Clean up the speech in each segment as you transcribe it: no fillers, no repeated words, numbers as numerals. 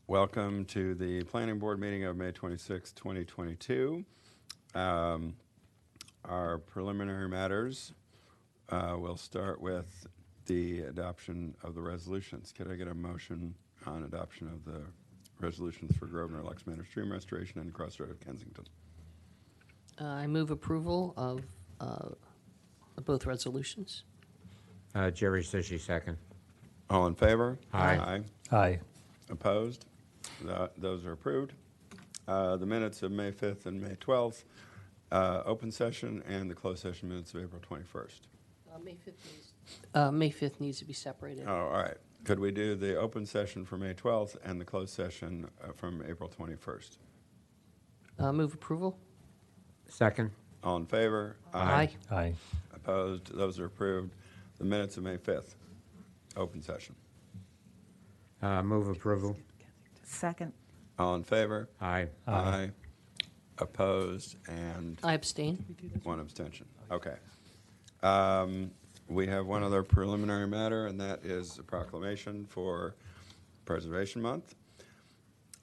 Welcome to the Planning Board meeting of May 26, 2022. Our preliminary matters, we'll start with the adoption of the resolutions. Could I get a motion on adoption of the resolutions for Grosvenor Lux Manor Stream Restoration and Crossroad of Kensington? I move approval of both resolutions. Jerry Sushi, second. All in favor? Aye. Aye. Opposed? Those are approved. The minutes of May 5th and May 12th, open session, and the closed session minutes of April 21st. May 5th needs to be separated. Oh, all right. Could we do the open session for May 12th and the closed session from April 21st? Move approval. Second. All in favor? Aye. Aye. Opposed? Those are approved. The minutes of May 5th, open session. Move approval. Second. All in favor? Aye. Aye. Opposed? And I abstain. one abstention. Okay. We have one other preliminary matter, and that is a proclamation for Preservation Month.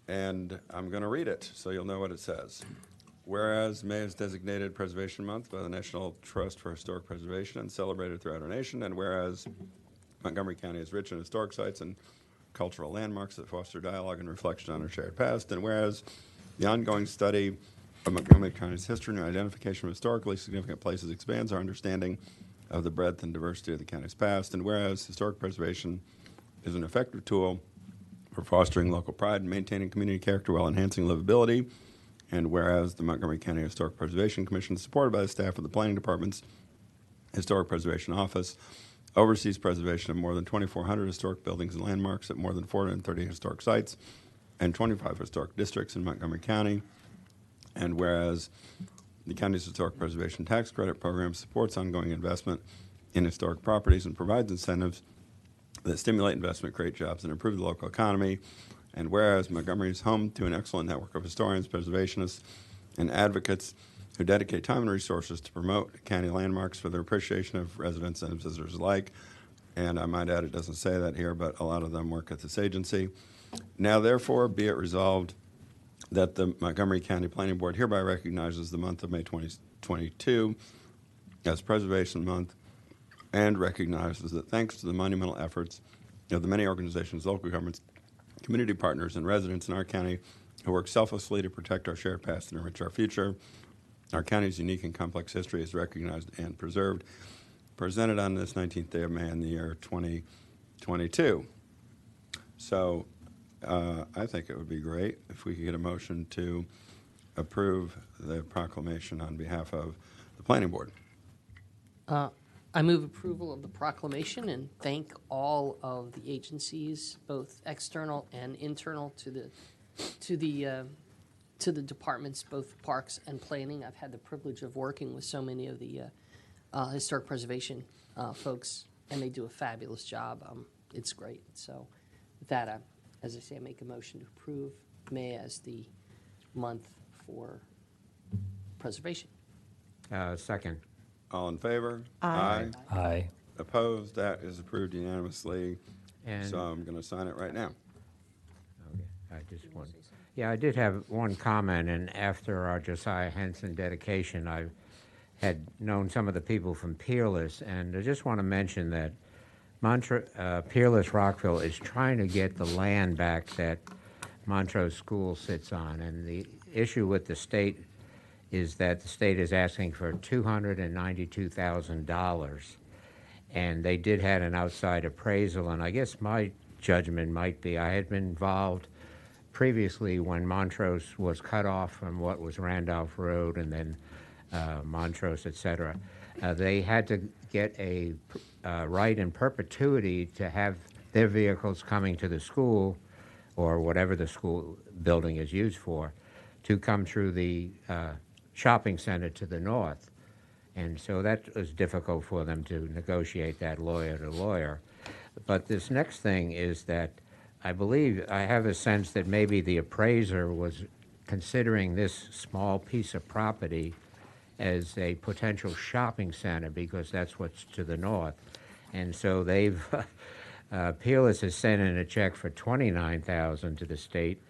And I'm going to read it so you'll know what it says. Whereas May is designated Preservation Month by the National Trust for Historic Preservation and celebrated throughout our nation, and whereas Montgomery County is rich in historic sites and cultural landmarks that foster dialogue and reflection on our shared past, and whereas the ongoing study of Montgomery County's history and identification of historically significant places expands our understanding of the breadth and diversity of the county's past, and whereas historic preservation is an effective tool for fostering local pride and maintaining community character while enhancing livability, and whereas the Montgomery County Historic Preservation Commission, supported by the staff of the Planning Department's Historic Preservation Office, oversees preservation of more than 2,400 historic buildings and landmarks at more than 430 historic sites and 25 historic districts in Montgomery County. And whereas the county's Historic Preservation Tax Credit Program supports ongoing investment in historic properties and provides incentives that stimulate investment, create jobs, and improve the local economy. And whereas Montgomery is home to an excellent network of historians, preservationists, and advocates who dedicate time and resources to promote county landmarks for their appreciation of residents and visitors alike. And I might add, it doesn't say that here, but a lot of them work at this agency. Now, therefore, be it resolved that the Montgomery County Planning Board hereby recognizes the month of May 2022 as Preservation Month and recognizes that thanks to the monumental efforts of the many organizations, local governments, community partners, and residents in our county who work selflessly to protect our shared past and enrich our future, our county's unique and complex history is recognized and preserved. Presented on this 19th day of May in the year 2022. So I think it would be great if we could get a motion to approve the proclamation on behalf of the Planning Board. I move approval of the proclamation and thank all of the agencies, both external and internal, to the departments, both parks and planning. I've had the privilege of working with so many of the historic preservation folks, and they do a fabulous job. It's great. So with that, as I say, I make a motion to approve May as the month for preservation. Second. All in favor? Aye. Aye. Opposed? That is approved unanimously. And So I'm going to sign it right now. okay, I did have one comment, and after our Josiah Henson dedication, I had known some of the people from Peerless, and I just want to mention that Peerless Rockville is trying to get the land back that Montrose School sits on, and the issue with the state is that the state is asking for $292,000, and they did have an outside appraisal, and I guess my judgment might be I had been involved previously when Montrose was cut off from what was Randolph Road and then Montrose, et cetera. They had to get a right in perpetuity to have their vehicles coming to the school or whatever the school building is used for to come through the shopping center to the north. And so that was difficult for them to negotiate that lawyer to lawyer. But this next thing is that I believe, I have a sense that maybe the appraiser was considering this small piece of property as a potential shopping center because that's what's to the north. And so they've Peerless has sent in a check for $29,000 to the state,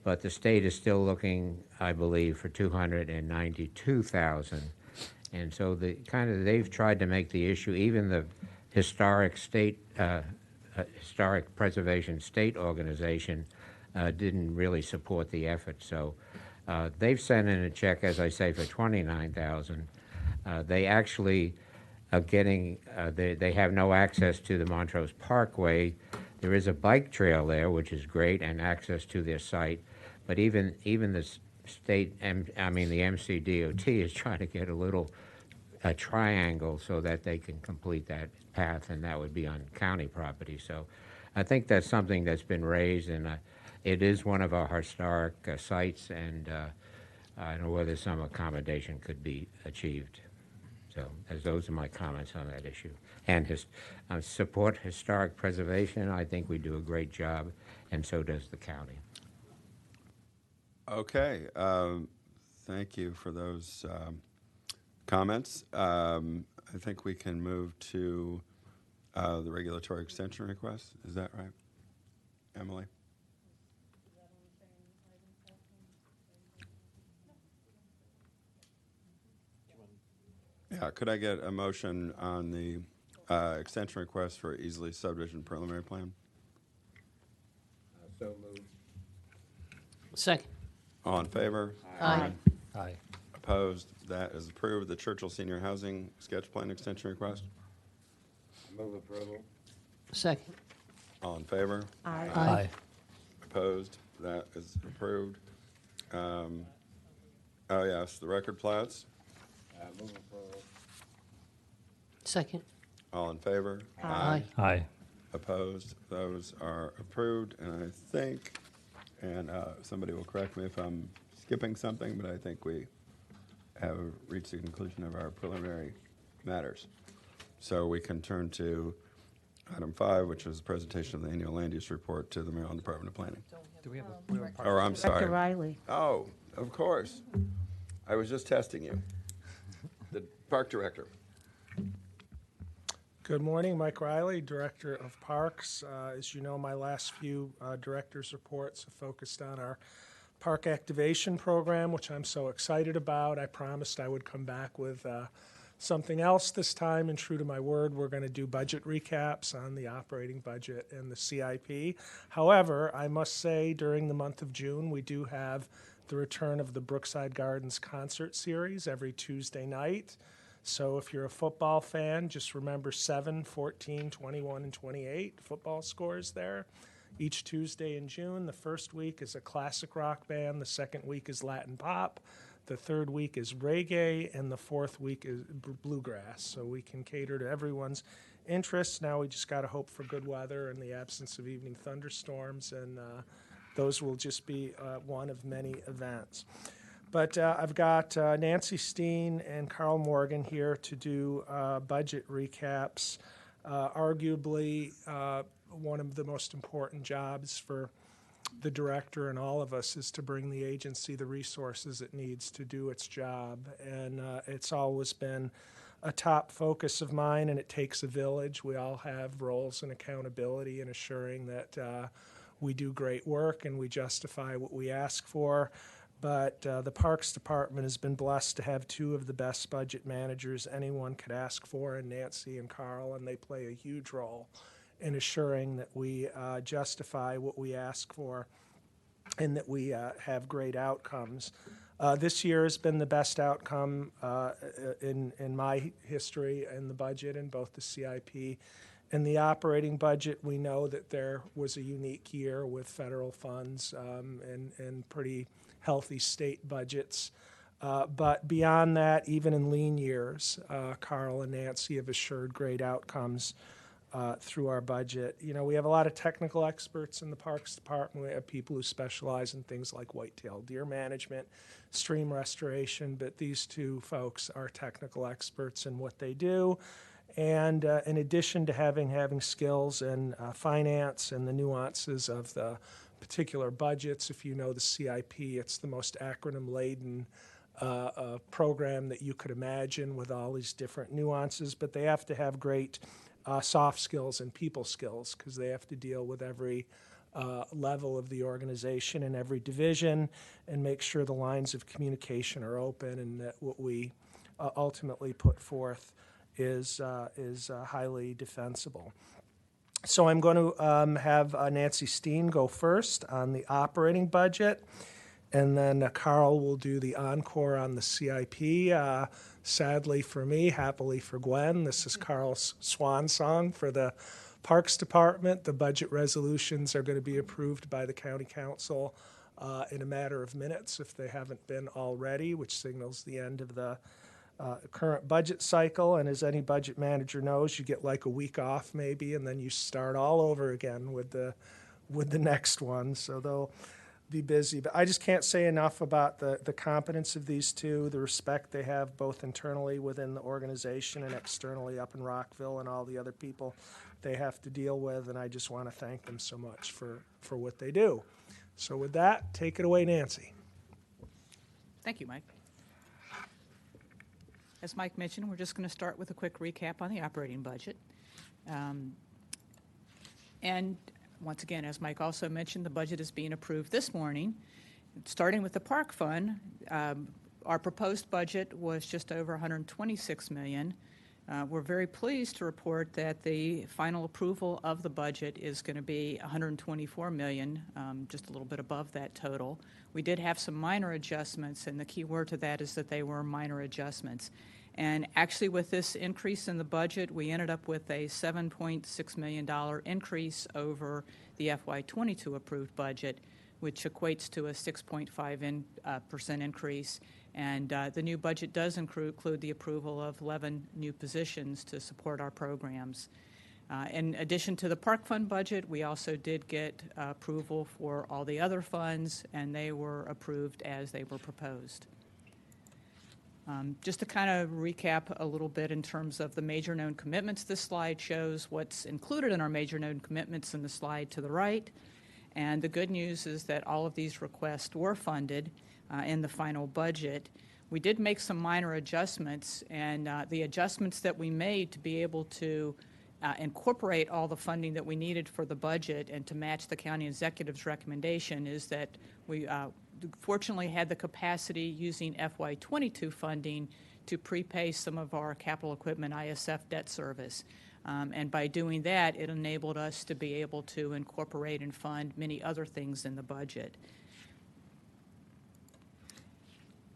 but the state is still looking, I believe, for $292,000. And so they've tried to make the issue, even the historic preservation state organization didn't really support the effort. So they've sent in a check, as I say, for $29,000. They actually are getting, they have no access to the Montrose Parkway. There is a bike trail there, which is great, and access to their site. But even the state, the MCDOT is trying to get a triangle so that they can complete that path, and that would be on county property. So I think that's something that's been raised, and it is one of our historic sites, and I don't know whether some accommodation could be achieved. So as those are my comments on that issue. And support historic preservation. I think we do a great job, and so does the county. Okay. Thank you for those comments. I think we can move to the regulatory extension request. Is that right, Emily? Yeah, could I get a motion on the extension request for Easley subdivision preliminary plan? So moved. Second. All in favor? Aye. Aye. Opposed? That is approved. The Churchill Senior Housing Sketch Plan extension request? Move approval. Second. All in favor? Aye. Aye. Opposed? That is approved. Oh, yes, the record plats. Move approval. Second. All in favor? Aye. Aye. Opposed? Those are approved. And I think, and somebody will correct me if I'm skipping something, but I think we have reached the conclusion of our preliminary matters. So we can turn to item 5, which is the presentation of the annual land use report to the Maryland Department of Planning. Do we have a Or I'm sorry. Director Riley. Oh, of course. I was just testing you. The park director. Good morning, Mike Riley, Director of Parks. As you know, my last few director's reports have focused on our park activation program, which I'm so excited about. I promised I would come back with something else this time, and true to my word, we're going to do budget recaps on the operating budget and the CIP. However, I must say during the month of June, we do have the return of the Brookside Gardens concert series every Tuesday night. So if you're a football fan, just remember 7, 14, 21, and 28 football scores there. Each Tuesday in June, the first week is a classic rock band, the second week is Latin pop, the third week is reggae, and the fourth week is bluegrass. So we can cater to everyone's interests. Now we just got to hope for good weather and the absence of evening thunderstorms, and those will just be one of many events. But I've got Nancy Steen and Carl Morgan here to do budget recaps. Arguably, one of the most important jobs for the director and all of us is to bring the agency the resources it needs to do its job. And it's always been a top focus of mine, and it takes a village. We all have roles and accountability in assuring that we do great work and we justify what we ask for. But the Parks Department has been blessed to have two of the best budget managers anyone could ask for, in Nancy and Carl, and they play a huge role in assuring that we justify what we ask for and that we have great outcomes. This year has been the best outcome in my history in the budget, in both the CIP and the operating budget. We know that there was a unique year with federal funds and pretty healthy state budgets. But beyond that, even in lean years, Carl and Nancy have assured great outcomes through our budget. You know, we have a lot of technical experts in the Parks Department. We have people who specialize in things like white-tailed deer management, stream restoration, but these two folks are technical experts in what they do. And in addition to having skills in finance and the nuances of the particular budgets, if you know the CIP, it's the most acronym-laden program that you could imagine with all these different nuances, but they have to have great soft skills and people skills, because they have to deal with every level of the organization and every division, and make sure the lines of communication are open, and that what we ultimately put forth is highly defensible. So I'm going to have Nancy Steen go first on the operating budget, and then Carl will do the encore on the CIP. Sadly for me, happily for Gwen, this is Carl's swan song for the Parks Department. The budget resolutions are going to be approved by the County Council in a matter of minutes if they haven't been already, which signals the end of the current budget cycle. And as any budget manager knows, you get like a week off maybe, and then you start all over again with the next one. So they'll be busy. But I just can't say enough about the competence of these two, the respect they have both internally within the organization and externally up in Rockville, and all the other people they have to deal with. And I just want to thank them so much for what they do. So with that, take it away, Nancy. Thank you, Mike. As Mike mentioned, we're just going to start with a quick recap on the operating budget. And once again, as Mike also mentioned, the budget is being approved this morning. Starting with the Park Fund, our proposed budget was just over $126 million. We're very pleased to report that the final approval of the budget is going to be $124 million, just a little bit above that total. We did have some minor adjustments, and the key word to that is that they were minor adjustments. And actually, with this increase in the budget, we ended up with a $7.6 million increase over the FY22 approved budget, which equates to a 6.5% increase. And the new budget does include the approval of 11 new positions to support our programs. In addition to the Park Fund budget, we also did get approval for all the other funds, and they were approved as they were proposed. Just to kind of recap a little bit in terms of the major known commitments, this slide shows what's included in our major known commitments in the slide to the right. And the good news is that all of these requests were funded in the final budget. We did make some minor adjustments, and the adjustments that we made to be able to incorporate all the funding that we needed for the budget and to match the county executive's recommendation is that we fortunately had the capacity using FY22 funding to prepay some of our capital equipment ISF debt service. And by doing that, it enabled us to be able to incorporate and fund many other things in the budget.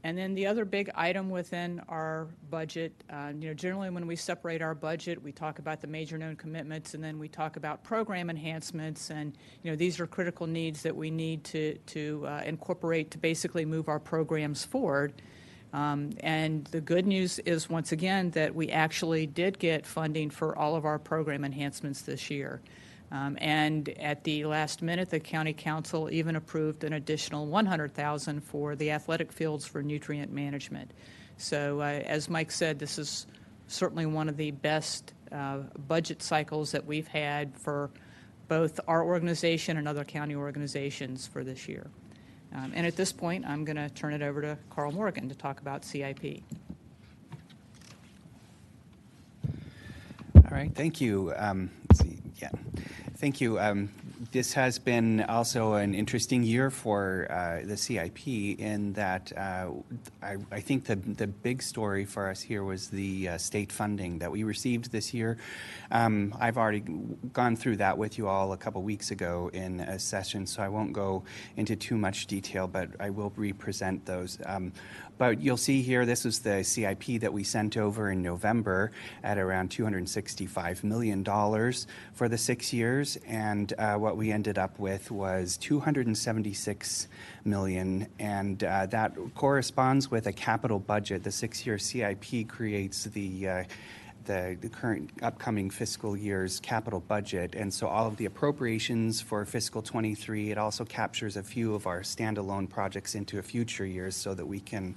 And then the other big item within our budget, generally when we separate our budget, we talk about the major known commitments, and then we talk about program enhancements, and these are critical needs that we need to incorporate to basically move our programs forward. And the good news is, once again, that we actually did get funding for all of our program enhancements this year. And at the last minute, the County Council even approved an additional $100,000 for the athletic fields for nutrient management. So as Mike said, this is certainly one of the best budget cycles that we've had for both our organization and other county organizations for this year. And at this point, I'm going to turn it over to Carl Morgan to talk about CIP. All right, thank you. Let's see. Yeah, thank you. This has been also an interesting year for the CIP in that I think the big story for us here was the state funding that we received this year. I've already gone through that with you all a couple weeks ago in a session, so I won't go into too much detail, but I will represent those. But you'll see here, this is the CIP that we sent over in November at around $265 million for the 6 years, and what we ended up with was $276 million, and that corresponds with a capital budget. The 6-year CIP creates the current upcoming fiscal year's capital budget, and so all of the appropriations for fiscal 23, it also captures a few of our standalone projects into future years so that we can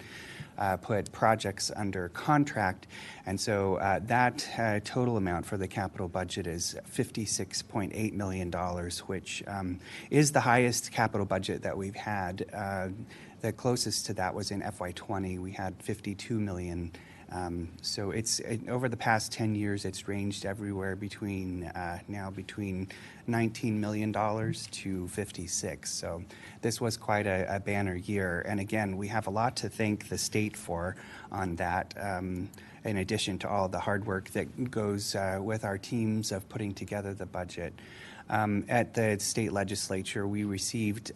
put projects under contract. And so that total amount for the capital budget is $56.8 million, which is the highest capital budget that we've had. The closest to that was in FY20. We had $52 million So over the past 10 years, it's ranged everywhere between between $19 million to 56. So this was quite a banner year. And again, we have a lot to thank the state for on that. In addition to all the hard work that goes with our teams of putting together the budget. At the state legislature, we received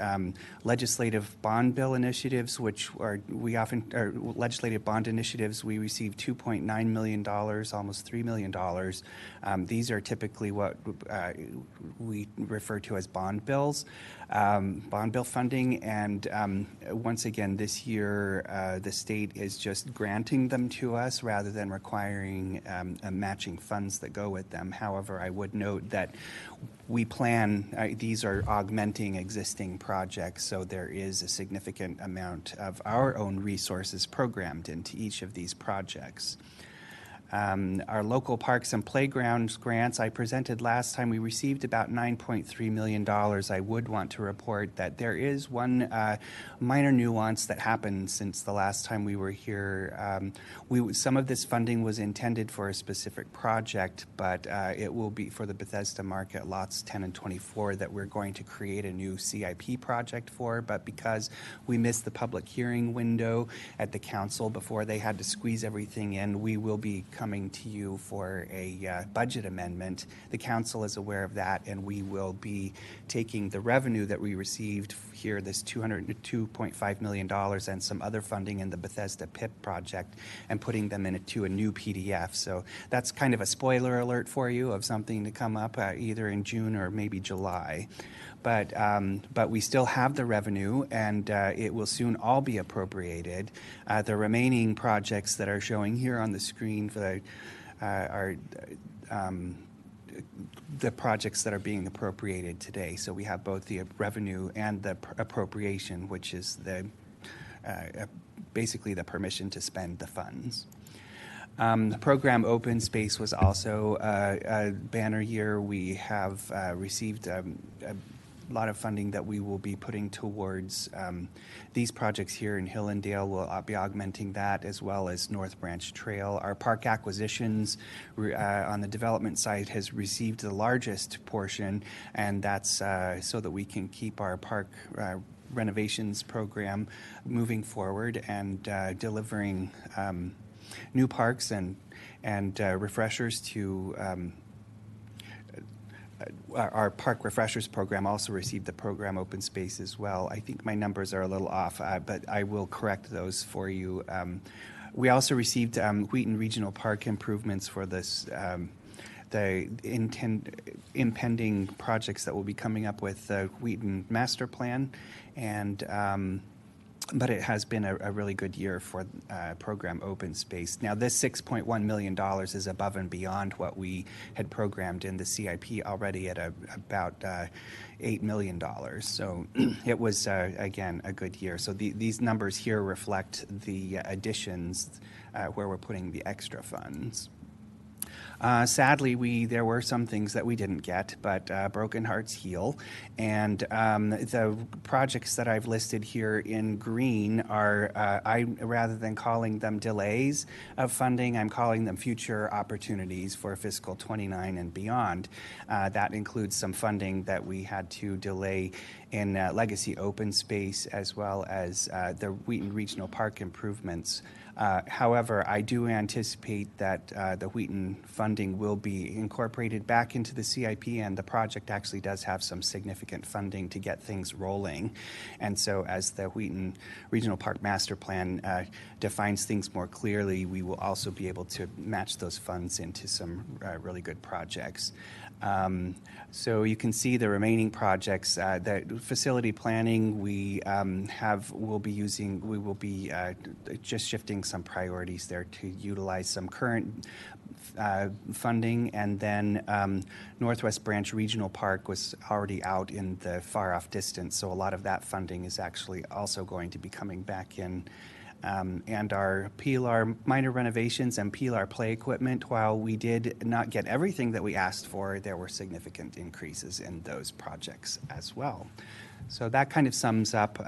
legislative bond bill initiatives, legislative bond initiatives. We received $2.9 million, almost $3 million. These are typically what we refer to as bond bills, bond bill funding. And once again, this year, the state is just granting them to us rather than requiring matching funds that go with them. However, I would note that we plan, these are augmenting existing projects, so there is a significant amount of our own resources programmed into each of these projects. Our local parks and playgrounds grants I presented last time, we received about $9.3 million. I would want to report that there is one minor nuance that happened since the last time we were here. Some of this funding was intended for a specific project, but it will be for the Bethesda Market lots 10 and 24 that we're going to create a new CIP project for. But because we missed the public hearing window at the council before they had to squeeze everything in, we will be coming to you for a budget amendment. The council is aware of that, and we will be taking the revenue that we received here, this $2.5 million, and some other funding in the Bethesda PIP project, and putting them into a new PDF. So that's kind of a spoiler alert for you of something to come up either in June or maybe July. But we still have the revenue, and it will soon all be appropriated. The remaining projects that are showing here on the screen for are the projects that are being appropriated today. So we have both the revenue and the appropriation, which is the basically the permission to spend the funds. The program Open Space was also a banner year. We have received a lot of funding that we will be putting towards these projects here in Hillendale. We'll be augmenting that, as well as North Branch Trail. Our park acquisitions on the development side has received the largest portion, and that's so that we can keep our park renovations program moving forward and delivering new parks and refreshers to our Park Refreshers program also received the program Open Space as well. I think my numbers are a little off, but I will correct those for you. We also received Wheaton Regional Park improvements for this, the impending projects that will be coming up with the Wheaton Master Plan, and but it has been a really good year for program Open Space. Now, this $6.1 million is above and beyond what we had programmed in the CIP already at about $8 million. So it was, again, a good year. So these numbers here reflect the additions where we're putting the extra funds. Sadly, there were some things that we didn't get, but broken hearts heal. And the projects that I've listed here in green are, rather than calling them delays of funding, I'm calling them future opportunities for fiscal 29 and beyond. That includes some funding that we had to delay in Legacy Open Space, as well as the Wheaton Regional Park improvements. However, I do anticipate that the Wheaton funding will be incorporated back into the CIP, and the project actually does have some significant funding to get things rolling. And so as the Wheaton Regional Park Master Plan defines things more clearly, we will also be able to match those funds into some really good projects. So you can see the remaining projects. The facility planning we will be just shifting some priorities there to utilize some current funding, and then Northwest Branch Regional Park was already out in the far off distance, so a lot of that funding is actually also going to be coming back in. And our PLR minor renovations and PLR play equipment, while we did not get everything that we asked for, there were significant increases in those projects as well. So that kind of sums up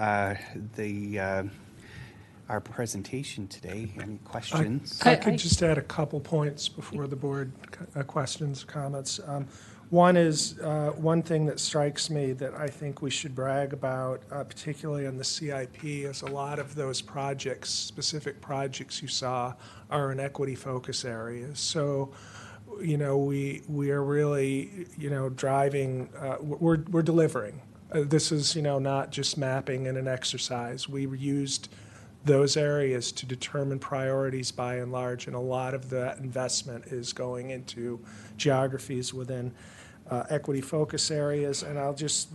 our our presentation today. Any questions? I could just add a couple points before the board questions, comments. One is, one thing that strikes me that I think we should brag about, particularly on the CIP, is a lot of those projects, specific projects you saw, are in equity focus areas. So, we are really, driving, we're delivering. This is, not just mapping in an exercise. We used those areas to determine priorities by and large, and a lot of that investment is going into geographies within equity focus areas. And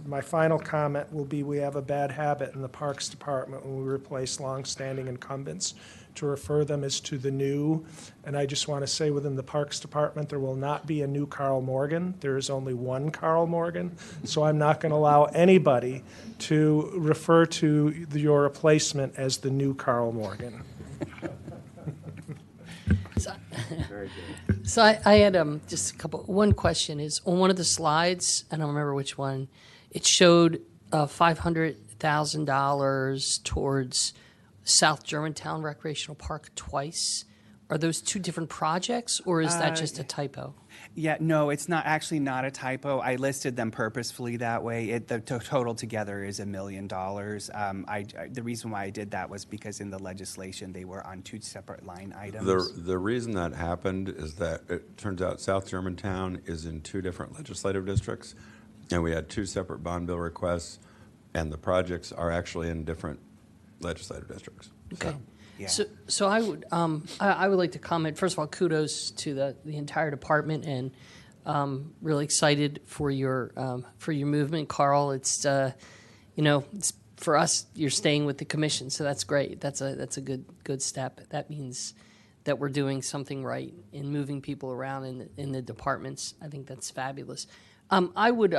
my final comment will be, we have a bad habit in the Parks Department when we replace longstanding incumbents to refer them as to the new. And I just want to say, within the Parks Department, there will not be a new Carl Morgan. There is only one Carl Morgan. So I'm not going to allow anybody to refer to your replacement as the new Carl Morgan. Very good. So I had just a couple. One question is, on one of the slides, I don't remember which one, it showed $500,000 towards South Germantown Recreational Park twice. Are those two different projects, or is that just a typo? Yeah, no, it's actually not a typo. I listed them purposefully that way. The total together is $1 million. The reason why I did that was because in the legislation they were on two separate line items. The reason that happened is that it turns out South Germantown is in two different legislative districts, and we had two separate bond bill requests, and the projects are actually in different legislative districts. Okay. Yeah. So I would like to comment. First of all, kudos to the entire department, and really excited for your movement, Carl. It's it's for us. You're staying with the commission, so that's great. That's a good step. That means that we're doing something right in moving people around in the departments. I think that's fabulous. I would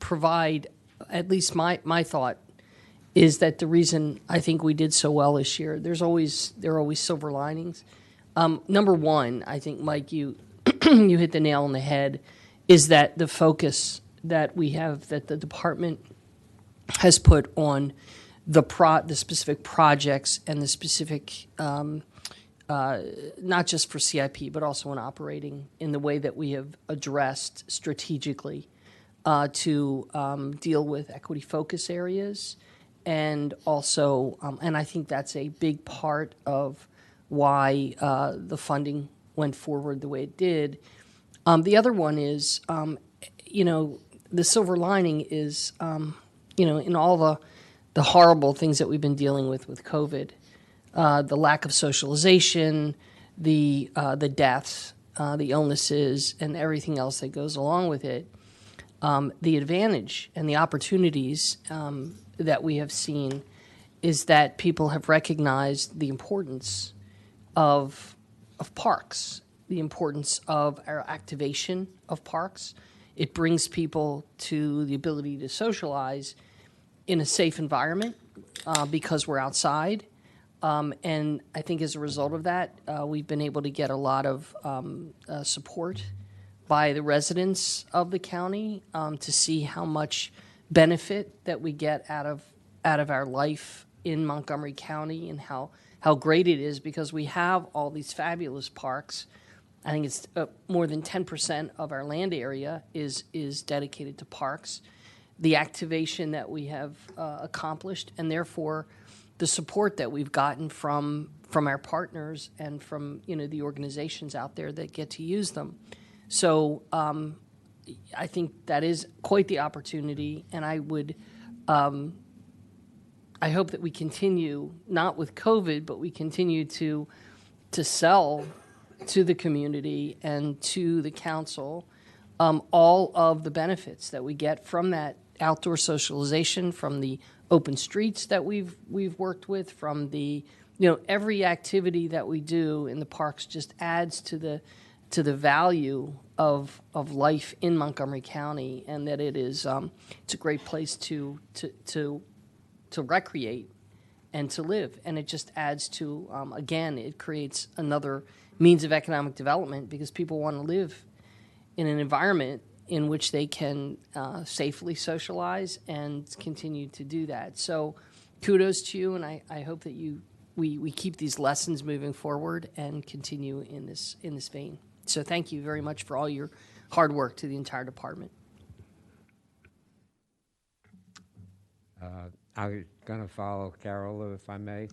provide. At least my thought is that the reason I think we did so well this year, there are always silver linings. Number one, I think, Mike, you you hit the nail on the head, is that the focus that we have, that the department has put on the specific projects and the specific, not just for CIP, but also in operating, in the way that we have addressed strategically to deal with equity focus areas, and also, and I think that's a big part of why the funding went forward the way it did. The other one is, the silver lining is, in all the horrible things that we've been dealing with COVID, the lack of socialization, the deaths, the illnesses, and everything else that goes along with it. The advantage and the opportunities that we have seen is that people have recognized the importance of parks, the importance of our activation of parks. It brings people to the ability to socialize in a safe environment because we're outside. And I think as a result of that, we've been able to get a lot of support by the residents of the county to see how much benefit that we get out of our life in Montgomery County, and how great it is because we have all these fabulous parks. I think it's more than 10% of our land area is dedicated to parks. The activation that we have accomplished, and therefore the support that we've gotten from our partners and from the organizations out there that get to use them. So I think that is quite the opportunity, and I hope that we continue, not with COVID, but we continue to sell to the community and to the council all of the benefits that we get from that outdoor socialization, from the open streets that we've worked with, from the every activity that we do in the parks just adds to the value of life in Montgomery County, and that it's a great place to recreate and to live, and it just adds to again, it creates another means of economic development because people want to live in an environment in which they can safely socialize and continue to do that. So kudos to you, and I hope that we keep these lessons moving forward and continue in this vein. So thank you very much for all your hard work to the entire department. I'm going to follow Carol, if I may.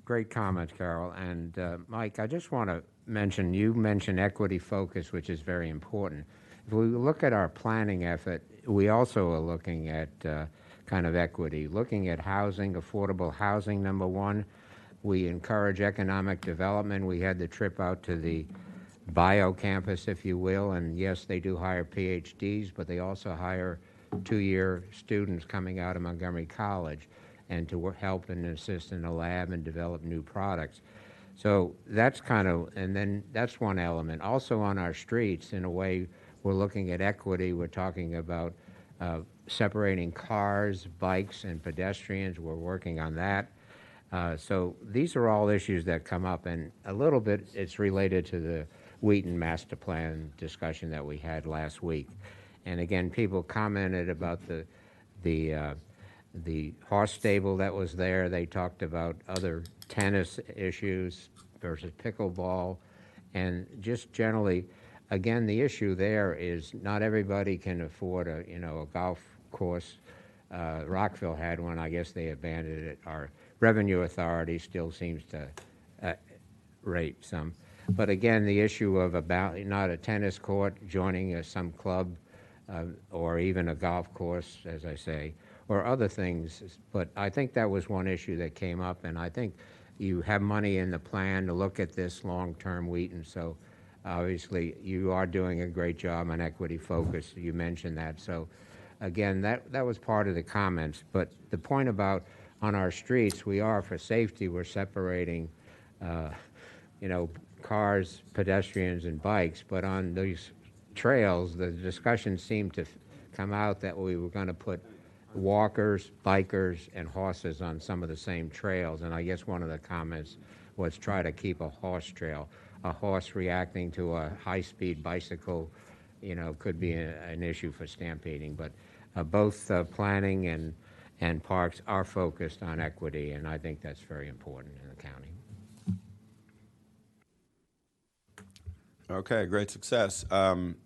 Great comment, Carol. And Mike, I just want to mention, you mentioned equity focus, which is very important. If we look at our planning effort, we also are looking at kind of equity, looking at housing, affordable housing, number one. We encourage economic development. We had the trip out to the bio campus, if you will, and yes, they do hire PhDs, but they also hire two-year students coming out of Montgomery College and to help and assist in the lab and develop new products. So that's kind of, and then that's one element. Also on our streets, in a way, we're looking at equity. We're talking about separating cars, bikes, and pedestrians. We're working on that. So these are all issues that come up, and a little bit it's related to the Wheaton master plan discussion that we had last week. And again, people commented about the horse stable that was there. They talked about other tennis issues versus pickleball, and just generally, again, the issue there is not everybody can afford a golf course. Rockville had one. I guess they abandoned it. Our revenue authority still seems to rate some. But again, the issue of about not a tennis court joining some club or even a golf course, as I say, or other things. But I think that was one issue that came up, and I think you have money in the plan to look at this long-term, Wheaton. So obviously you are doing a great job on equity focus. You mentioned that. So again, that was part of the comments. But the point about on our streets, we are for safety. We're separating, cars, pedestrians, and bikes. But on these trails, the discussion seemed to come out that we were going to put walkers, bikers, and horses on some of the same trails. And I guess one of the comments was try to keep a horse trail. A horse reacting to a high-speed bicycle, could be an issue for stampeding. But both planning and parks are focused on equity, and I think that's very important in the county. Okay, great success.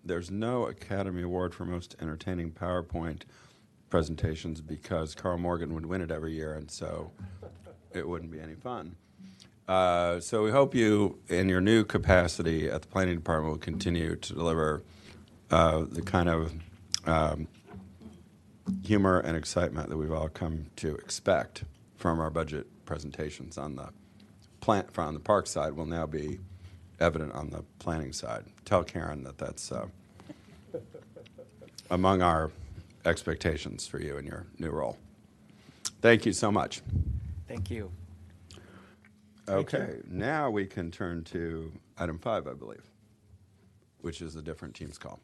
There's no Academy Award for most entertaining PowerPoint presentations because Carl Morgan would win it every year, and so it wouldn't be any fun. So we hope you, in your new capacity at the Planning Department, will continue to deliver the kind of humor and excitement that we've all come to expect from our budget presentations on the from the park side will now be evident on the planning side. Tell Karen that that's among our expectations for you in your new role. Thank you so much. Thank you. Okay, now we can turn to item 5, I believe, which is a different team's call.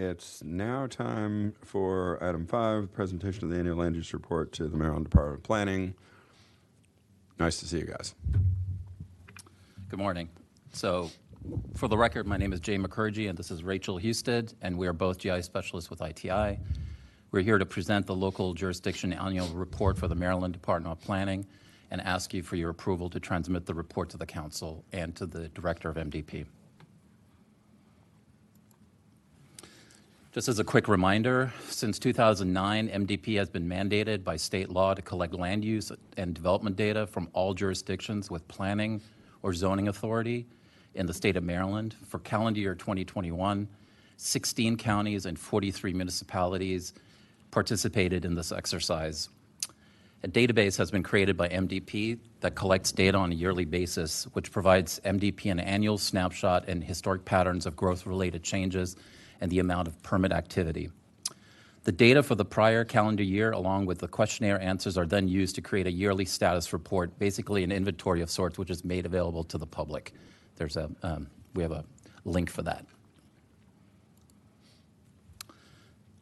It's now time for item 5, presentation of the annual land use report to the Maryland Department of Planning. Nice to see you guys. Good morning. So, for the record, my name is Jay McCurgy, and this is Rachel Husted, and we are both GI specialists with ITI. We're here to present the local jurisdiction annual report for the Maryland Department of Planning and ask you for your approval to transmit the report to the Council and to the Director of MDP. Just as a quick reminder, since 2009, MDP has been mandated by state law to collect land use and development data from all jurisdictions with planning or zoning authority in the state of Maryland. For calendar year 2021, 16 counties and 43 municipalities participated in this exercise. A database has been created by MDP that collects data on a yearly basis, which provides MDP an annual snapshot and historic patterns of growth-related changes and the amount of permit activity. The data for the prior calendar year, along with the questionnaire answers, are then used to create a yearly status report, basically an inventory of sorts, which is made available to the public. We have a link for that.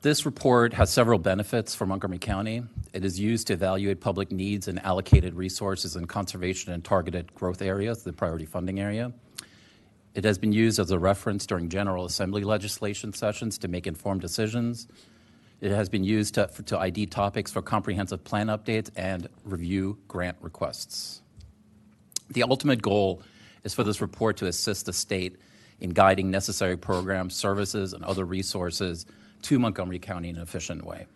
This report has several benefits for Montgomery County. It is used to evaluate public needs and allocated resources in conservation and targeted growth areas, the priority funding area. It has been used as a reference during General Assembly legislation sessions to make informed decisions. It has been used to ID topics for comprehensive plan updates and review grant requests. The ultimate goal is for this report to assist the state in guiding necessary programs, services, and other resources to Montgomery County in an efficient way.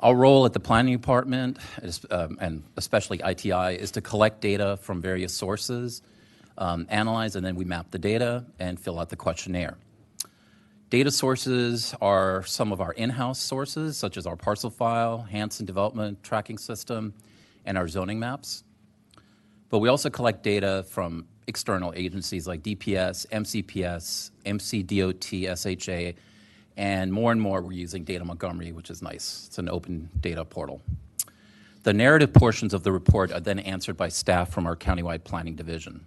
Our role at the planning department, and especially ITI, is to collect data from various sources, analyze, and then we map the data and fill out the questionnaire. Data sources are some of our in-house sources, such as our parcel file, Hansen Development Tracking System, and our zoning maps. But we also collect data from external agencies like DPS, MCPS, MCDOT, SHA, and more we're using Data Montgomery, which is nice. It's an open data portal. The narrative portions of the report are then answered by staff from our countywide planning division.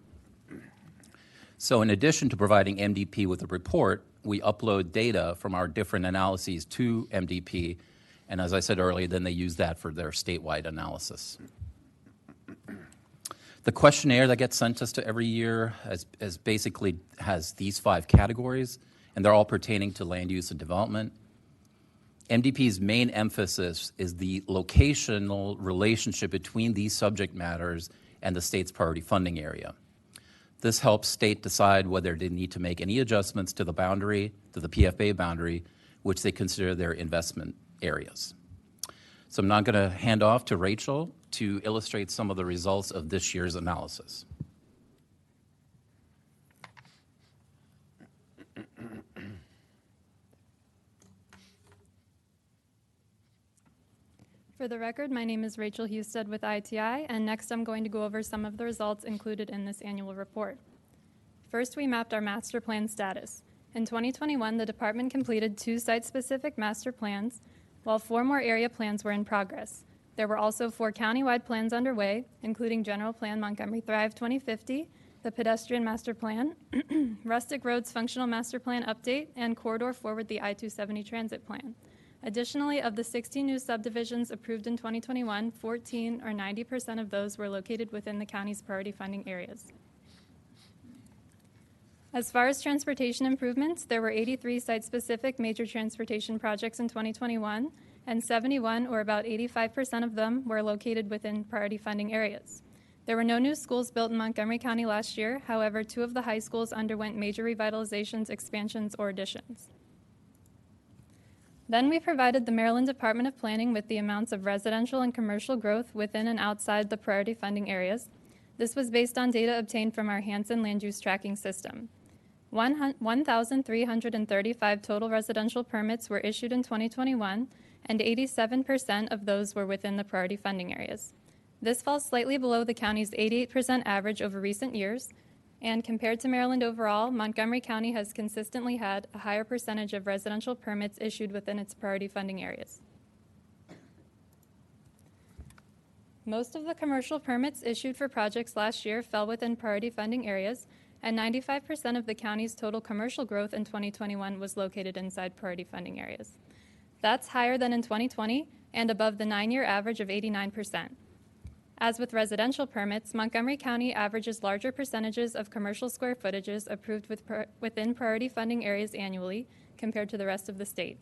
So in addition to providing MDP with a report, we upload data from our different analyses to MDP, and as I said earlier, then they use that for their statewide analysis. The questionnaire that gets sent us to every year basically has these 5 categories, and they're all pertaining to land use and development. MDP's main emphasis is the locational relationship between these subject matters and the state's priority funding area. This helps state decide whether they need to make any adjustments to the boundary, to the PFA boundary, which they consider their investment areas. So I'm now going to hand off to Rachel to illustrate some of the results of this year's analysis. For the record, my name is Rachel Husted with ITI, and next I'm going to go over some of the results included in this annual report. First, we mapped our master plan status. In 2021, the department completed 2 site-specific master plans, while 4 more area plans were in progress. There were also 4 countywide plans underway, including General Plan Montgomery Thrive 2050, the Pedestrian Master Plan, Rustic Roads Functional Master Plan Update, and Corridor Forward the I-270 Transit Plan. Additionally, of the 16 new subdivisions approved in 2021, 14 or 90% of those were located within the county's priority funding areas. As far as transportation improvements, there were 83 site-specific major transportation projects in 2021, and 71, or about 85% of them, were located within priority funding areas. There were no new schools built in Montgomery County last year. However, 2 of the high schools underwent major revitalizations, expansions, or additions. Then we provided the Maryland Department of Planning with the amounts of residential and commercial growth within and outside the priority funding areas. This was based on data obtained from our Hansen Land Use Tracking System. 1,335 total residential permits were issued in 2021, and 87% of those were within the priority funding areas. This falls slightly below the county's 88% average over recent years, and compared to Maryland overall, Montgomery County has consistently had a higher percentage of residential permits issued within its priority funding areas. Most of the commercial permits issued for projects last year fell within priority funding areas, and 95% of the county's total commercial growth in 2021 was located inside priority funding areas. That's higher than in 2020 and above the 9-year average of 89%. As with residential permits, Montgomery County averages larger percentages of commercial square footages approved within priority funding areas annually compared to the rest of the state.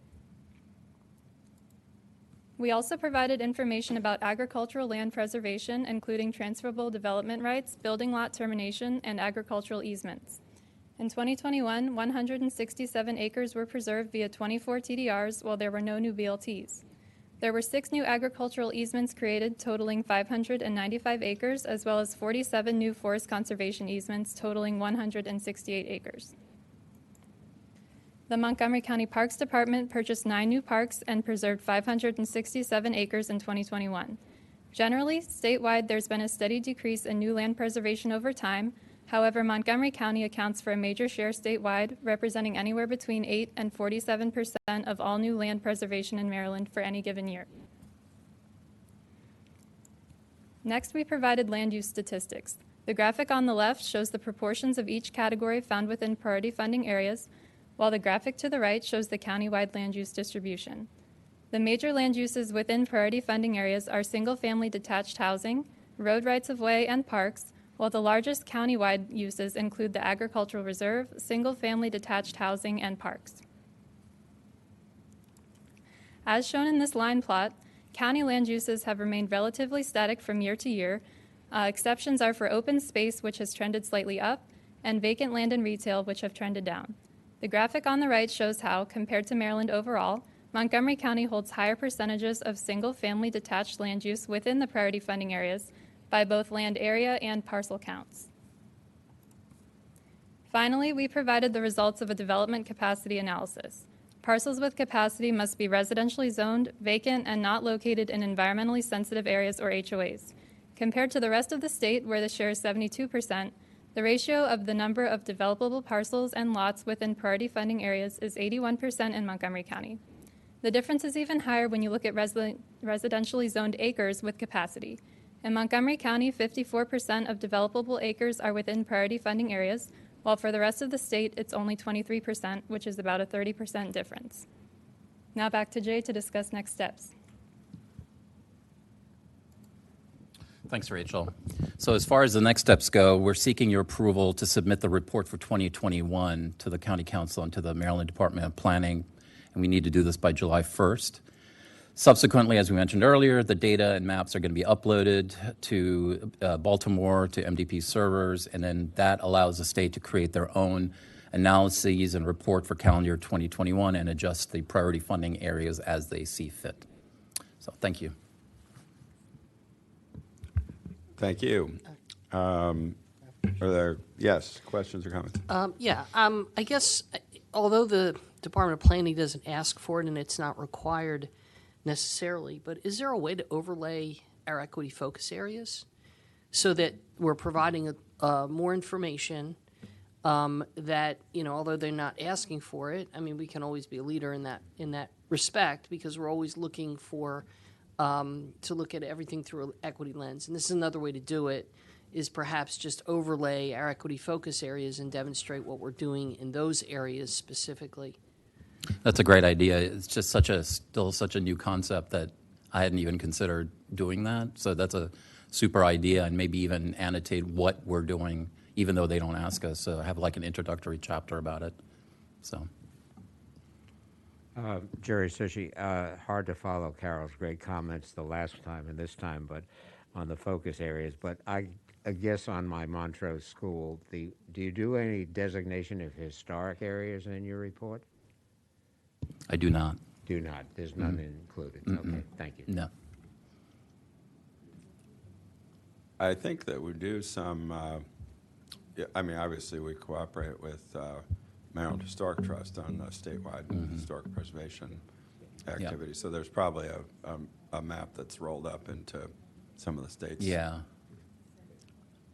We also provided information about agricultural land preservation, including transferable development rights, building lot termination, and agricultural easements. In 2021, 167 acres were preserved via 24 TDRs, while there were no new BLTs. There were 6 new agricultural easements created, totaling 595 acres, as well as 47 new forest conservation easements, totaling 168 acres. The Montgomery County Parks Department purchased 9 new parks and preserved 567 acres in 2021. Generally, statewide, there's been a steady decrease in new land preservation over time. However, Montgomery County accounts for a major share statewide, representing anywhere between 8 and 47% of all new land preservation in Maryland for any given year. Next, we provided land use statistics. The graphic on the left shows the proportions of each category found within priority funding areas, while the graphic to the right shows the countywide land use distribution. The major land uses within priority funding areas are single-family detached housing, road rights-of-way, and parks, while the largest countywide uses include the agricultural reserve, single-family detached housing, and parks. As shown in this line plot, county land uses have remained relatively static from year to year. Exceptions are for open space, which has trended slightly up, and vacant land and retail, which have trended down. The graphic on the right shows how, compared to Maryland overall, Montgomery County holds higher percentages of single-family detached land use within the priority funding areas by both land area and parcel counts. Finally, we provided the results of a development capacity analysis. Parcels with capacity must be residentially zoned, vacant, and not located in environmentally sensitive areas or HOAs. Compared to the rest of the state, where the share is 72%, the ratio of the number of developable parcels and lots within priority funding areas is 81% in Montgomery County. The difference is even higher when you look at residentially zoned acres with capacity. In Montgomery County, 54% of developable acres are within priority funding areas, while for the rest of the state, it's only 23%, which is about a 30% difference. Now back to Jay to discuss next steps. Thanks, Rachel. So as far as the next steps go, we're seeking your approval to submit the report for 2021 to the County Council and to the Maryland Department of Planning, and we need to do this by July 1st. Subsequently, as we mentioned earlier, the data and maps are going to be uploaded to Baltimore, to MDP servers, and then that allows the state to create their own analyses and report for calendar year 2021 and adjust the priority funding areas as they see fit. So thank you. Thank you. Are there, yes, questions or comments? I guess, although the Department of Planning doesn't ask for it and it's not required necessarily, but is there a way to overlay our equity focus areas so that we're providing more information that, you know, although they're not asking for it, I mean, we can always be a leader in that respect because we're always looking for to look at everything through an equity lens. And this is another way to do it, is perhaps just overlay our equity focus areas and demonstrate what we're doing in those areas specifically. That's a great idea. It's just still such a new concept that I hadn't even considered doing that. So that's a super idea, and maybe even annotate what we're doing, even though they don't ask us. So have like an introductory chapter about it. So. Jerry Sushi, hard to follow Carol's great comments the last time and this time, but on the focus areas. But I guess on my Montrose school, do you do any designation of historic areas in your report? I do not. Do not. There's none included. Okay, thank you. No. I think that we do some, I mean, obviously we cooperate with Maryland Historic Trust on statewide historic preservation activity. So there's probably a map that's rolled up into some of the states. Yeah.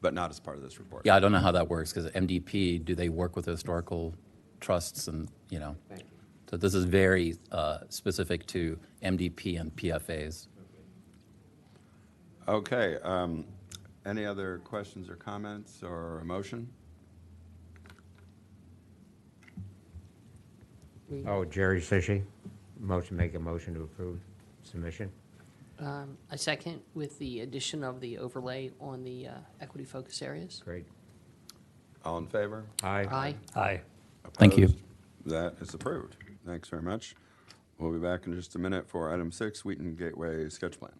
But not as part of this report. Yeah, I don't know how that works because MDP, do they work with historical trusts and, you know. Thank you. So this is very specific to MDP and PFAs. Okay. Any other questions or comments or a motion? Oh, Jerry Sushi, make a motion to approve submission. I second with the addition of the overlay on the equity focus areas. Great. All in favor? Aye. Aye. Aye. Thank you. Opposed? That is approved. Thanks very much. We'll be back in just a minute for item 6, Wheaton Gateway Sketch Plan.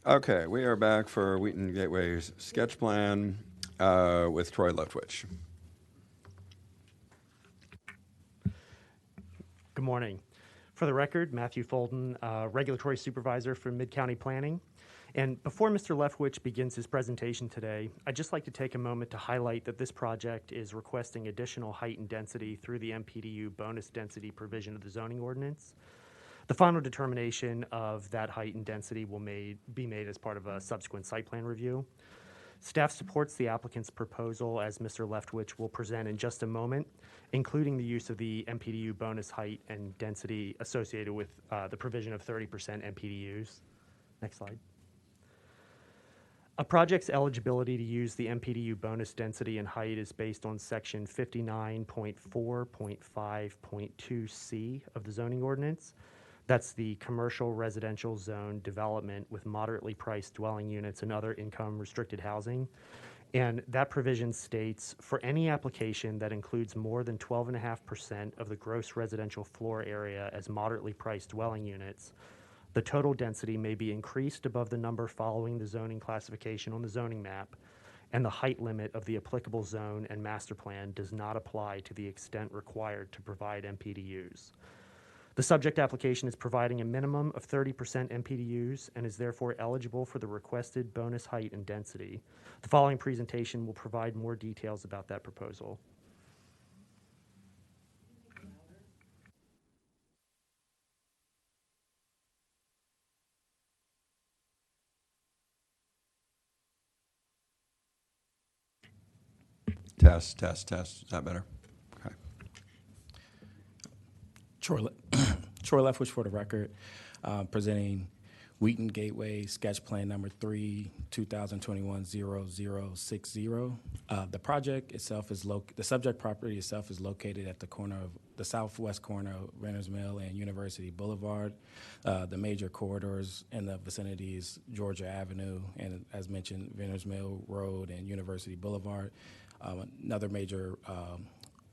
Okay, we are back for Wheaton Gateway's sketch plan with Troy Leftwich. Good morning. For the record, Matthew Folden, Regulatory Supervisor for Mid-County Planning. And before Mr. Leftwich begins his presentation today, I'd just like to take a moment to highlight that this project is requesting additional height and density through the Mpdu bonus density provision of the zoning ordinance. The final determination of that height and density will be made as part of a subsequent site plan review. Staff supports the applicant's proposal, as Mr. Leftwich will present in just a moment, including the use of the Mpdu bonus height and density associated with the provision of 30% Mpdus. Next slide. A project's eligibility to use the Mpdu bonus density and height is based on section 59.4.5.2C of the zoning ordinance. That's the commercial residential zone development with moderately priced dwelling units and other income restricted housing. And that provision states, for any application that includes more than 12.5% of the gross residential floor area as moderately priced dwelling units, the total density may be increased above the number following the zoning classification on the zoning map, and the height limit of the applicable zone and master plan does not apply to the extent required to provide MPDUs. The subject application is providing a minimum of 30% MPDUs and is therefore eligible for the requested bonus height and density. The following presentation will provide more details about that proposal. Test. Is that better? Okay. Troy Leftwich for the record, presenting Wheaton Gateway Sketch Plan number 3, 2021-0060. The project itself is the subject property itself is located at the corner of the southwest corner of Renters Mill and University Boulevard. The major corridors in the vicinity is Georgia Avenue and, as mentioned, Renters Mill Road and University Boulevard. Another major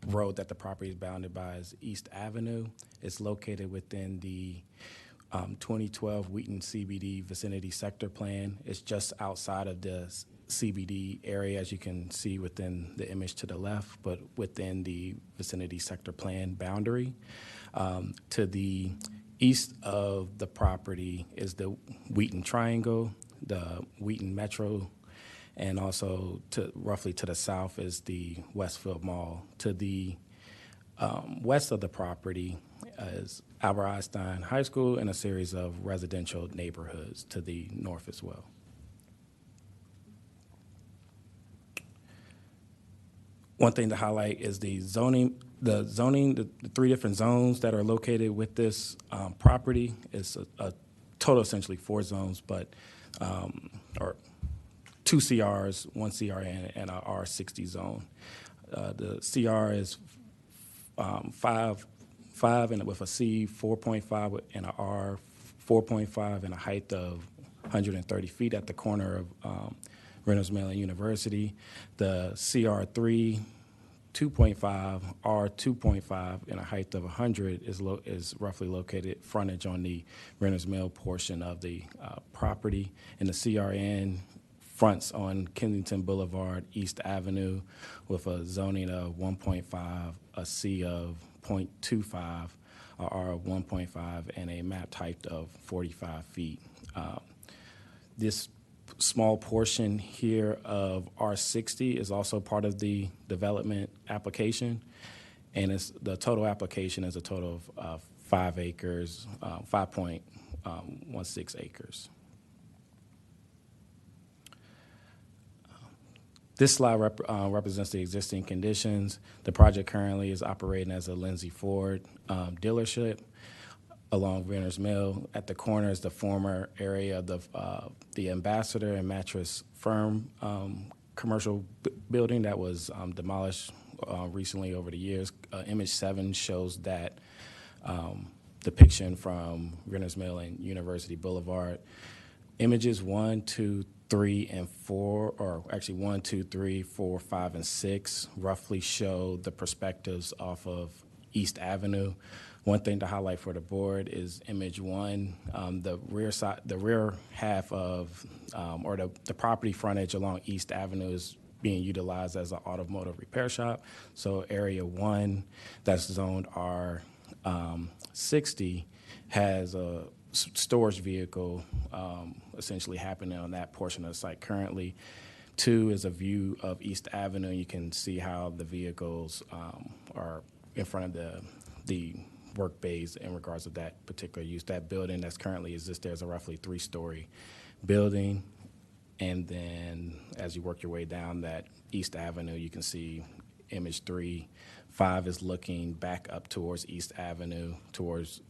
road that the property is bounded by is East Avenue. It's located within the 2012 Wheaton CBD Vicinity Sector Plan. It's just outside of the CBD area, as you can see within the image to the left, but within the Vicinity Sector Plan boundary. To the east of the property is the Wheaton Triangle, the Wheaton Metro, and also roughly to the south is the Westfield Mall. To the west of the property is Albert Einstein High School and a series of residential neighborhoods to the north as well. One thing to highlight is the zoning. The three different zones that are located with this property is a total essentially 4 zones, but or 2 CRs, 1 CRN, and a R60 zone. The CR is 5 and with a C 4.5 and a R 4.5 and a height of 130 feet at the corner of Renters Mill and University. The CR3 2.5, R 2.5 and a height of 100 is roughly located frontage on the Renters Mill portion of the property. And the CRN fronts on Kensington Boulevard, East Avenue, with a zoning of 1.5, a C of 0.25, a R of 1.5, and a mapped height of 45 feet. This small portion here of R60 is also part of the development application, and the total application is a total of 5 acres, 5.16 acres. This slide represents the existing conditions. The project currently is operating as a Lindsay Ford dealership along Renters Mill. At the corner is the former area of the Ambassador and Mattress Firm commercial building that was demolished recently over the years. Image 7 shows that depiction from Renters Mill and University Boulevard. Images 1, 2, 3, and 4, or actually 1, 2, 3, 4, 5, and 6 roughly show the perspectives off of East Avenue One thing to highlight for the board is image one. The rear side, the rear half of, or the property frontage along East Avenue is being utilized as an automotive repair shop. So area one, that's zoned R60, has a storage vehicle essentially happening on that portion of the site currently. Two is a view of East Avenue. You can see how the vehicles are in front of the work bays in regards to that particular use. That building that's currently exists there is a roughly 3-story building. And then as you work your way down that East Avenue, you can see image 3. 5 is looking back up towards East Avenue, towards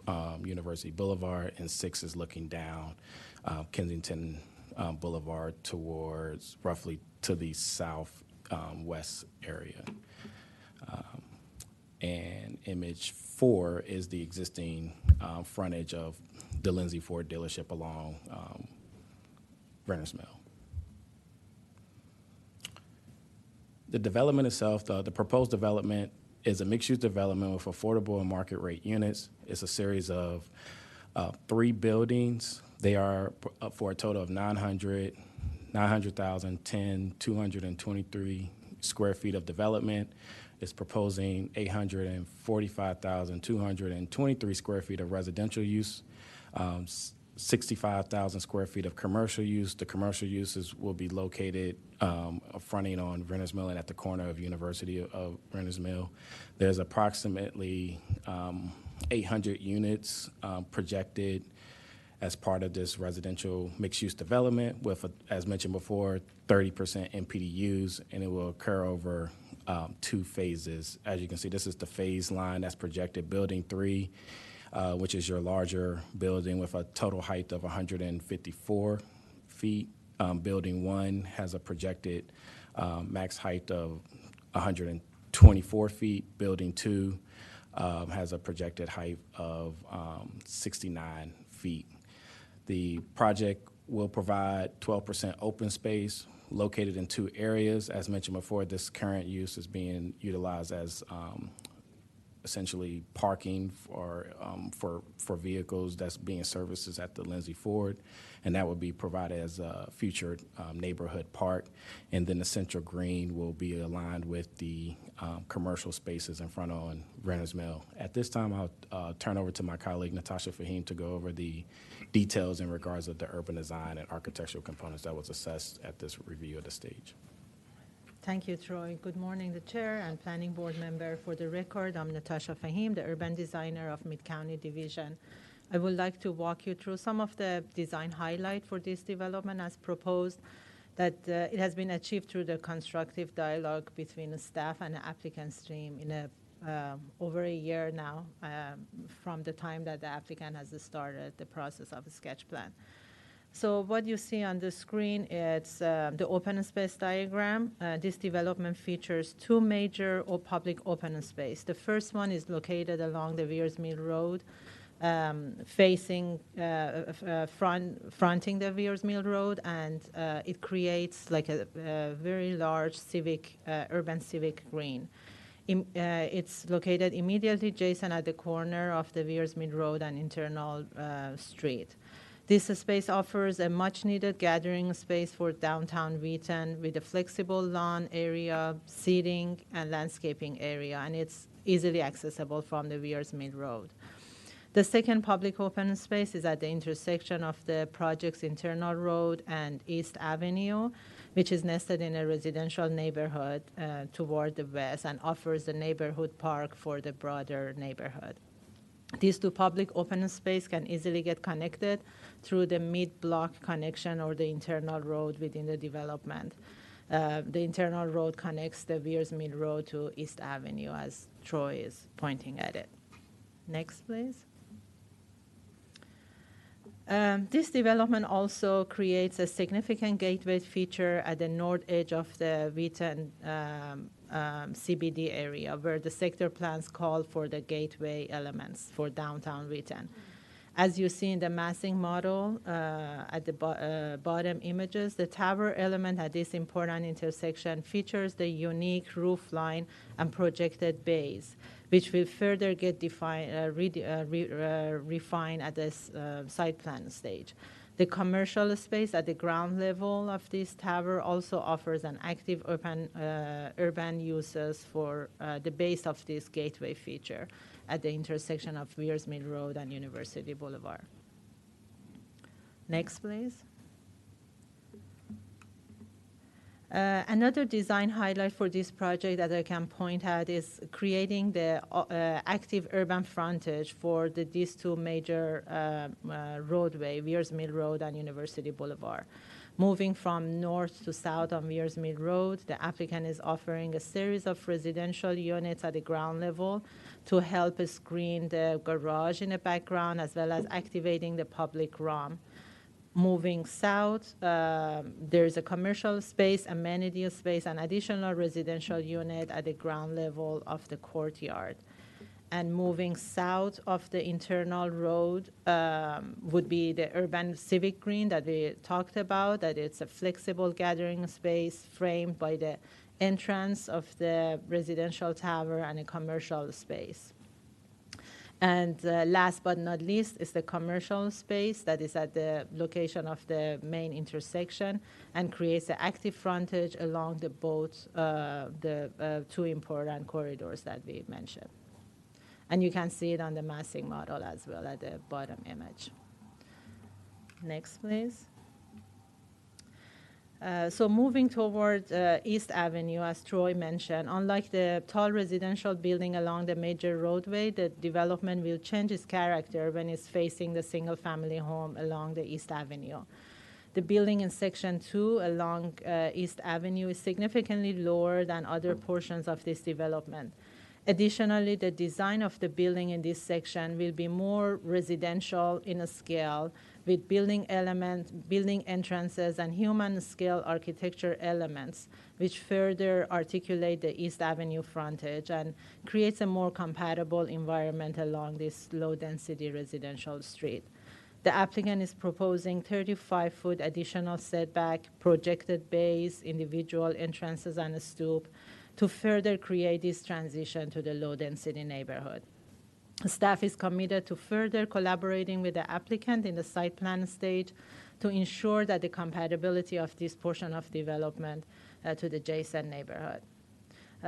University Boulevard, and 6 is looking down Kensington Boulevard towards roughly to the southwest area. And image 4 is the existing frontage of the Lindsay Ford dealership along Renner's Mill. The development itself, the proposed development is a mixed-use development with affordable and market rate units. It's a series of 3 buildings. They are for a total of 223 square feet of development. It's proposing 845,223 square feet of residential use, 65,000 square feet of commercial use. The commercial uses will be located fronting on Renner's Mill and at the corner of University of Renner's Mill. There's approximately 800 units projected as part of this residential mixed-use development with, as mentioned before, 30% MPDUs, and it will occur over 2 phases. As you can see, this is the phase line that's projected. Building 3, which is your larger building with a total height of 154 feet. Building 1 has a projected max height of 124 feet. Building 2 has a projected height of 69 feet. The project will provide 12% open space located in 2 areas. As mentioned before, this current use is being utilized as essentially parking for vehicles that's being services at the Lindsay Ford, and that will be provided as a future neighborhood park. And then the central green will be aligned with the commercial spaces in front on Renner's Mill. At this time, I'll turn over to my colleague Natasha Fahim to go over the details in regards of the urban design and architectural components that was assessed at this review of the stage. Thank you, Troy. Good morning, the Chair and Planning Board member. For the record, I'm Natasha Fahim, the urban designer of Mid-County Division. I would like to walk you through some of the design highlight for this development as proposed, that it has been achieved through the constructive dialogue between the staff and the applicant's team in over a year now from the time that the applicant has started the process of a sketch plan. So what you see on the screen, it's the open space diagram. This development features 2 major public open space. The first one is located along the Wears Mill Road, facing, fronting the Wears Mill Road, and it creates like a very large civic, urban civic green. It's located immediately adjacent at the corner of the Wears Mill Road and internal street. This space offers a much-needed gathering space for downtown Wheaton with a flexible lawn area, seating, and landscaping area, and it's easily accessible from the Wears Mill Road. The second public open space is at the intersection of the project's internal road and East Avenue, which is nested in a residential neighborhood toward the west and offers the neighborhood park for the broader neighborhood. These 2 public open space can easily get connected through the mid-block connection or the internal road within the development. The internal road connects the Wears Mill Road to East Avenue, as Troy is pointing at it. Next, please. This development also creates a significant gateway feature at the north edge of the Wheaton CBD area, where the sector plans call for the gateway elements for downtown Wheaton. As you see in the massing model at the bottom images, the tower element at this important intersection features the unique roof line and projected bays, which will further get refined at this site plan stage. The commercial space at the ground level of this tower also offers an active urban uses for the base of this gateway feature at the intersection of Wears Mill Road and University Boulevard. Next, please. Another design highlight for this project that I can point out is creating the active urban frontage for these two major roadway, Wears Mill Road and University Boulevard. Moving from north to south on Wears Mill Road, the applicant is offering a series of residential units at the ground level to help screen the garage in the background, as well as activating the public realm. Moving south, there's a commercial space, amenity space, and additional residential unit at the ground level of the courtyard. And moving south of the internal road would be the urban civic green that we talked about, that it's a flexible gathering space framed by the entrance of the residential tower and a commercial space. And last but not least is the commercial space that is at the location of the main intersection and creates an active frontage along the both the two important corridors that we mentioned. And you can see it on the massing model as well at the bottom image. Next, please. So moving toward East Avenue, as Troy mentioned, unlike the tall residential building along the major roadway, the development will change its character when it's facing the single-family home along the East Avenue. The building in Section 2 along East Avenue is significantly lower than other portions of this development. Additionally, the design of the building in this section will be more residential in a scale, with building elements, building entrances, and human-scale architecture elements, which further articulate the East Avenue frontage and creates a more compatible environment along this low-density residential street. The applicant is proposing 35-foot additional setback, projected bays, individual entrances, and a stoop to further create this transition to the low-density neighborhood. Staff is committed to further collaborating with the applicant in the site plan stage to ensure that the compatibility of this portion of development to the adjacent neighborhood.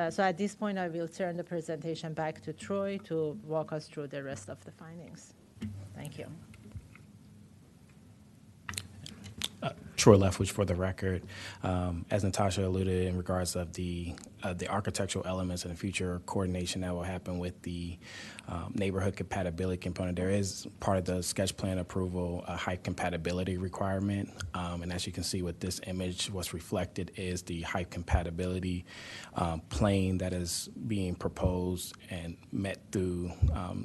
So at this point, I will turn the presentation back to Troy to walk us through the rest of the findings. Thank you. Troy Leftwich for the record. As Natasha alluded in regards of the architectural elements and the future coordination that will happen with the neighborhood compatibility component, there is part of the sketch plan approval a height compatibility requirement. And as you can see with this image, what's reflected is the height compatibility plane that is being proposed and met through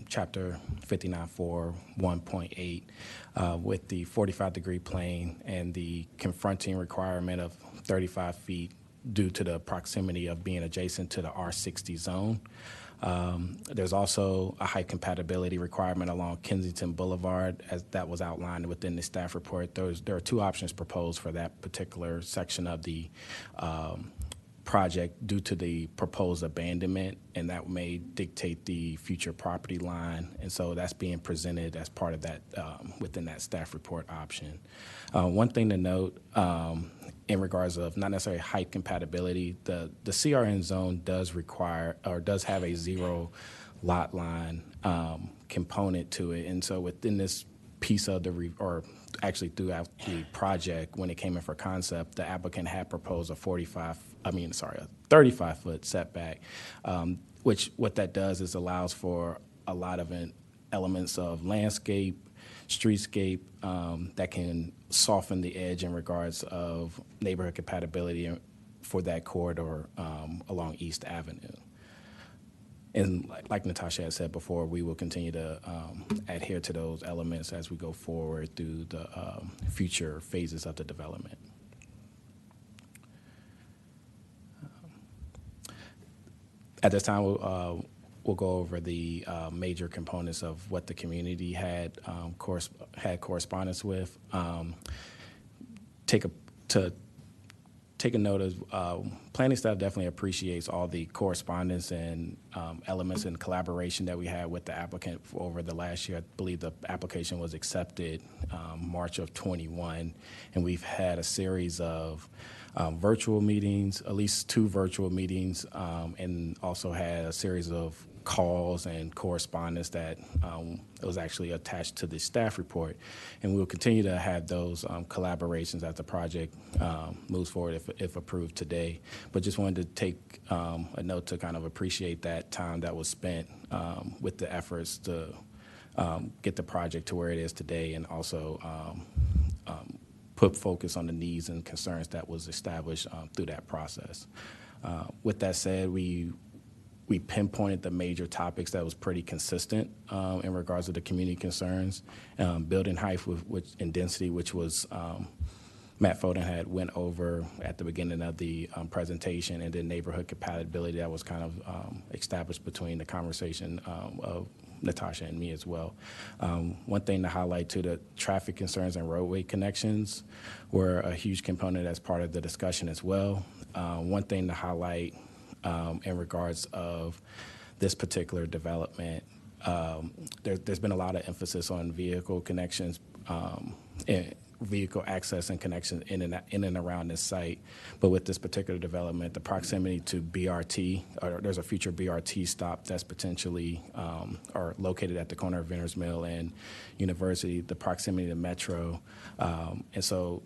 Chapter 59.4 1.8 with the 45-degree plane and the confronting requirement of 35 feet due to the proximity of being adjacent to the R60 zone. There's also a height compatibility requirement along Kensington Boulevard, as that was outlined within the staff report. There are two options proposed for that particular section of the project due to the proposed abandonment, and that may dictate the future property line. And so that's being presented as part of that within that staff report option. One thing to note in regards of not necessarily height compatibility, the CRN zone does require or does have a zero lot line component to it. And so within this piece of or actually throughout the project, when it came in for concept, the applicant had proposed a 35-foot setback, which what that does is allows for a lot of elements of landscape, streetscape that can soften the edge in regards of neighborhood compatibility for that corridor along East Avenue. And like Natasha had said before, we will continue to adhere to those elements as we go forward through the future phases of the development. At this time, we'll go over the major components of what the community had correspondence with. To take a note of planning staff definitely appreciates all the correspondence and elements and collaboration that we had with the applicant over the last year. I believe the application was accepted March of 21, and we've had a series of virtual meetings, at least 2 virtual meetings, and also had a series of calls and correspondence that was actually attached to the staff report. And we'll continue to have those collaborations as the project moves forward if approved today. But just wanted to take a note to kind of appreciate that time that was spent with the efforts to get the project to where it is today, and also put focus on the needs and concerns that was established through that process. With that said, we pinpointed the major topics that was pretty consistent in regards to the community concerns. Building height and density, which was Matt Foden had went over at the beginning of the presentation, and then neighborhood compatibility that was kind of established between the conversation of Natasha and me as well. One thing to highlight too, the traffic concerns and roadway connections were a huge component as part of the discussion as well. One thing to highlight in regards of this particular development, there's been a lot of emphasis on vehicle connections, and vehicle access and connections in and around this site. But with this particular development, the proximity to BRT, or there's a future BRT stop that's potentially or located at the corner of Vintners Mill and University, the proximity to Metro. And so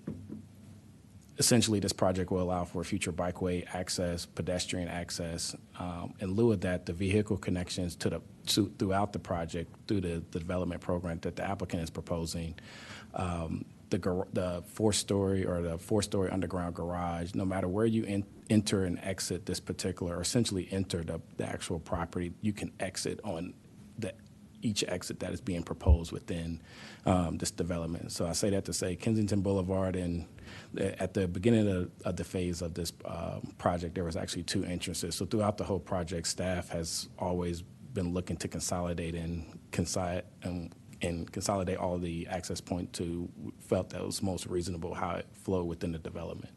essentially this project will allow for future bikeway access, pedestrian access. In lieu of that, the vehicle connections throughout the project, through the development program that the applicant is proposing, the four-story underground garage, no matter where you enter and exit this particular, or essentially enter the actual property, you can exit on each exit that is being proposed within this development. So I say that to say Kensington Boulevard, and at the beginning of the phase of this project, there was actually 2 entrances. So throughout the whole project, staff has always been looking to consolidate consolidate all the access point to felt that was most reasonable how it flowed within the development.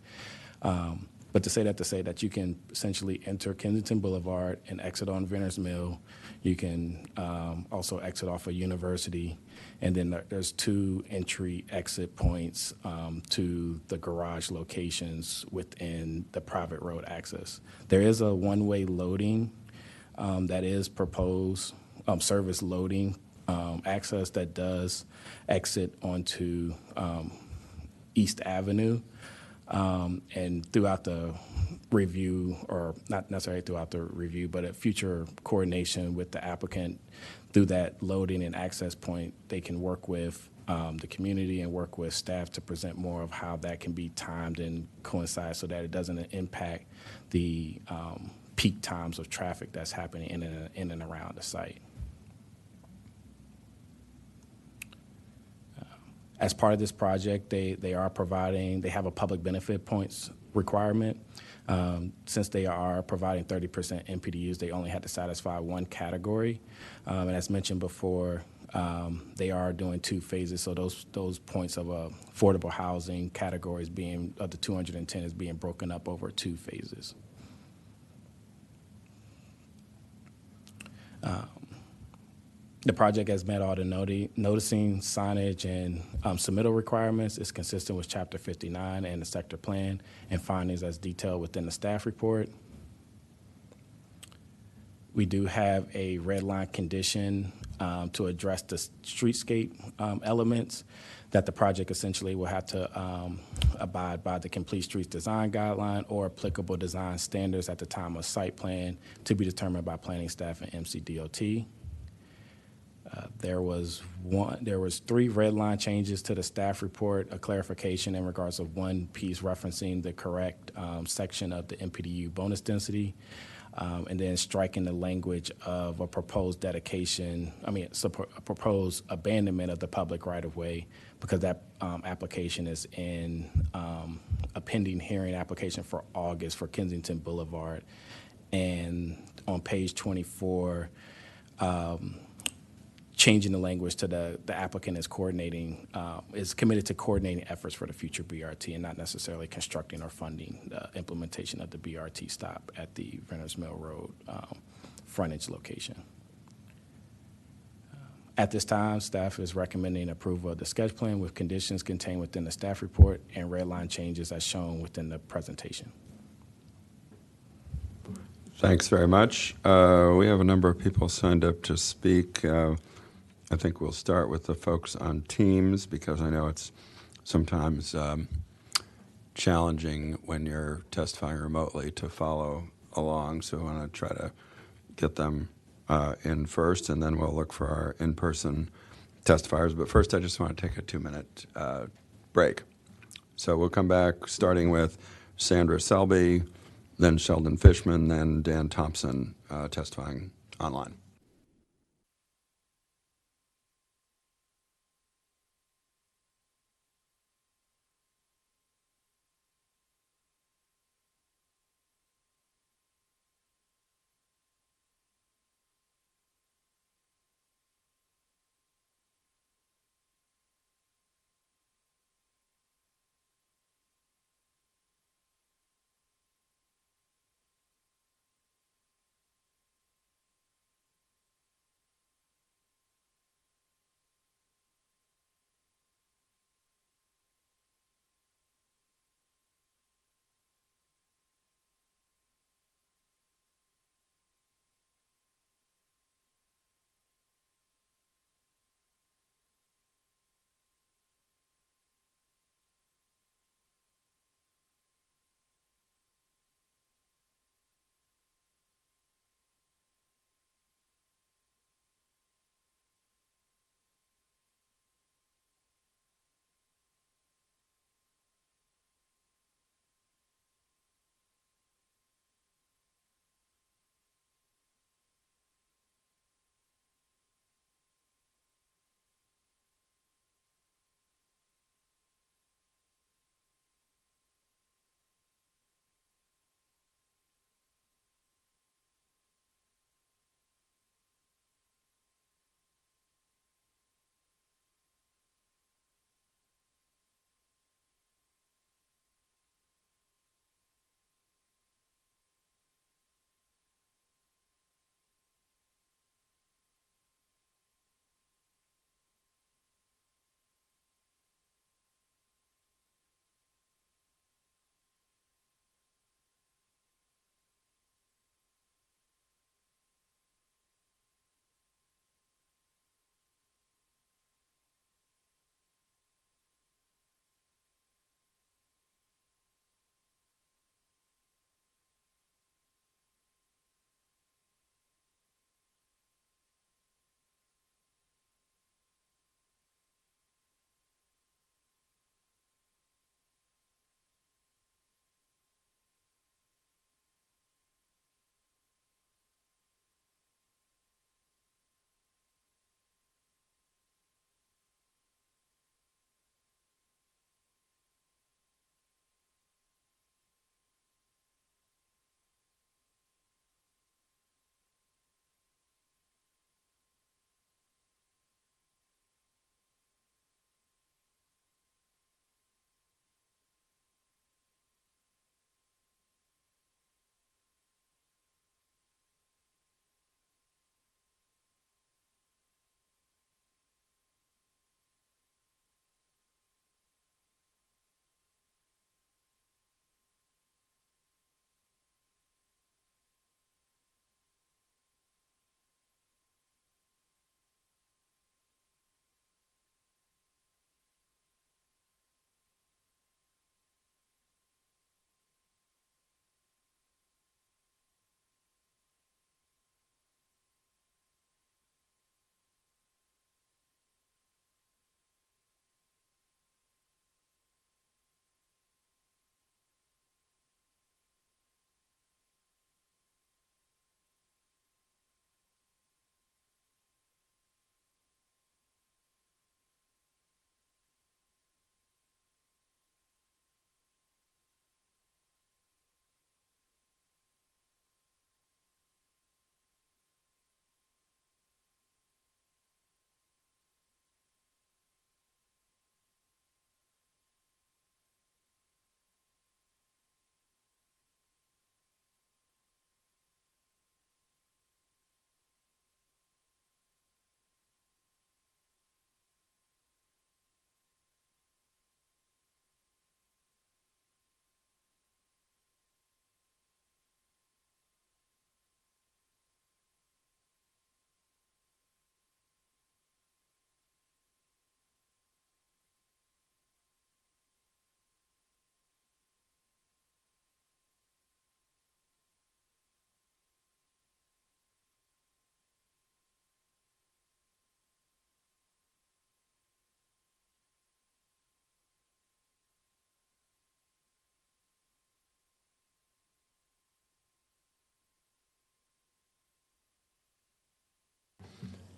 But to say that you can essentially enter Kensington Boulevard and exit on Vintners Mill. You can also exit off of University, and then there's 2 entry-exit points to the garage locations within the private road access. There is a one-way loading that is proposed, service loading access that does exit onto East Avenue. And throughout the review, or not necessarily throughout the review, but at future coordination with the applicant through that loading and access point, they can work with the community and work with staff to present more of how that can be timed and coincide so that it doesn't impact the peak times of traffic that's happening in and around the site. As part of this project, they have a public benefit points requirement. Since they are providing 30% Mpdus, they only had to satisfy one category. And as mentioned before, they are doing 2 phases. So those points of affordable housing categories of the 210 is being broken up over 2 phases. The project has met all the noticing, signage, and submittal requirements. It's consistent with Chapter 59 and the sector plan and findings as detailed within the staff report. We do have a red line condition to address the streetscape elements that the project essentially will have to abide by the Complete Streets Design Guideline or applicable design standards at the time of site plan to be determined by planning staff and MCDOT. There was 3 red line changes to the staff report, a clarification in regards of one piece referencing the correct section of the Mpdu bonus density, and then striking the language of a proposed proposed abandonment of the public right-of-way, because that application is in a pending hearing application for August for Kensington Boulevard. And on page 24, changing the language to the applicant is coordinating, is committed to coordinating efforts for the future BRT and not necessarily constructing or funding the implementation of the BRT stop at the Venters Mill Road frontage location. At this time, staff is recommending approval of the sketch plan with conditions contained within the staff report and red line changes as shown within the presentation. Thanks very much. We have a number of people signed up to speak. I think we'll start with the folks on Teams because I know it's sometimes challenging when you're testifying remotely to follow along. So I want to try to get them in first, and then we'll look for our in-person testifiers. But first, I just want to take a 2-minute break. So we'll come back starting with Sandra Selby, then Sheldon Fishman, then Dan Thompson testifying online.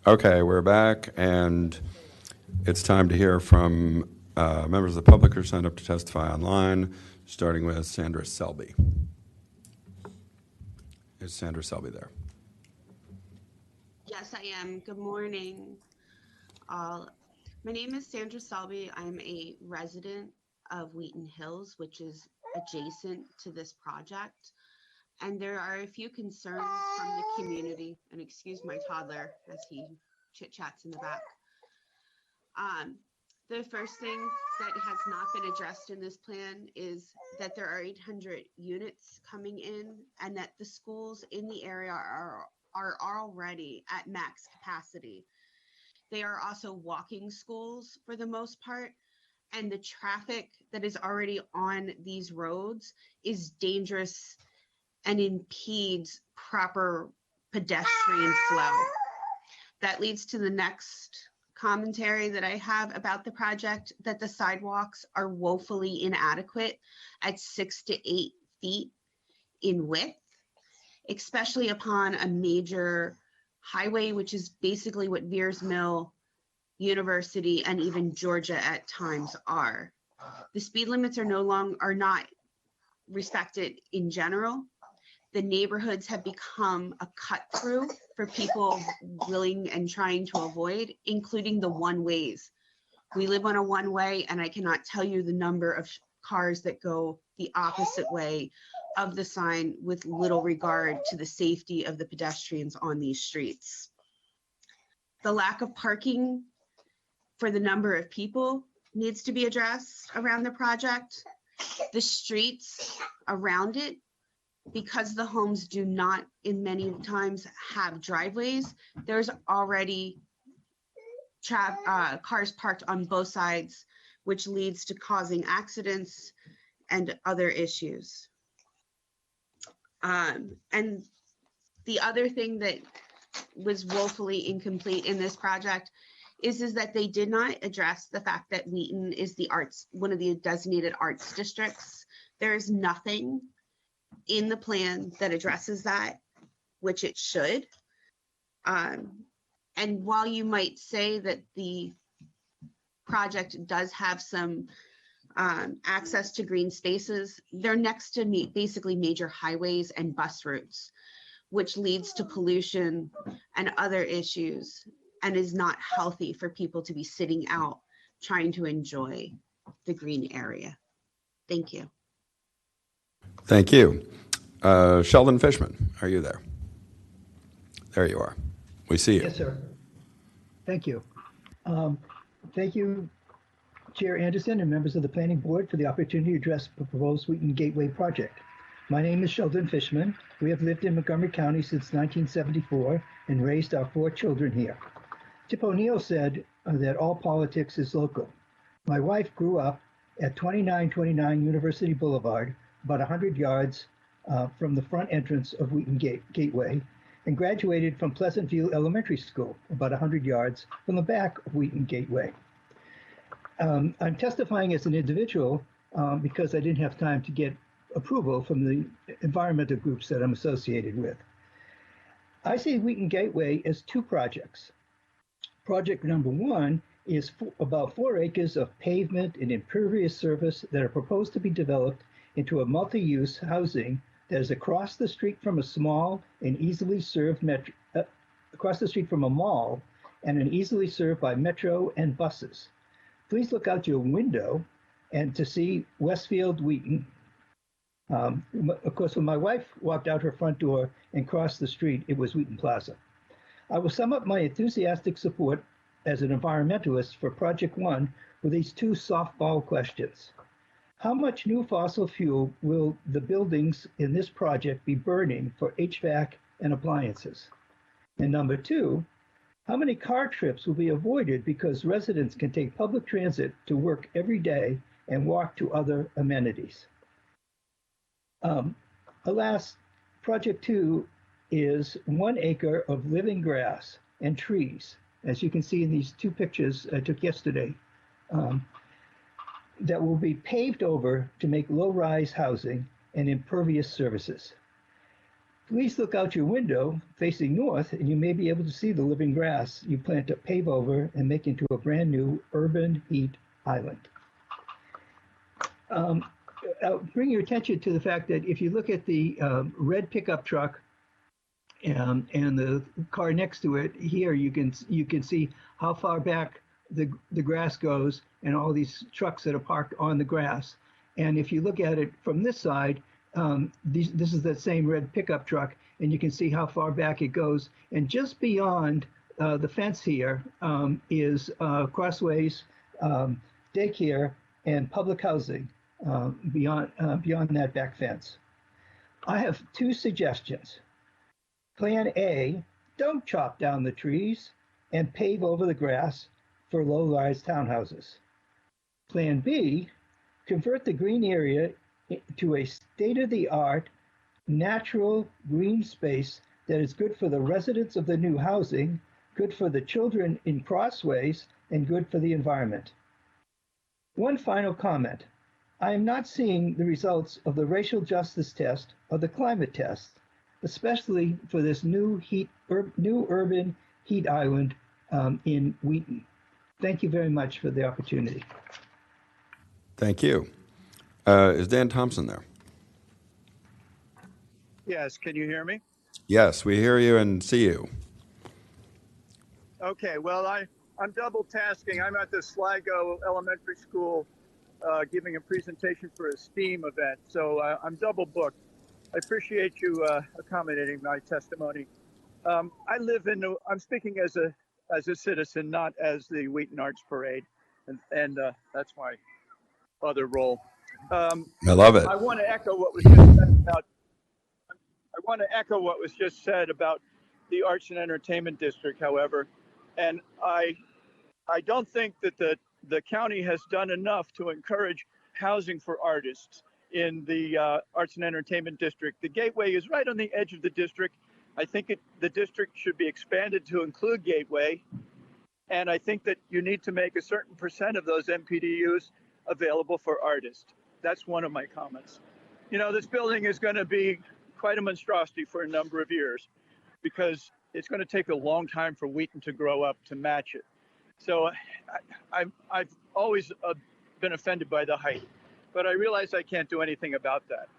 Okay, we're back, and it's time to hear from members of the public who signed up to testify online, starting with Sandra Selby. Is Sandra Selby there? Yes, I am. Good morning, all. My name is Sandra Selby. I'm a resident of Wheaton Hills, which is adjacent to this project. And there are a few concerns from the community, and excuse my toddler as he chit-chats in the back. The first thing that has not been addressed in this plan is that there are 800 units coming in and that the schools in the area are already at max capacity. They are also walking schools for the most part, and the traffic that is already on these roads is dangerous and impedes proper pedestrian flow. That leads to the next commentary that I have about the project, that the sidewalks are woefully inadequate at 6 to 8 feet in width, especially upon a major highway, which is basically what Veers Mill, University, and even Georgia at times are. The speed limits are not respected in general. The neighborhoods have become a cut through for people willing and trying to avoid, including the one ways. We live on a one way, and I cannot tell you the number of cars that go the opposite way of the sign with little regard to the safety of the pedestrians on these streets. The lack of parking for the number of people needs to be addressed around the project. The streets around it, because the homes do not in many times have driveways, there's already cars parked on both sides, which leads to causing accidents and other issues. And the other thing that was woefully incomplete in this project is that they did not address the fact that Wheaton is one of the designated arts districts. There is nothing in the plan that addresses that, which it should. And while you might say that the project does have some access to green spaces, they're next to basically major highways and bus routes, which leads to pollution and other issues and is not healthy for people to be sitting out trying to enjoy the green area. Thank you. Thank you. Sheldon Fishman, are you there? There you are. We see you. Yes, sir. Thank you. Thank you, Chair Anderson and members of the Planning Board, for the opportunity to address the proposed Wheaton Gateway project. My name is Sheldon Fishman. We have lived in Montgomery County since 1974 and raised our 4 children here. Tip O'Neill said that all politics is local. My wife grew up at 2929 University Boulevard, about 100 yards from the front entrance of Wheaton Gateway, and graduated from Pleasant View Elementary School, about 100 yards from the back of Wheaton Gateway. I'm testifying as an individual because I didn't have time to get approval from the environmental groups that I'm associated with. I see Wheaton Gateway as 2 projects. Project number 1 is about 4 acres of pavement and impervious surface that are proposed to be developed into a multi-use housing that is across the street from a small and easily served across the street from a mall and easily served by metro and buses. Please look out your window and to see Westfield Wheaton. Of course, when my wife walked out her front door and crossed the street, it was Wheaton Plaza. I will sum up my enthusiastic support as an environmentalist for Project 1 with these 2 softball questions. How much new fossil fuel will the buildings in this project be burning for HVAC and appliances? And number 2, how many car trips will be avoided because residents can take public transit to work every day and walk to other amenities? Alas, Project 2 is 1 acre of living grass and trees, as you can see in these 2 pictures I took yesterday, that will be paved over to make low-rise housing and impervious services. Please look out your window facing north and you may be able to see the living grass you plan to pave over and make into a brand new urban heat island. I'll bring your attention to the fact that if you look at the red pickup truck and the car next to it, here you can see how far back the grass goes and all these trucks that are parked on the grass. And if you look at it from this side, this is that same red pickup truck, and you can see how far back it goes. And just beyond the fence here is Crossways, daycare, and public housing beyond that back fence. I have two suggestions. Plan A, don't chop down the trees and pave over the grass for low-rise townhouses. Plan B, convert the green area to a state-of-the-art natural green space that is good for the residents of the new housing, good for the children in Crossways, and good for the environment. One final comment. I am not seeing the results of the racial justice test or the climate test, especially for this new urban heat island in Wheaton. Thank you very much for the opportunity. Thank you. Is Dan Thompson there? Yes, can you hear me? Yes, we hear you and see you. Okay, well, I'm double tasking. I'm at the Sligo Elementary School giving a presentation for a STEAM event, so I'm double booked. I appreciate you accommodating my testimony. I'm speaking as a citizen, not as the Wheaton Arts Parade, and that's my other role. I love it. I want to echo what was just said about. I want to echo what was just said about the Arts and Entertainment District, however, and I don't think that the county has done enough to encourage housing for artists in the Arts and Entertainment District. The Gateway is right on the edge of the district. I think the district should be expanded to include Gateway, and I think that you need to make a certain percent of those MPDUs available for artists. That's one of my comments. You know, this building is going to be quite a monstrosity for a number of years because it's going to take a long time for Wheaton to grow up to match it. So I've always been offended by the height, but I realize I can't do anything about that.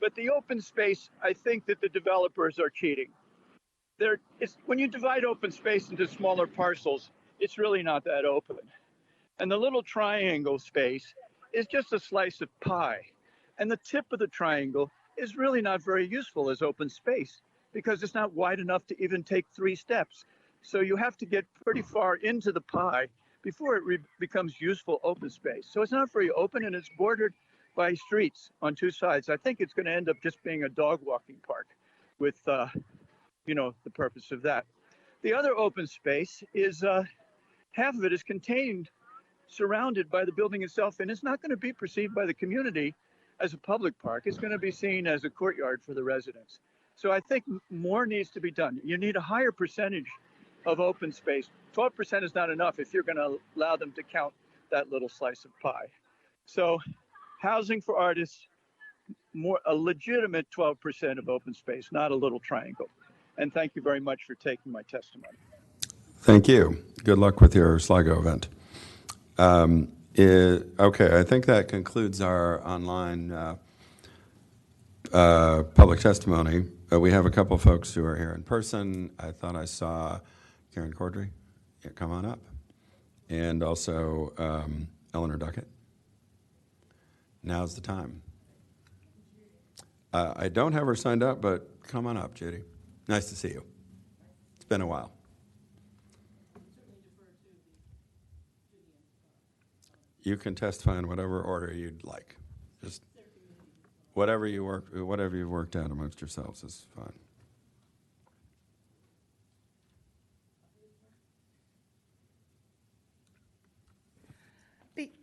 But the open space, I think that the developers are cheating. When you divide open space into smaller parcels, it's really not that open. And the little triangle space is just a slice of pie. And the tip of the triangle is really not very useful as open space because it's not wide enough to even take 3 steps. So you have to get pretty far into the pie before it becomes useful open space. So it's not very open, and it's bordered by streets on 2 sides. I think it's going to end up just being a dog walking park with, the purpose of that. The other open space is half of it is contained, surrounded by the building itself, and it's not going to be perceived by the community as a public park. It's going to be seen as a courtyard for the residents. So I think more needs to be done. You need a higher percentage of open space. 12% is not enough if you're going to allow them to count that little slice of pie. So housing for artists, a legitimate 12% of open space, not a little triangle. And thank you very much for taking my testimony. Thank you. Good luck with your Sligo event. Okay, I think that concludes our online public testimony. We have a couple folks who are here in person. I thought I saw Karen Cordray. Yeah, come on up. And also Eleanor Duckett. Now's the time. I don't have her signed up, but come on up, Judy. Nice to see you. It's been a while. You can testify in whatever order you'd like. Just whatever you've worked out amongst yourselves is fine.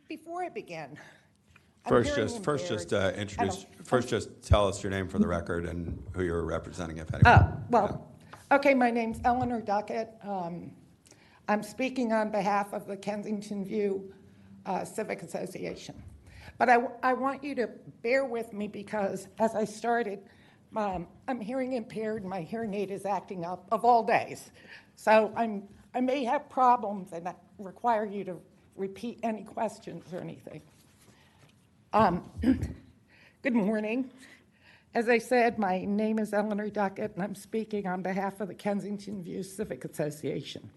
Before I begin, First, just tell us your name for the record and who you're representing, if anyone. Okay, my name's Eleanor Duckett. I'm speaking on behalf of the Kensington View Civic Association. But I want you to bear with me because, as I started, I'm hearing impaired, and my hearing aid is acting up of all days. So I may have problems and require you to repeat any questions or anything. Good morning. As I said, my name is Eleanor Duckett, and I'm speaking on behalf of the Kensington View Civic Association.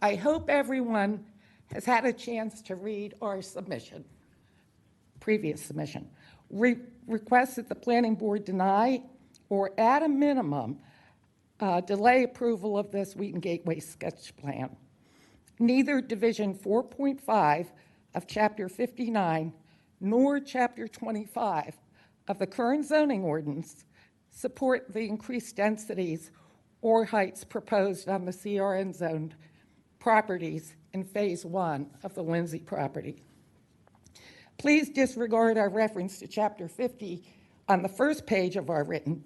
I hope everyone has had a chance to read our submission, previous submission. Requests that the planning board deny or at a minimum delay approval of this Wheaton Gateway sketch plan. Neither Division 4.5 of Chapter 59 nor Chapter 25 of the current zoning ordinance support the increased densities or heights proposed on the CRN zoned properties in Phase 1 of the Lindsay property. Please disregard our reference to Chapter 50 on the first page of our written.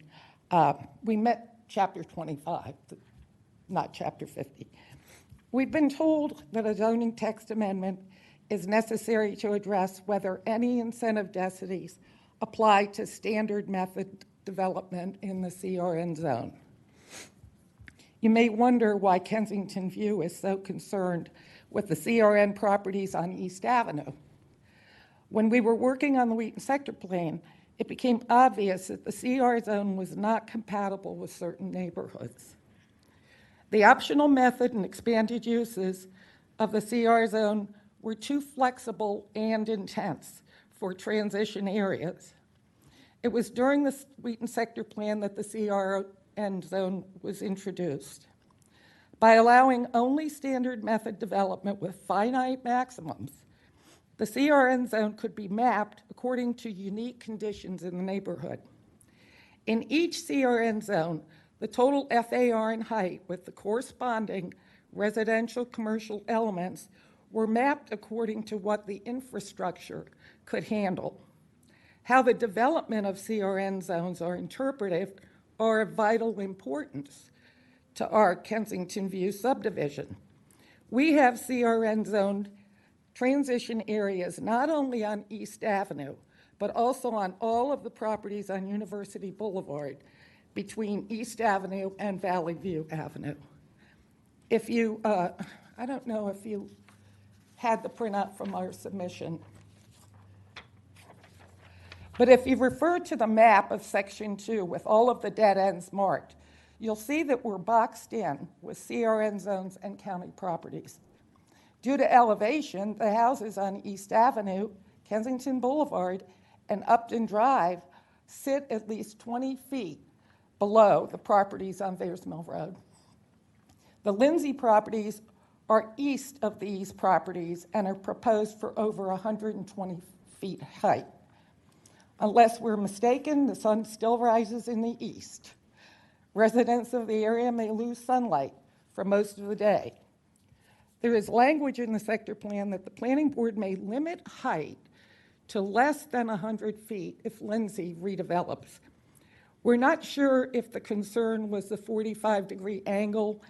We met Chapter 25, not Chapter 50. We've been told that a zoning text amendment is necessary to address whether any incentive densities apply to standard method development in the CRN zone. You may wonder why Kensington View is so concerned with the CRN properties on East Avenue. When we were working on the Wheaton sector plan, it became obvious that the CR zone was not compatible with certain neighborhoods. The optional method and expanded uses of the CR zone were too flexible and intense for transition areas. It was during the Wheaton sector plan that the CRN zone was introduced. By allowing only standard method development with finite maximums, the CRN zone could be mapped according to unique conditions in the neighborhood. In each CRN zone, the total FAR and height with the corresponding residential commercial elements were mapped according to what the infrastructure could handle. How the development of CRN zones are interpreted are of vital importance to our Kensington View subdivision. We have CRN zoned transition areas not only on East Avenue, but also on all of the properties on University Boulevard between East Avenue and Valley View Avenue. If you, I don't know if you had the printout from our submission, but if you refer to the map of Section 2 with all of the dead ends marked, you'll see that we're boxed in with CRN zones and county properties. Due to elevation, the houses on East Avenue, Kensington Boulevard, and Upton Drive sit at least 20 feet below the properties on Vayers Mill Road. The Lindsay properties are east of these properties and are proposed for over 120 feet height. Unless we're mistaken, the sun still rises in the east. Residents of the area may lose sunlight for most of the day. There is language in the sector plan that the planning board may limit height to less than 100 feet if Lindsay redevelops. We're not sure if the concern was the 45-degree angle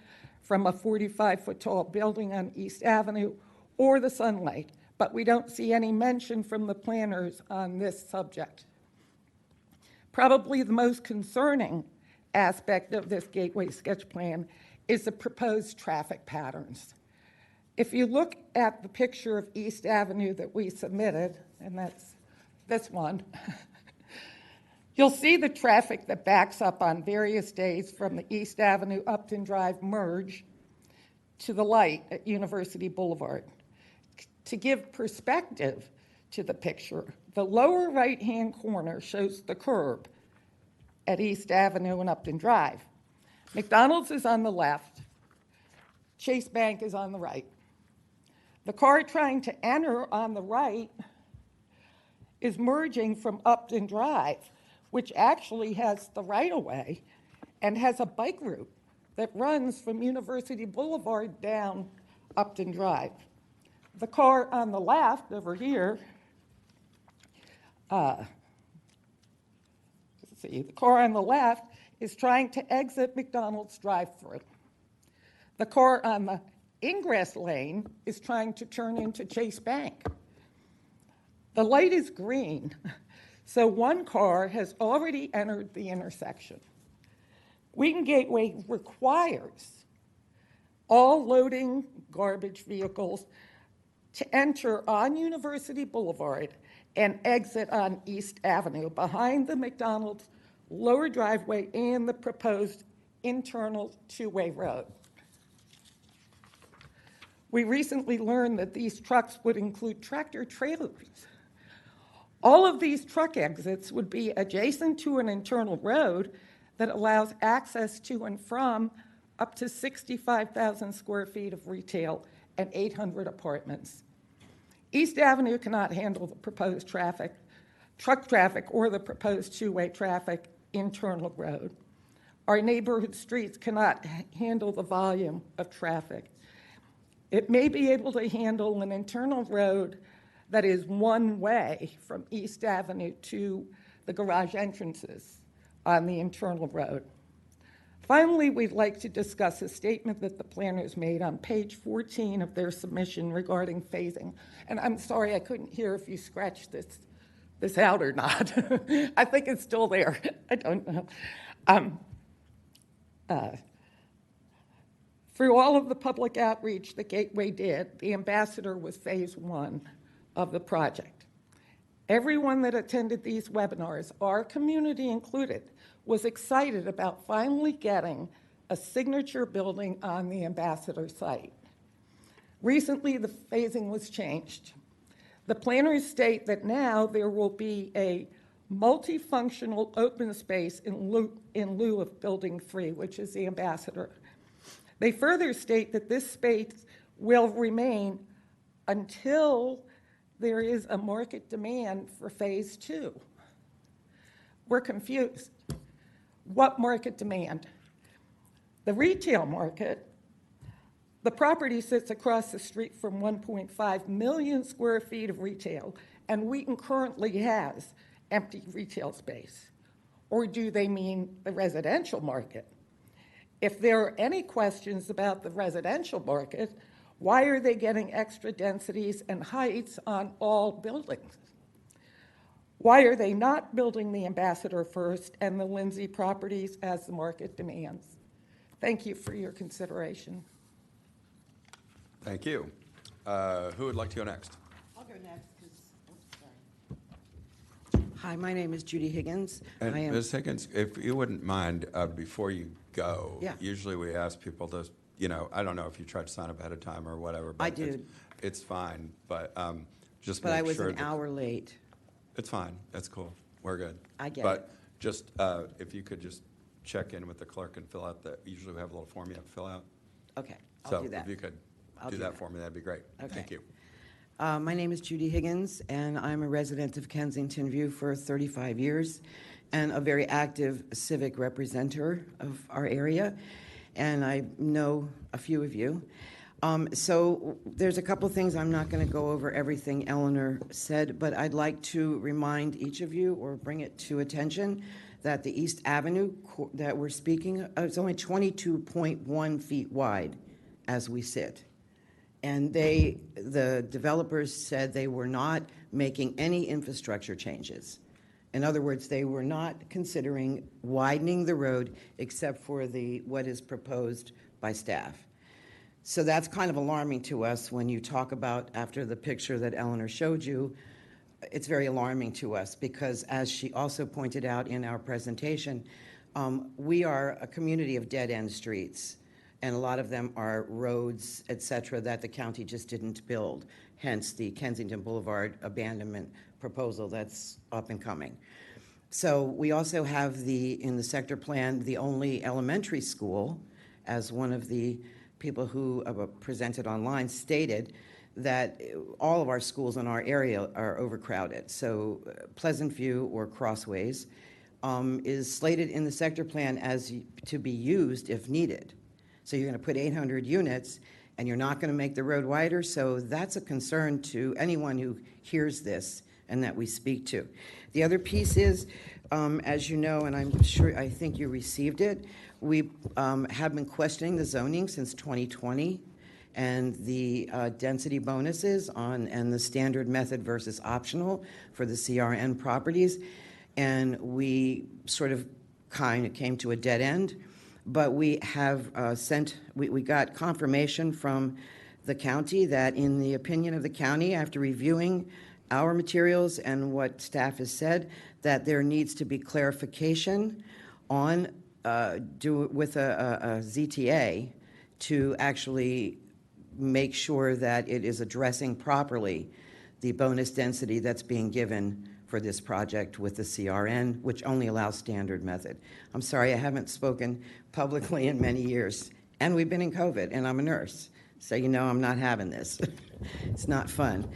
from a 45-foot tall building on East Avenue or the sunlight, but we don't see any mention from the planners on this subject. Probably the most concerning aspect of this Gateway sketch plan is the proposed traffic patterns. If you look at the picture of East Avenue that we submitted, and that's this one, you'll see the traffic that backs up on various days from the East Avenue Upton Drive merge to the light at University Boulevard. To give perspective to the picture, the lower right-hand corner shows the curb at East Avenue and Upton Drive. McDonald's is on the left, Chase Bank is on the right. The car trying to enter on the right is merging from Upton Drive, which actually has the right-of-way and has a bike route that runs from University Boulevard down Upton Drive. The car on the left over here, the car on the left is trying to exit McDonald's drive-thru. The car on the ingress lane is trying to turn into Chase Bank. The light is green, So one car has already entered the intersection. Wheaton Gateway requires all loading garbage vehicles to enter on University Boulevard and exit on East Avenue behind the McDonald's lower driveway and the proposed internal two-way road. We recently learned that these trucks would include tractor trailers. All of these truck exits would be adjacent to an internal road that allows access to and from up to 65,000 square feet of retail and 800 apartments. East Avenue cannot handle the proposed truck traffic, or the proposed two-way traffic internal road. Our neighborhood streets cannot handle the volume of traffic. It may be able to handle an internal road that is one way from East Avenue to the garage entrances on the internal road. Finally, we'd like to discuss a statement that the planners made on page 14 of their submission regarding phasing. And I'm sorry, I couldn't hear if you scratched this out or not. I think it's still there. I don't know. Through all of the public outreach that Gateway did, the ambassador was phase one of the project. Everyone that attended these webinars, our community included, was excited about finally getting a signature building on the ambassador site. Recently, the phasing was changed. The planners state that now there will be a multifunctional open space in lieu of Building 3, which is the ambassador. They further state that this space will remain until there is a market demand for phase 2. We're confused. What market demand? The retail market, the property sits across the street from 1.5 million square feet of retail, and Wheaton currently has empty retail space. Or do they mean the residential market? If there are any questions about the residential market, why are they getting extra densities and heights on all buildings? Why are they not building the ambassador first and the Lindsay properties as the market demands? Thank you for your consideration. Thank you. Who would like to go next? I'll go next. Hi, my name is Judy Higgins. And I am. Ms. Higgins, if you wouldn't mind, before you go, Yeah. usually we ask people to, I don't know if you tried to sign up ahead of time or whatever. But I did. It's fine, but just But make I was sure an hour late. It's fine. That's cool. We're good. I get But just, if you could just check in with the clerk and fill out usually we have a little form you have to fill out. Okay, I'll do that. So if you could I'll do do that that. for me, that'd be great. Okay. Thank you. My name is Judy Higgins, and I'm a resident of Kensington View for 35 years and a very active civic representative of our area, and I know a few of you. So there's a couple things. I'm not going to go over everything Eleanor said, but I'd like to remind each of you or bring it to attention that the East Avenue that we're speaking of is only 22.1 feet wide as we sit. And the developers said they were not making any infrastructure changes. In other words, they were not considering widening the road except for what is proposed by staff. So that's kind of alarming to us when you talk about, after the picture that Eleanor showed you, it's very alarming to us because, as she also pointed out in our presentation, we are a community of dead-end streets, and a lot of them are roads, et cetera, that the county just didn't build, hence the Kensington Boulevard abandonment proposal that's up and coming. So we also have in the sector plan, the only elementary school, as one of the people who presented online stated, that all of our schools in our area are overcrowded. So Pleasant View or Crossways is slated in the sector plan to be used if needed. So you're going to put 800 units and you're not going to make the road wider. So that's a concern to anyone who hears this and that we speak to. The other piece is, as you know, and I think you received it, we have been questioning the zoning since 2020. and the density bonuses and the standard method versus optional for the CRN properties. And we sort of kind of came to a dead end, but we have we got confirmation from the county that, in the opinion of the county, after reviewing our materials and what staff has said, that there needs to be clarification on with a ZTA to actually make sure that it is addressing properly the bonus density that's being given for this project with the CRN, which only allows standard method. I'm sorry, I haven't spoken publicly in many years, and we've been in COVID, and I'm a nurse, so you know I'm not having this. It's not fun.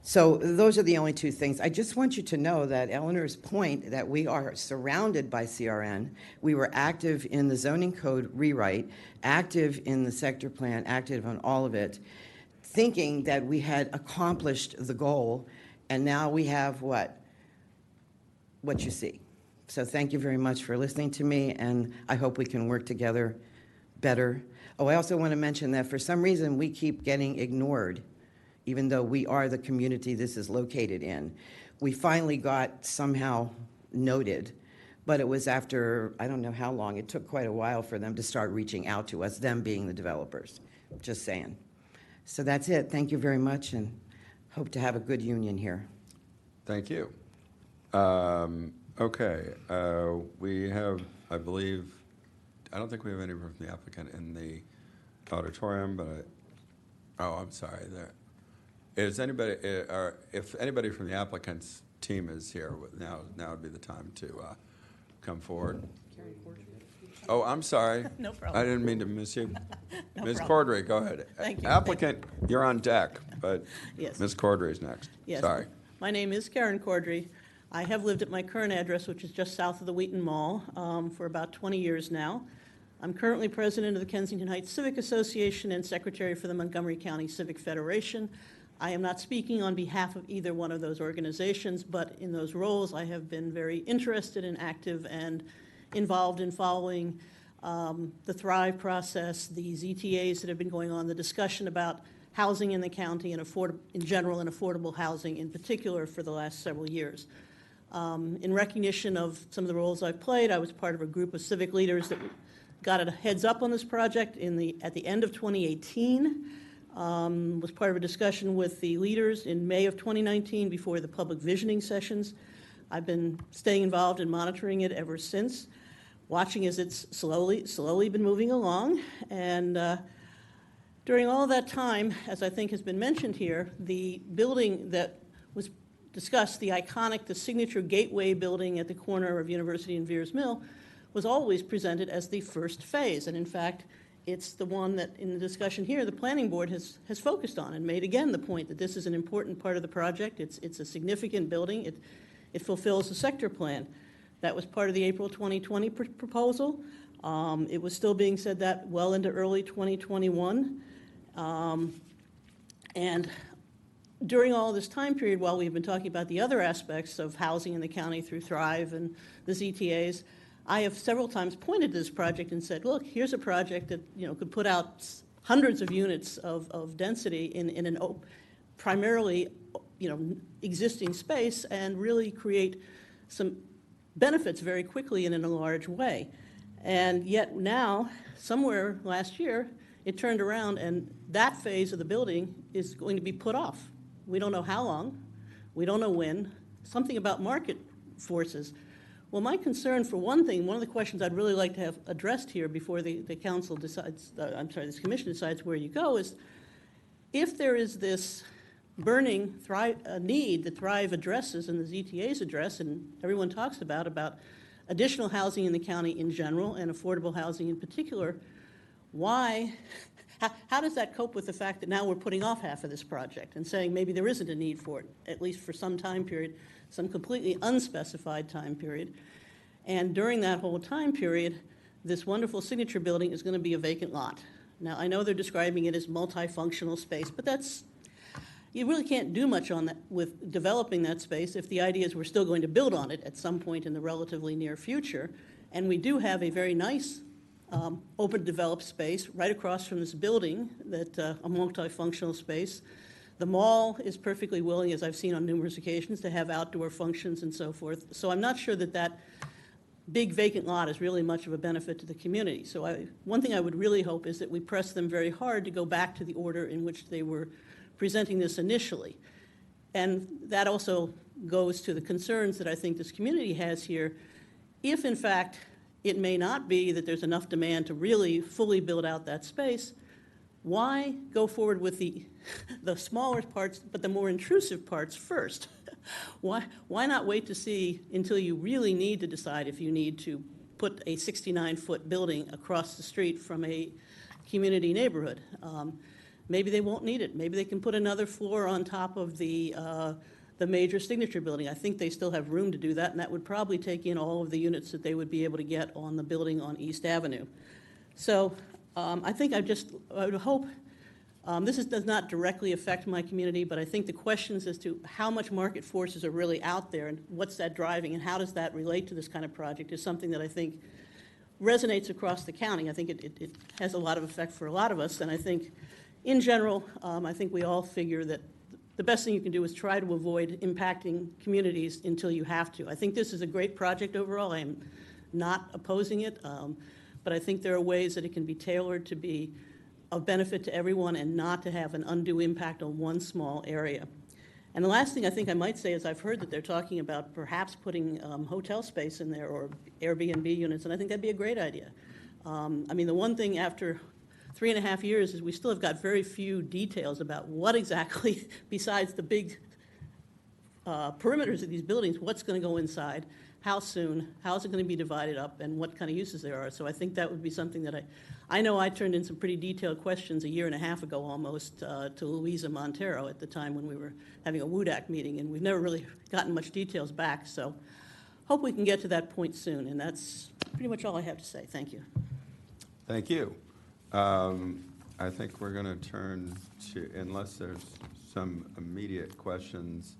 So those are the only two things. I just want you to know that Eleanor's point that we are surrounded by CRN, we were active in the zoning code rewrite, active in the sector plan, active on all of it, thinking that we had accomplished the goal, and now we have what you see. So thank you very much for listening to me, and I hope we can work together better. Oh, I also want to mention that for some reason we keep getting ignored, even though we are the community this is located in. We finally got somehow noted, but it was after, I don't know how long, it took quite a while for them to start reaching out to us, them being the developers, just saying. So that's it. Thank you very much, and hope to have a good union here. Thank you. Okay, we have, I believe, I don't think we have anyone from the applicant in the auditorium, but I'm sorry. Is anybody, if anybody from the applicant's team is here, now would be the time to come forward. Oh, I'm sorry. No problem. I didn't mean to miss you. No Ms. problem. Cordray, go ahead. Thank you. Applicant, you're on deck, but Yes. Ms. Cordray's next. Yes. Sorry. My name is Karen Cordray. I have lived at my current address, which is just south of the Wheaton Mall, for about 20 years now. I'm currently president of the Kensington Heights Civic Association and secretary for the Montgomery County Civic Federation. I am not speaking on behalf of either one of those organizations, but in those roles I have been very interested and active and involved in following the Thrive process, the ZTAs that have been going on, the discussion about housing in the county and in general and affordable housing in particular for the last several years. In recognition of some of the roles I've played, I was part of a group of civic leaders that got a heads up on this project at the end of 2018. Was part of a discussion with the leaders in May of 2019 before the public visioning sessions. I've been staying involved and monitoring it ever since, watching as it's slowly been moving along. And during all that time, as I think has been mentioned here, the building that was discussed, the signature gateway building at the corner of University and Veers Mill, was always presented as the first phase. And in fact, it's the one that in the discussion here, the planning board has focused on and made again the point that this is an important part of the project. It's a significant building. It fulfills the sector plan. That was part of the April 2020 proposal. It was still being said that well into early 2021. And during all this time period, while we've been talking about the other aspects of housing in the county through Thrive and the ZTAs, I have several times pointed to this project and said, look, here's a project that could put out hundreds of units of density in an primarily existing space and really create some benefits very quickly and in a large way. And yet now, somewhere last year, it turned around and that phase of the building is going to be put off. We don't know how long, we don't know when, something about market forces. Well, my concern, for one thing, one of the questions I'd really like to have addressed here before the council decides, this commission decides where you go, is if there is this burning need that Thrive addresses and the ZTAs address and everyone talks about additional housing in the county in general and affordable housing in particular, how does that cope with the fact that now we're putting off half of this project and saying maybe there isn't a need for it, at least for some time period, some completely unspecified time period. And during that whole time period, this wonderful signature building is going to be a vacant lot. Now, I know they're describing it as multifunctional space, but you really can't do much on that with developing that space if the idea is we're still going to build on it at some point in the relatively near future. And we do have a very nice open developed space right across from this building, that a multifunctional space. The mall is perfectly willing, as I've seen on numerous occasions, to have outdoor functions and so forth. So I'm not sure that that big vacant lot is really much of a benefit to the community. So one thing I would really hope is that we press them very hard to go back to the order in which they were presenting this initially. And that also goes to the concerns that I think this community has here. If, in fact, it may not be that there's enough demand to really fully build out that space, why go forward with the smaller parts, but the more intrusive parts first? Why not wait to see until you really need to decide if you need to put a 69-foot building across the street from a community neighborhood? Maybe they won't need it. Maybe they can put another floor on top of the major signature building. I think they still have room to do that, and that would probably take in all of the units that they would be able to get on the building on East Avenue. So I think I would hope, this does not directly affect my community, but I think the questions as to how much market forces are really out there and what's that driving and how does that relate to this kind of project is something that I think resonates across the county. I think it has a lot of effect for a lot of us, and I think in general, I think we all figure that the best thing you can do is try to avoid impacting communities until you have to. I think this is a great project overall. I am not opposing it, but I think there are ways that it can be tailored to be of benefit to everyone and not to have an undue impact on one small area. And the last thing I think I might say is I've heard that they're talking about perhaps putting hotel space in there or Airbnb units, and I think that'd be a great idea. I mean, the one thing after 3.5 years is we still have got very few details about what exactly, besides the big perimeters of these buildings, what's going to go inside, how soon, how is it going to be divided up, and what kind of uses there are. So I think that would be something that I know I turned in some pretty detailed questions 1.5 years ago almost to Louisa Montero at the time when we were having a WUDAC meeting, and we've never really gotten much details back. So hope we can get to that point soon, and that's pretty much all I have to say. Thank you. Thank you. I think we're going to turn to, unless there's some immediate questions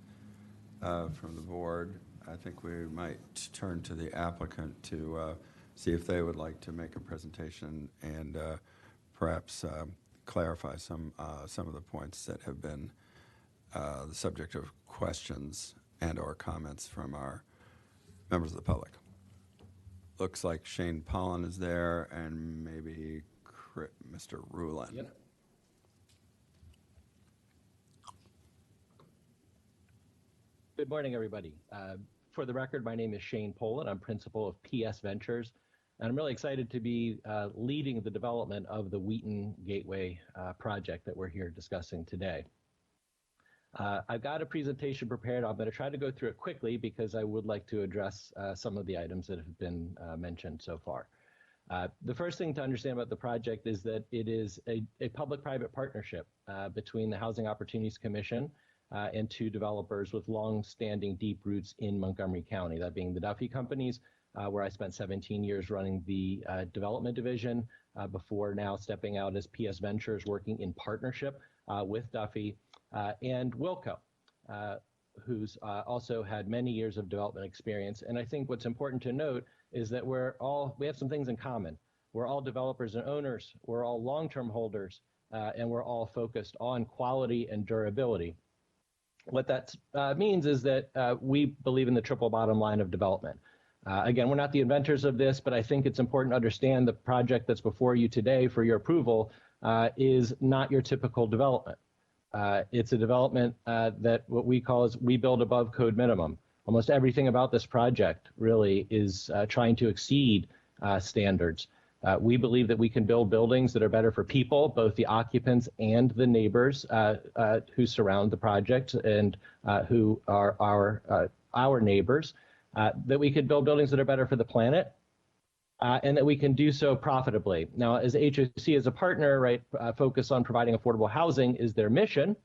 from the board, I think we might turn to the applicant to see if they would like to make a presentation and perhaps clarify some of the points that have been the subject of questions and or comments from our members of the public. Looks like Shane Pollan is there and maybe Mr. Rulin. Yep. Good morning, everybody. For the record, my name is Shane Pollan. I'm principal of PS Ventures, and I'm really excited to be leading the development of the Wheaton Gateway project that we're here discussing today. I've got a presentation prepared. I'm going to try to go through it quickly because I would like to address some of the items that have been mentioned so far. The first thing to understand about the project is that it is a public-private partnership between the Housing Opportunities Commission and two developers with long-standing deep roots in Montgomery County, that being the Duffy Companies, where I spent 17 years running the development division before now stepping out as PS Ventures, working in partnership with Duffy, and Wilco, who's also had many years of development experience. And I think what's important to note is that we have some things in common. We're all developers and owners, we're all long-term holders, and we're all focused on quality and durability. What that means is that we believe in the triple bottom line of development. Again, we're not the inventors of this, but I think it's important to understand the project that's before you today for your approval is not your typical development. It's a development that what we call is we build above code minimum. Almost everything about this project really is trying to exceed standards. We believe that we can build buildings that are better for people, both the occupants and the neighbors who surround the project and who are our neighbors, that we could build buildings that are better for the planet, and that we can do so profitably. Now, as HOC as a partner, right, focus on providing affordable housing is their mission,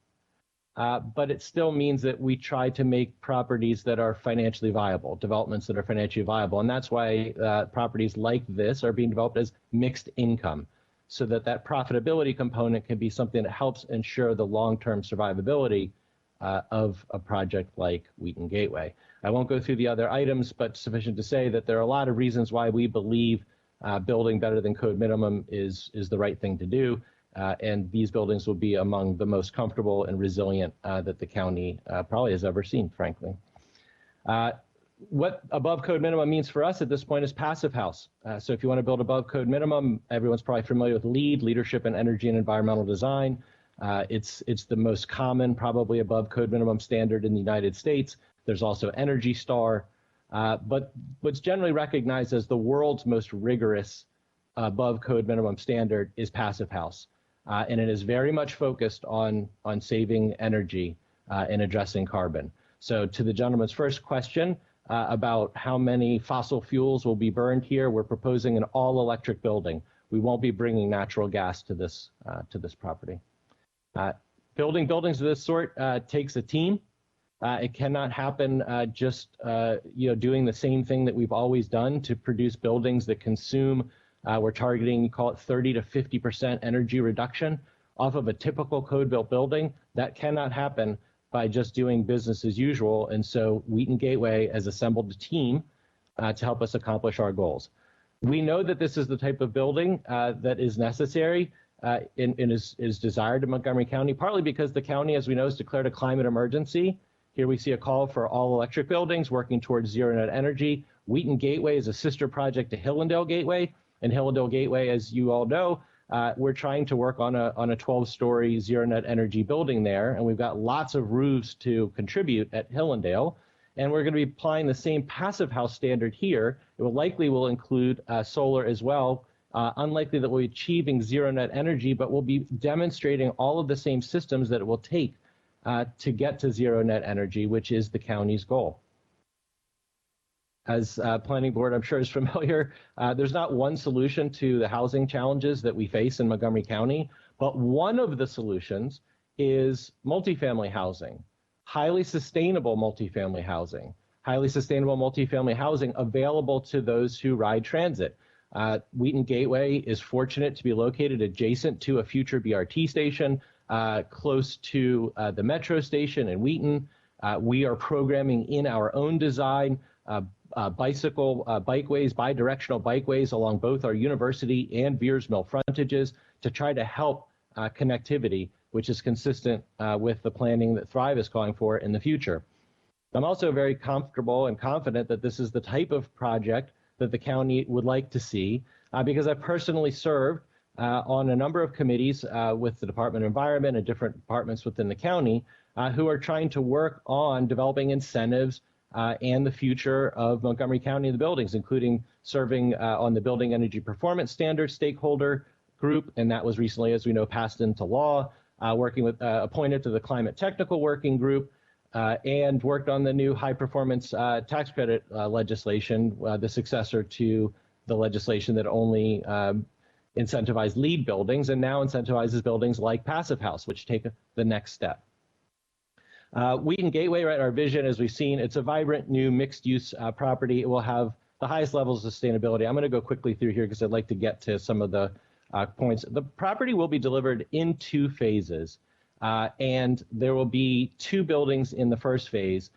but it still means that we try to make properties that are financially viable, developments that are financially viable. And that's why properties like this are being developed as mixed income, so that that profitability component can be something that helps ensure the long-term survivability of a project like Wheaton Gateway. I won't go through the other items, but sufficient to say that there are a lot of reasons why we believe building better than code minimum is the right thing to do. And these buildings will be among the most comfortable and resilient that the county probably has ever seen, frankly. What above code minimum means for us at this point is passive house. So if you want to build above code minimum, everyone's probably familiar with LEED, Leadership in Energy and Environmental Design. It's the most common, probably above code minimum standard in the United States. There's also Energy Star. But what's generally recognized as the world's most rigorous above code minimum standard is passive house. And it is very much focused on saving energy and addressing carbon. So to the gentleman's first question about how many fossil fuels will be burned here, we're proposing an all-electric building. We won't be bringing natural gas to this property. Building buildings of this sort takes a team. It cannot happen just doing the same thing that we've always done to produce buildings that consume. We're targeting, call it 30 to 50% energy reduction off of a typical code-built building. That cannot happen by just doing business as usual. And so Wheaton Gateway has assembled a team to help us accomplish our goals. We know that this is the type of building that is necessary and is desired in Montgomery County, partly because the county, as we know, has declared a climate emergency. Here we see a call for all electric buildings working towards zero net energy. Wheaton Gateway is a sister project to Hillendale Gateway. And Hillendale Gateway, as you all know, we're trying to work on a 12-story zero net energy building there. And we've got lots of roofs to contribute at Hillendale. And we're going to be applying the same passive house standard here. It will include solar as well. Unlikely that we'll be achieving zero net energy, but we'll be demonstrating all of the same systems that it will take to get to zero net energy, which is the county's goal. As planning board, I'm sure is familiar, there's not one solution to the housing challenges that we face in Montgomery County, but one of the solutions is multifamily housing, highly sustainable multifamily housing available to those who ride transit. Wheaton Gateway is fortunate to be located adjacent to a future BRT station, close to the metro station in Wheaton. We are programming in our own design bikeways, bi-directional bikeways along both our University and Beers Mill frontages to try to help connectivity, which is consistent with the planning that Thrive is calling for in the future. I'm also very comfortable and confident that this is the type of project that the county would like to see, because I've personally served on a number of committees with the Department of Environment and different departments within the county who are trying to work on developing incentives and the future of Montgomery County and the buildings, including serving on the Building Energy Performance Standards stakeholder group, and that was recently, as we know, passed into law, working with appointed to the Climate Technical Working Group, and worked on the new high performance tax credit legislation, the successor to the legislation that only incentivized LEED buildings and now incentivizes buildings like Passive House, which take the next step. Wheaton Gateway, right, our vision, as we've seen, it's a vibrant new mixed-use property. It will have the highest levels of sustainability. I'm going to go quickly through here because I'd like to get to some of the points. The property will be delivered in 2 phases, and there will be 2 buildings in the first phase.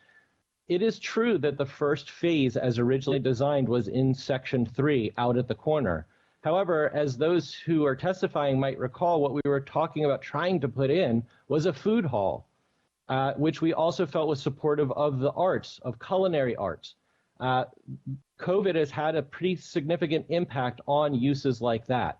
It is true that the first phase, as originally designed, was in Section 3 out at the corner. However, as those who are testifying might recall, what we were talking about trying to put in was a food hall, which we also felt was supportive of the arts, of culinary arts. COVID has had a pretty significant impact on uses like that.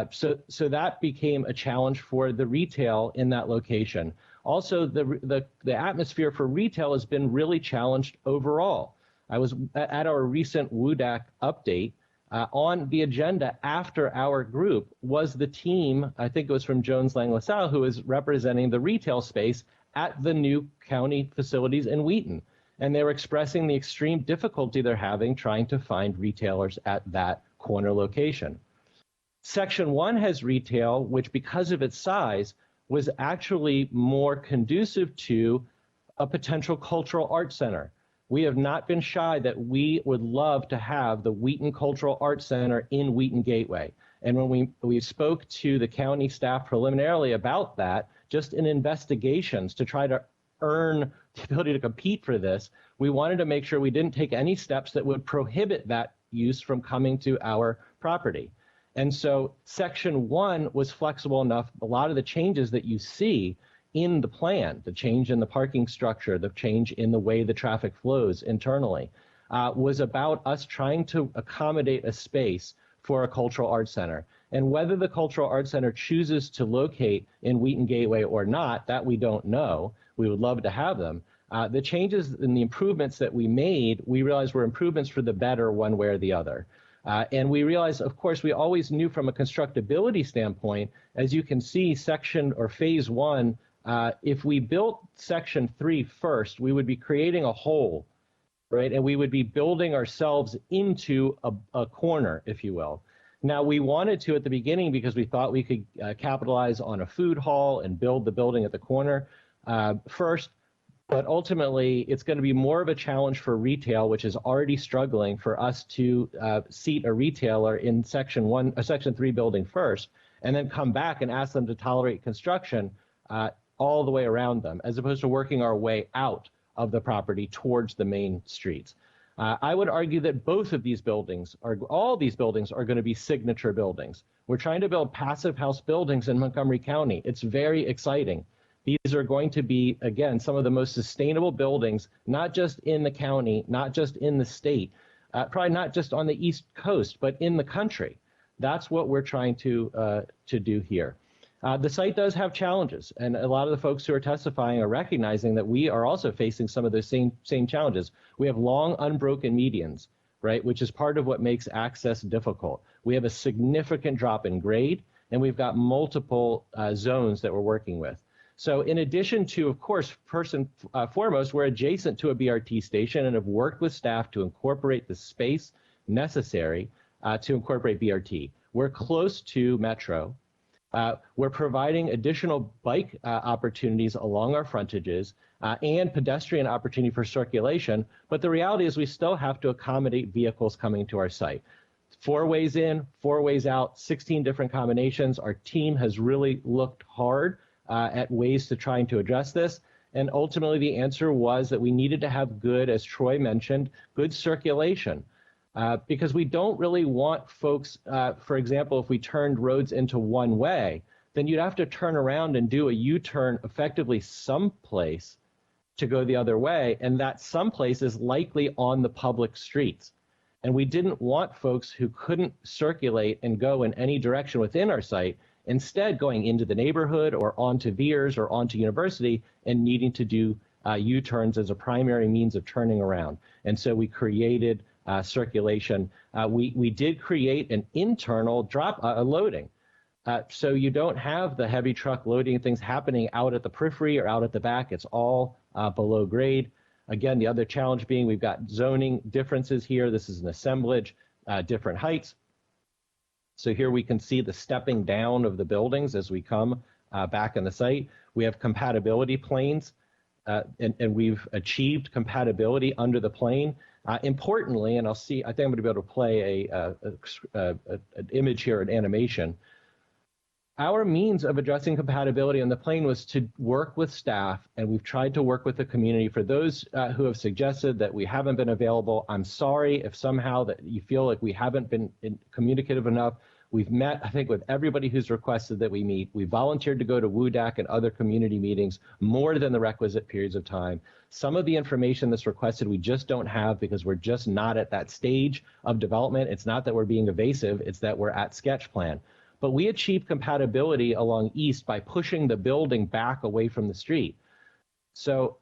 So that became a challenge for the retail in that location. Also, the atmosphere for retail has been really challenged overall. I was at our recent WUDAC update. On the agenda after our group was the team, I think it was from Jones Lang LaSalle, who is representing the retail space at the new county facilities in Wheaton. And they were expressing the extreme difficulty they're having trying to find retailers at that corner location. Section 1 has retail, which because of its size was actually more conducive to a potential cultural arts center. We have not been shy that we would love to have the Wheaton Cultural Arts Center in Wheaton Gateway. And when we spoke to the county staff preliminarily about that, just in investigations to try to earn the ability to compete for this, we wanted to make sure we didn't take any steps that would prohibit that use from coming to our property. And so section 1 was flexible enough. A lot of the changes that you see in the plan, the change in the parking structure, the change in the way the traffic flows internally, was about us trying to accommodate a space for a cultural arts center. And whether the cultural arts center chooses to locate in Wheaton Gateway or not, that we don't know. We would love to have them. The changes and the improvements that we made, we realized were improvements for the better one way or the other. And we realized, of course, we always knew from a constructability standpoint, as you can see, section or phase 1, if we built section 3 first, we would be creating a hole, right? And we would be building ourselves into a corner, if you will. Now, we wanted to at the beginning because we thought we could capitalize on a food hall and build the building at the corner first. But ultimately, it's going to be more of a challenge for retail, which is already struggling, for us to seat a retailer in section 3 building first, and then come back and ask them to tolerate construction all the way around them, as opposed to working our way out of the property towards the main streets. I would argue that all these buildings are going to be signature buildings. We're trying to build passive house buildings in Montgomery County. It's very exciting. These are going to be, again, some of the most sustainable buildings, not just in the county, not just in the state, probably not just on the East Coast, but in the country. That's what we're trying to do here. The site does have challenges, and a lot of the folks who are testifying are recognizing that we are also facing some of those same challenges. We have long, unbroken medians, right, which is part of what makes access difficult. We have a significant drop in grade, and we've got multiple zones that we're working with. So in addition to, of course, first and foremost, we're adjacent to a BRT station and have worked with staff to incorporate the space necessary to incorporate BRT. We're close to Metro. We're providing additional bike opportunities along our frontages and pedestrian opportunity for circulation. But the reality is we still have to accommodate vehicles coming to our site. 4 ways in, 4 ways out, 16 different combinations. Our team has really looked hard at ways to trying to address this. And ultimately, the answer was that we needed to have good, as Troy mentioned, good circulation. Because we don't really want folks, for example, if we turned roads into one way, then you'd have to turn around and do a U-turn effectively someplace to go the other way. And that someplace is likely on the public streets. And we didn't want folks who couldn't circulate and go in any direction within our site, instead going into the neighborhood or onto Veers or onto University and needing to do U-turns as a primary means of turning around. And so we created circulation. We did create an internal loading. So you don't have the heavy truck loading things happening out at the periphery or out at the back. It's all below grade. Again, the other challenge being we've got zoning differences here. This is an assemblage, different heights. So here we can see the stepping down of the buildings as we come back in the site. We have compatibility planes, and we've achieved compatibility under the plane. Importantly, and I think I'm going to be able to play an image here, an animation. Our means of addressing compatibility on the plane was to work with staff, and we've tried to work with the community. For those who have suggested that we haven't been available, I'm sorry if somehow that you feel like we haven't been communicative enough. We've met, I think, with everybody who's requested that we meet. We volunteered to go to WUDAC and other community meetings more than the requisite periods of time. Some of the information that's requested we just don't have because we're just not at that stage of development. It's not that we're being evasive, it's that we're at sketch plan. But we achieved compatibility along East by pushing the building back away from the street. So,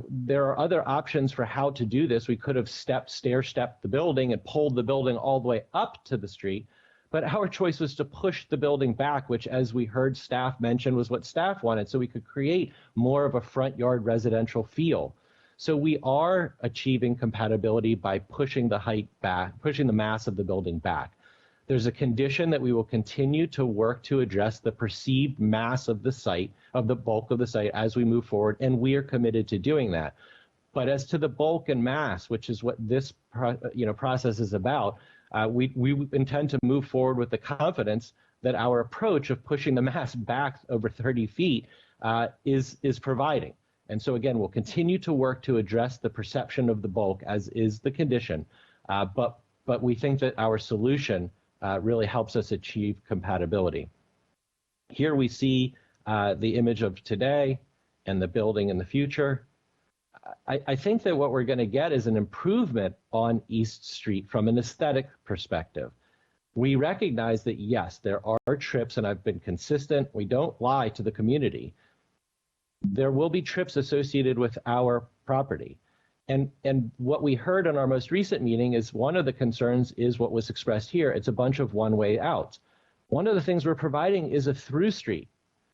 there are other options for how to do this. We could have stair-stepped the building and pulled the building all the way up to the street. But our choice was to push the building back, which, as we heard staff mention, was what staff wanted, so we could create more of a front yard residential feel. So we are achieving compatibility by pushing the height back, pushing the mass of the building back. There's a condition that we will continue to work to address the perceived mass of the site, of the bulk of the site as we move forward, and we are committed to doing that. But as to the bulk and mass, which is what this process is about, we intend to move forward with the confidence that our approach of pushing the mass back over 30 feet is providing. And so again, we'll continue to work to address the perception of the bulk, as is the condition. But we think that our solution really helps us achieve compatibility. Here we see the image of today and the building in the future. I think that what we're going to get is an improvement on East Street from an aesthetic perspective. We recognize that, yes, there are trips, and I've been consistent. We don't lie to the community. There will be trips associated with our property. And what we heard in our most recent meeting is one of the concerns is what was expressed here. It's a bunch of one-way outs. One of the things we're providing is a through street.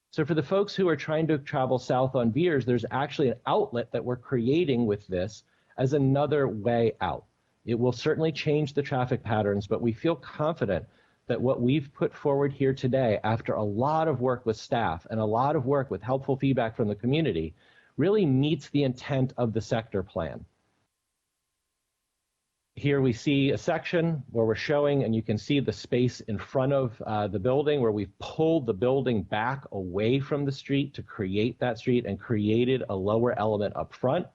So for the folks who are trying to travel south on Beers, there's actually an outlet that we're creating with this as another way out. It will certainly change the traffic patterns, but we feel confident that what we've put forward here today, after a lot of work with staff and a lot of work with helpful feedback from the community, really meets the intent of the sector plan. Here we see a section where we're showing, and you can see the space in front of the building where we've pulled the building back away from the street to create that street and created a lower element up front.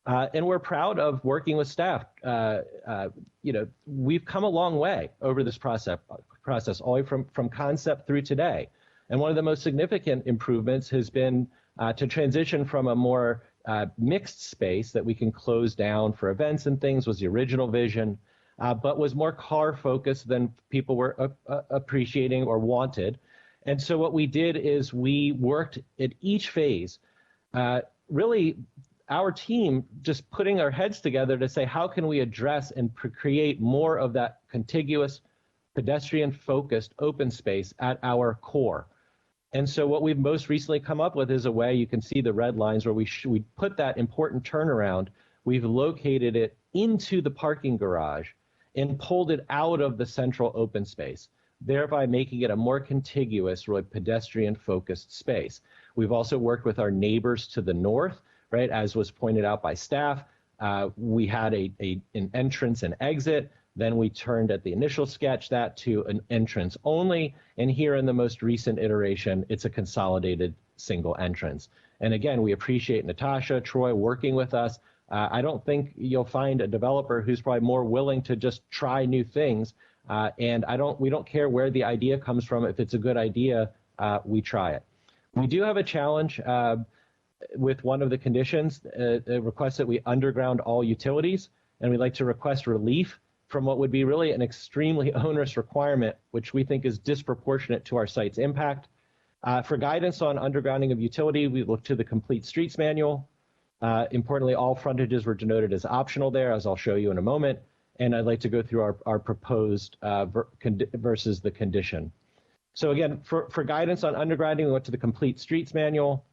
And we're proud of working with staff. We've come a long way over this process all the way from concept through today. And one of the most significant improvements has been to transition from a more mixed space that we can close down for events and things was the original vision, but was more car focused than people were appreciating or wanted. And so what we did is we worked at each phase, really our team just putting our heads together to say, how can we address and create more of that contiguous, pedestrian-focused open space at our core? And so what we've most recently come up with is a way, you can see the red lines where we put that important turnaround. We've located it into the parking garage and pulled it out of the central open space, thereby making it a more contiguous, really pedestrian-focused space. We've also worked with our neighbors to the north, right? As was pointed out by staff, we had an entrance and exit. Then we turned at the initial sketch that to an entrance only. And here in the most recent iteration, it's a consolidated single entrance. And again, we appreciate Natasha, Troy working with us. I don't think you'll find a developer who's probably more willing to just try new things. And we don't care where the idea comes from. If it's a good idea, we try it. We do have a challenge with one of the conditions, a request that we underground all utilities, and we'd like to request relief from what would be really an extremely onerous requirement, which we think is disproportionate to our site's impact. For guidance on undergrounding of utility, we look to the complete streets manual. Importantly, all frontages were denoted as optional there, as I'll show you in a moment. And I'd like to go through our proposed versus the condition. So again, for guidance on undergrounding, we went to the complete streets manual.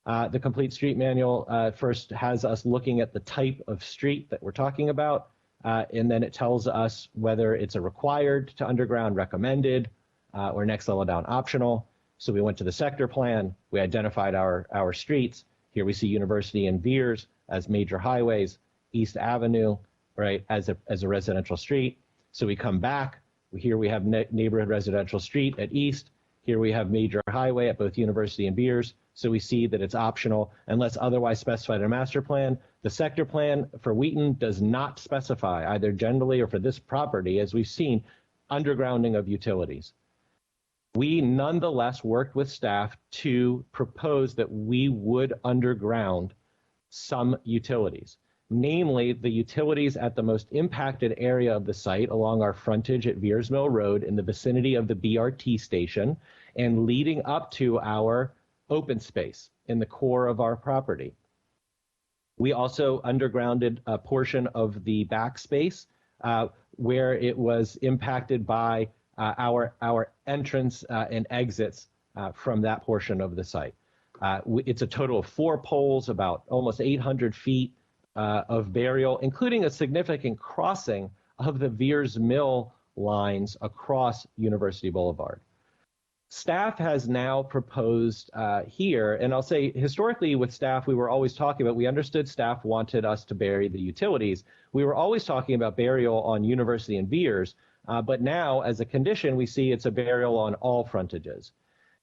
The complete street manual first has us looking at the type of street that we're talking about, and then it tells us whether it's a required to underground, recommended, or next level down optional. So we went to the sector plan, we identified our streets. Here we see University and Beers as major highways, East Avenue, right, as a residential street. So we come back, here we have neighborhood residential street at East. Here we have major highway at both University and Beers. So we see that it's optional unless otherwise specified in a master plan. The sector plan for Wheaton does not specify, either generally or for this property, as we've seen, undergrounding of utilities. We nonetheless worked with staff to propose that we would underground some utilities, namely the utilities at the most impacted area of the site along our frontage at Veers Mill Road in the vicinity of the BRT station and leading up to our open space in the core of our property. We also undergrounded a portion of the back space where it was impacted by our entrance and exits from that portion of the site. It's a total of 4 poles, about almost 800 feet of burial, including a significant crossing of the Veers Mill lines across University Boulevard. Staff has now proposed here, and I'll say historically with staff, we were always talking about, we understood staff wanted us to bury the utilities. We were always talking about burial on University and Veers, but now as a condition, we see it's a burial on all frontages.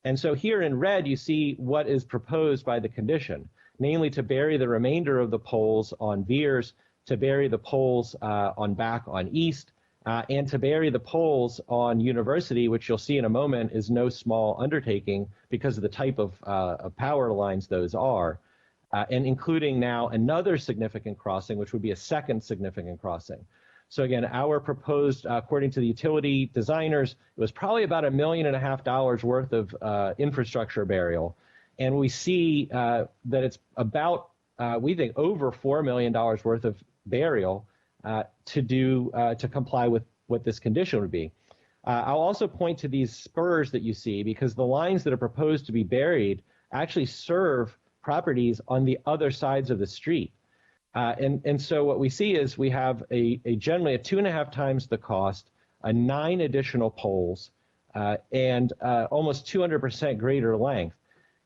And so here in red, you see what is proposed by the condition, namely to bury the remainder of the poles on Veers, to bury the poles on East, And to bury the poles on University, which you'll see in a moment, is no small undertaking because of the type of power lines those are, and including now another significant crossing, which would be a second significant crossing. So again, our proposed, according to the utility designers, it was probably about $1.5 million worth of infrastructure burial. And we see that it's about, we think, over $4 million worth of burial to comply with what this condition would be. I'll also point to these spurs that you see, because the lines that are proposed to be buried actually serve properties on the other sides of the street. And so what we see is we have generally a 2.5 times the cost, 9 additional poles, and almost 200% greater length.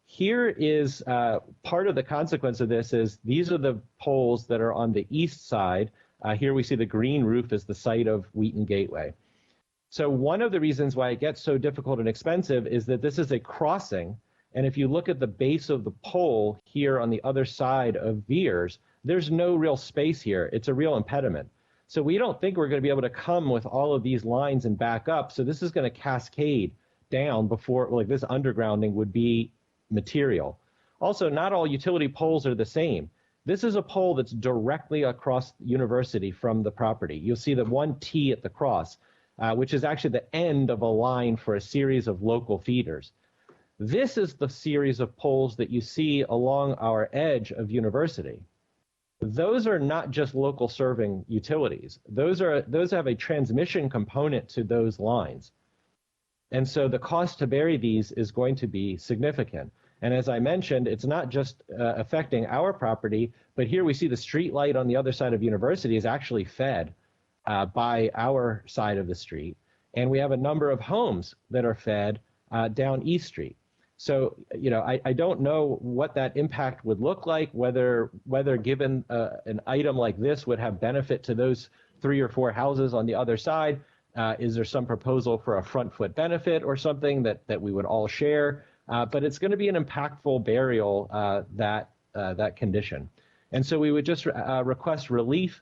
Here is part of the consequence of this is these are the poles that are on the east side. Here we see the green roof as the site of Wheaton Gateway. So one of the reasons why it gets so difficult and expensive is that this is a crossing. And if you look at the base of the pole here on the other side of Veers, there's no real space here. It's a real impediment. So we don't think we're going to be able to come with all of these lines and back up. So this is going to cascade down before, like this undergrounding would be material. Also, not all utility poles are the same. This is a pole that's directly across University from the property. You'll see the one T at the cross, which is actually the end of a line for a series of local feeders. This is the series of poles that you see along our edge of University. Those are not just local serving utilities. Those have a transmission component to those lines. And so the cost to bury these is going to be significant. And as I mentioned, it's not just affecting our property, but here we see the street light on the other side of University is actually fed by our side of the street. And we have a number of homes that are fed down East Street. So, you know, I don't know what that impact would look like, whether given an item like this would have benefit to those 3 or 4 houses on the other side. Is there some proposal for a front foot benefit or something that we would all share? But it's going to be an impactful burial, that condition. And so we would just request relief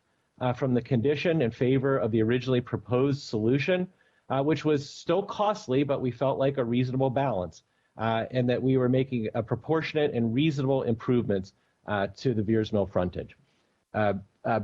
from the condition in favor of the originally proposed solution, which was still costly, but we felt like a reasonable balance. And that we were making a proportionate and reasonable improvements to the Veers Mill frontage.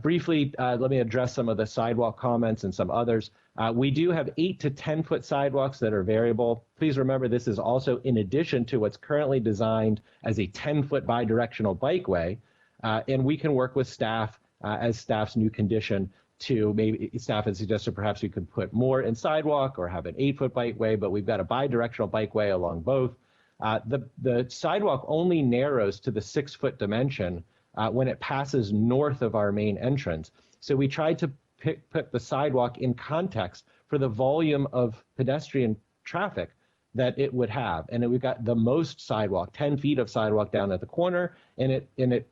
Briefly, let me address some of the sidewalk comments and some others. We do have 8 to 10 foot sidewalks that are variable. Please remember this is also in addition to what's currently designed as a 10-foot bidirectional bikeway. And we can work with staff as staff's new condition to maybe staff has suggested perhaps we could put more in sidewalk or have an 8-foot bikeway, but we've got a bidirectional bikeway along both. The sidewalk only narrows to the 6-foot dimension when it passes north of our main entrance. So we tried to put the sidewalk in context for the volume of pedestrian traffic that it would have. And we've got the most sidewalk, 10 feet of sidewalk down at the corner, and it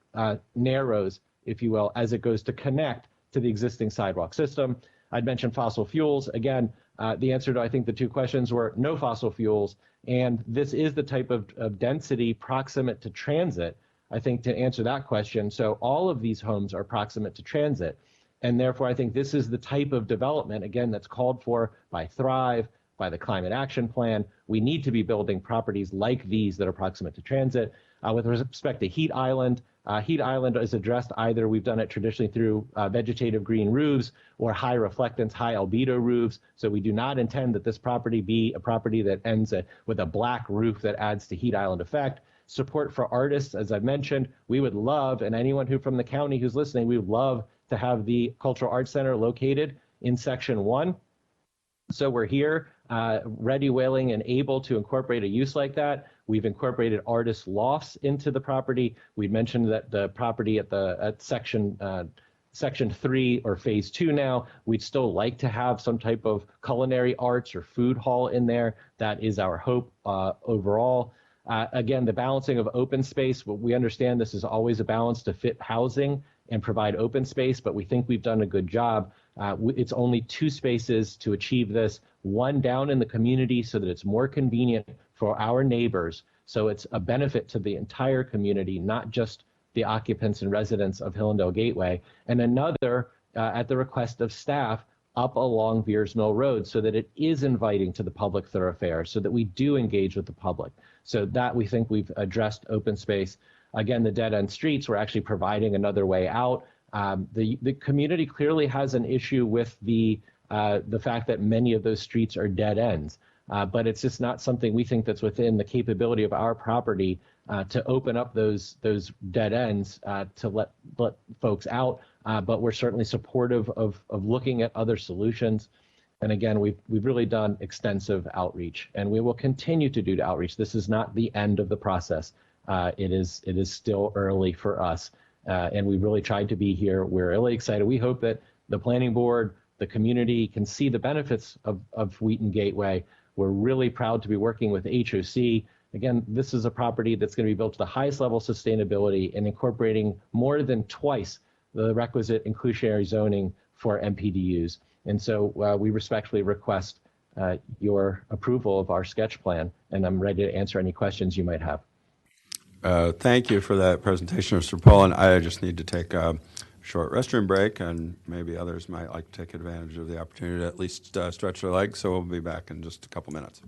narrows, if you will, as it goes to connect to the existing sidewalk system. I'd mentioned fossil fuels. Again, the answer to, I think, the 2 questions were no fossil fuels. And this is the type of density proximate to transit, I think, to answer that question. So all of these homes are proximate to transit. And therefore, I think this is the type of development, again, that's called for by Thrive, by the Climate Action Plan. We need to be building properties like these that are proximate to transit. With respect to Heat Island is addressed either we've done it traditionally through vegetative green roofs or high reflectance, high albedo roofs. So we do not intend that this property be a property that ends with a black roof that adds to Heat Island effect. Support for artists, as I've mentioned, we would love, and anyone who from the county who's listening, we would love to have the Cultural Arts Center located in Section 1. So we're here, ready, willing, and able to incorporate a use like that. We've incorporated artist lofts into the property. We mentioned that the property at Section 3 or Phase 2 now, we'd still like to have some type of culinary arts or food hall in there. That is our hope overall. Again, the balancing of open space, we understand this is always a balance to fit housing and provide open space, but we think we've done a good job. It's only 2 spaces to achieve this, one down in the community so that it's more convenient for our neighbors. So it's a benefit to the entire community, not just the occupants and residents of Hillendale Gateway. And another, at the request of staff, up along Veers Mill Road so that it is inviting to the public thoroughfare, so that we do engage with the public. So that we think we've addressed open space. Again, the dead end streets, we're actually providing another way out. The community clearly has an issue with the fact that many of those streets are dead ends. But it's just not something we think that's within the capability of our property to open up those dead ends to let folks out. But we're certainly supportive of looking at other solutions. And again, we've really done extensive outreach, and we will continue to do outreach. This is not the end of the process. It is still early for us, and we really tried to be here. We're really excited. We hope that the planning board, the community can see the benefits of Wheaton Gateway. We're really proud to be working with HOC. Again, this is a property that's going to be built to the highest level of sustainability and incorporating more than twice the requisite inclusionary zoning for MPDUs. And so we respectfully request your approval of our sketch plan, and I'm ready to answer any questions you might have. Thank you for that presentation, Mr. Poland. I just need to take a short restroom break, and maybe others might like to take advantage of the opportunity to at least stretch their legs, so we'll be back in just a couple minutes.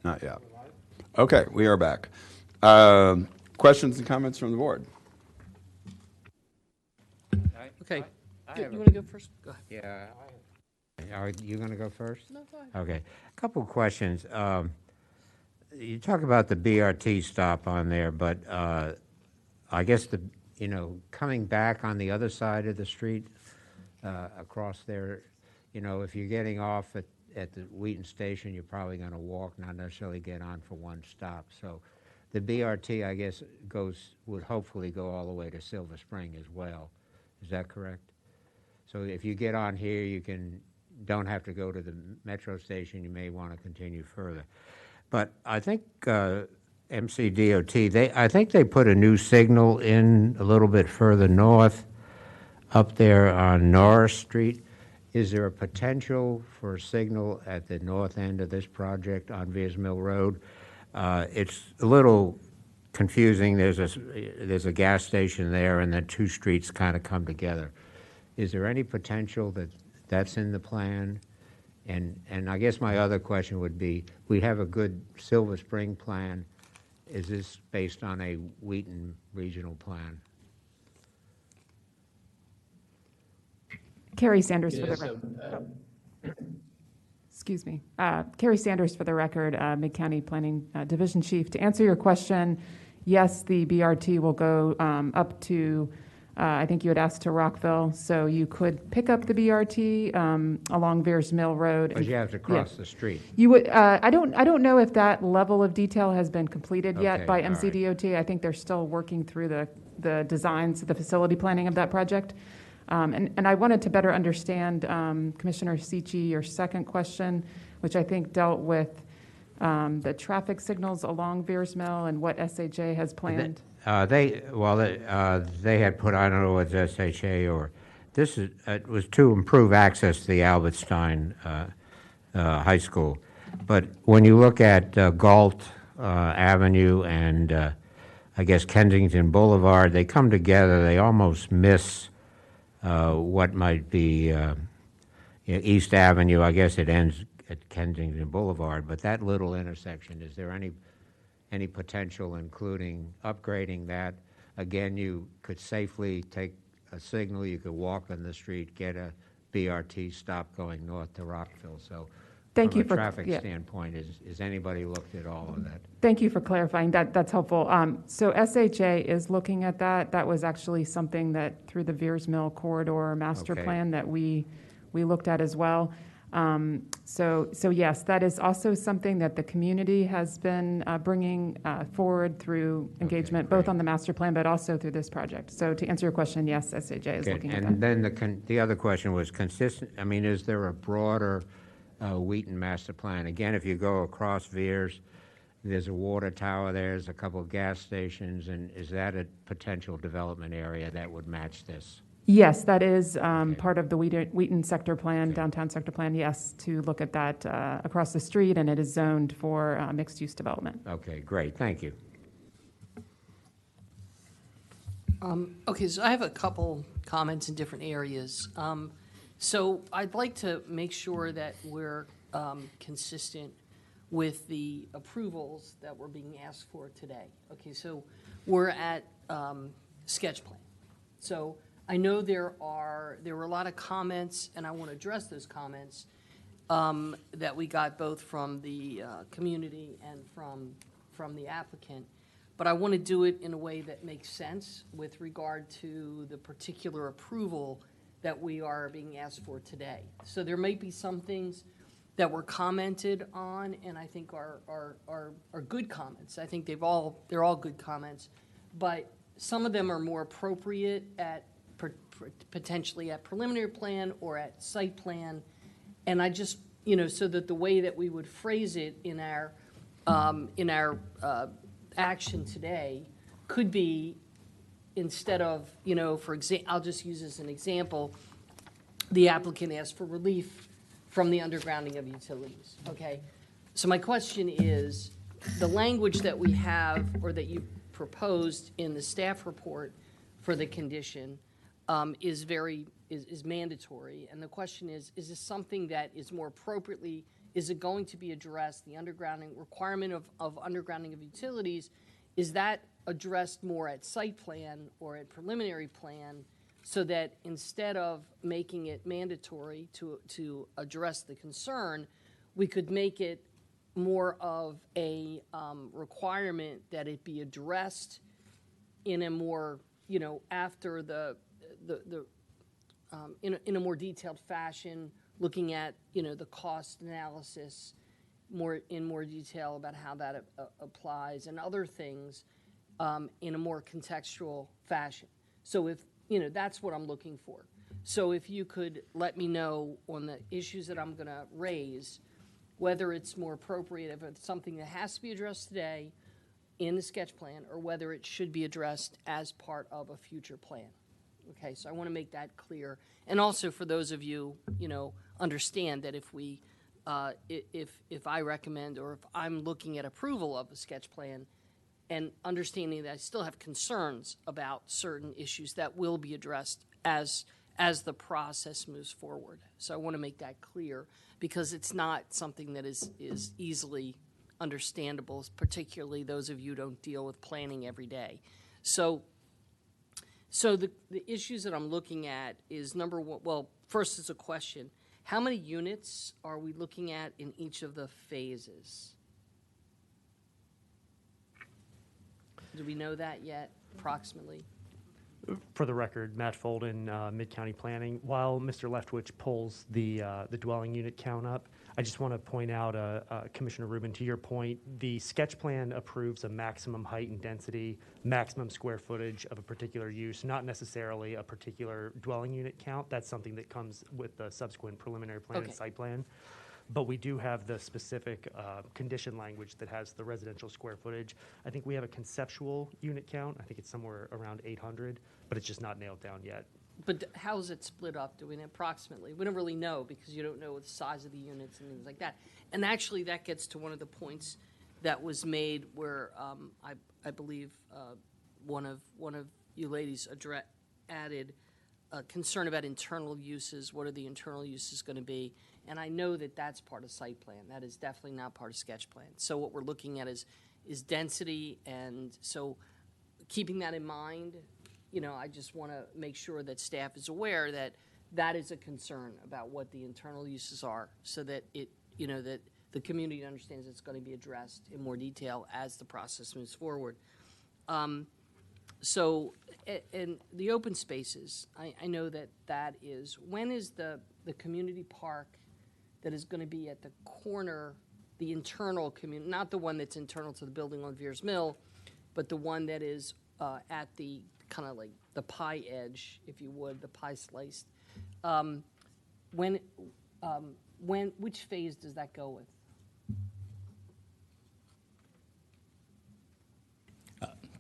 Not yet. Okay, we are back. Questions and comments from the board? Okay. I You have a- want to go first? Go ahead. Yeah. Are you going to go first? No, go ahead. Okay. A couple of questions. You talk about the BRT stop on there, but I guess coming back on the other side of the street, across there, if you're getting off at the Wheaton station, you're probably going to walk, not necessarily get on for one stop. So the BRT, I guess, would hopefully go all the way to Silver Spring as well. Is that correct? So if you get on here, you don't have to go to the metro station. You may want to continue further. But I think MCDOT, I think they put a new signal in a little bit further north, up there on Norris Street. Is there a potential for a signal at the north end of this project on Veers Mill Road? It's a little confusing. There's a gas station there, and then two streets kind of come together. Is there any potential that's in the plan? And I guess my other question would be, we have a good Silver Spring plan. Is this based on a Wheaton regional plan? Carrie Sanders for the record. Excuse me. Carrie Sanders for the record, Mid-County Planning Division Chief. To answer your question, yes, the BRT will go up to, I think you had asked to Rockville, so you could pick up the BRT along Veers Mill Road. But you have to cross the street. You would. I don't know if that level of detail has been completed yet by all right. MCDOT. I think they're still working through the designs, the facility planning of that project. And I wanted to better understand, Commissioner Sicci, your second question, which I think dealt with the traffic signals along Veers Mill and what SHA has planned. They had put, I don't know if it's SHA or, it was to improve access to the Albertstein High School. But when you look at Galt Avenue and I guess Kensington Boulevard, they come together, they almost miss what might be East Avenue. I guess it ends at Kensington Boulevard, but that little intersection, is there any potential, including upgrading that? Again, you could safely take a signal, you could walk on the street, get a BRT stop going north to Rockville. So Thank from you a for traffic yeah. standpoint, is anybody looked at all of that? Thank you for clarifying. That's helpful. So SHA is looking at that. That was actually something that through the Veers Mill corridor master Okay. plan that we looked at as well. So yes, that is also something that the community has been bringing forward through engagement, both on the master plan, but also through this project. So to answer your question, yes, SHA is Good. looking at that. And then the other question was consistent. I mean, is there a broader Wheaton master plan? Again, if you go across Veers, there's a water tower, there's a couple of gas stations, and is that a potential development area that would match this? Yes, that is part of the Wheaton sector plan, downtown sector plan, yes, to look at that across the street, and it is zoned for mixed-use development. Okay, great, thank you. Okay, so I have a couple comments in different areas. So I'd like to make sure that we're consistent with the approvals that we're being asked for today. Okay, so we're at sketch plan. So I know there were a lot of comments, and I want to address those comments that we got both from the community and from the applicant. But I want to do it in a way that makes sense with regard to the particular approval that we are being asked for today. So there may be some things that were commented on, and I think are good comments. I think they're all good comments, but some of them are more appropriate at potentially at preliminary plan or at site plan, and I just so that the way that we would phrase it in our action today could be, instead of for example, I'll just use as an example, the applicant asked for relief from the undergrounding of utilities. Okay, so my question is, the language that we have or that you proposed in the staff report for the condition is mandatory, and the question is this something that is more appropriately is it going to be addressed, the undergrounding, requirement of undergrounding of utilities, is that addressed more at site plan or at preliminary plan, so that instead of making it mandatory to address the concern, we could make it more of a requirement that it be addressed in a more, after in a more detailed fashion, looking at, the cost analysis in more detail about how that applies and other things in a more contextual fashion. So if, that's what I'm looking for. So if you could let me know on the issues that I'm going to raise, whether it's more appropriate, if it's something that has to be addressed today in the sketch plan, or whether it should be addressed as part of a future plan. Okay, so I want to make that clear. And also for those of you, understand that if we, if I recommend, or if I'm looking at approval of a sketch plan, and understanding that I still have concerns about certain issues that will be addressed as the process moves forward. So I want to make that clear, because it's not something that is easily understandable, particularly those of you who don't deal with planning every day. So the issues that I'm looking at is, number one, well, first is a question. How many units are we looking at in each of the phases? Do we know that yet, approximately? For the record, Matt Folden, Mid-County Planning. While Mr. Leftwich pulls the dwelling unit count up, I just want to point out, Commissioner Rubin, to your point, the sketch plan approves a maximum height and density, maximum square footage of a particular use, not necessarily a particular dwelling unit count. That's something that comes with the subsequent preliminary plan and site plan. But we do have the specific condition language that has the residential square footage. I think we have a conceptual unit count. I think it's somewhere around 800, but it's just not nailed down yet. But how is it split up? Do we know approximately? We don't really know, because you don't know the size of the units and things like that. And actually, that gets to one of the points that was made where I believe one of you ladies added a concern about internal uses. What are the internal uses going to be? And I know that that's part of site plan. That is definitely not part of sketch plan. So what we're looking at is density, and so keeping that in mind, I just want to make sure that staff is aware that that is a concern about what the internal uses are, so that that the community understands it's going to be addressed in more detail as the process moves forward. So, and the open spaces, I know that is, when is the community park that is going to be at the corner, the internal community, not the one that's internal to the building on Veers Mill, but the one that is at the kind of like the pie edge, if you would, the pie sliced. Which phase does that go with?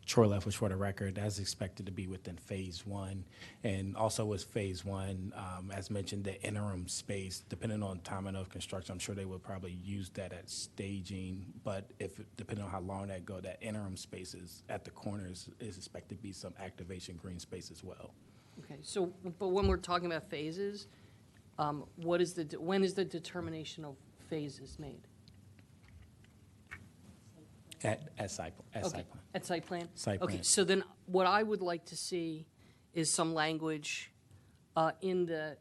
Troy Leftwich, for the record, that's expected to be within phase one. And also with phase one, as mentioned, the interim space, depending on timing of construction, I'm sure they would probably use that at staging. But depending on how long that go, that interim space is at the corners is expected to be some activation green space as well. Okay, so, but when we're talking about phases, when is the determination of phases made? At site plan. At site plan? Site plan. Okay, so then what I would like to see is some language in the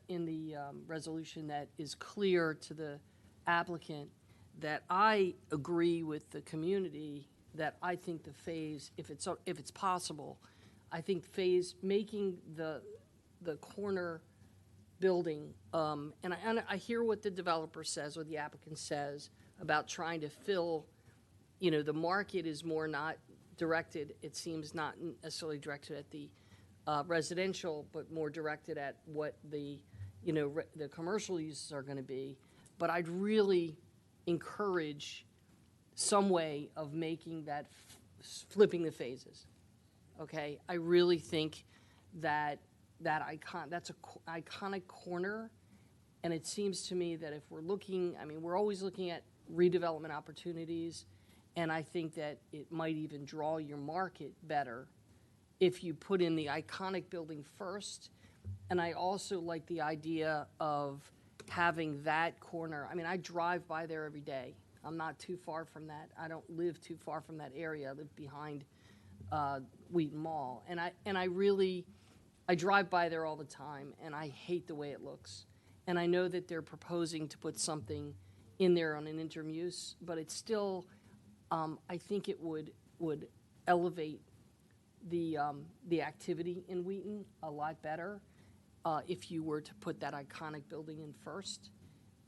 resolution that is clear to the applicant that I agree with the community, that I think the phase, if it's possible, I think phase, making the corner building, and I hear what the developer says or the applicant says about trying to fill. The market is more not directed, it seems not necessarily directed at the residential, but more directed at what the commercial uses are going to be. But I'd really encourage some way of making that, flipping the phases, okay? I really think that's an iconic corner, and it seems to me that if we're looking, we're always looking at redevelopment opportunities, and I think that it might even draw your market better if you put in the iconic building first. And I also like the idea of having that corner, I mean, I drive by there every day. I'm not too far from that. I don't live too far from that area. I live behind Wheaton Mall. And I drive by there all the time, and I hate the way it looks. And I know that they're proposing to put something in there on an interim use, but it's still, I think it would elevate the activity in Wheaton a lot better if you were to put that iconic building in first.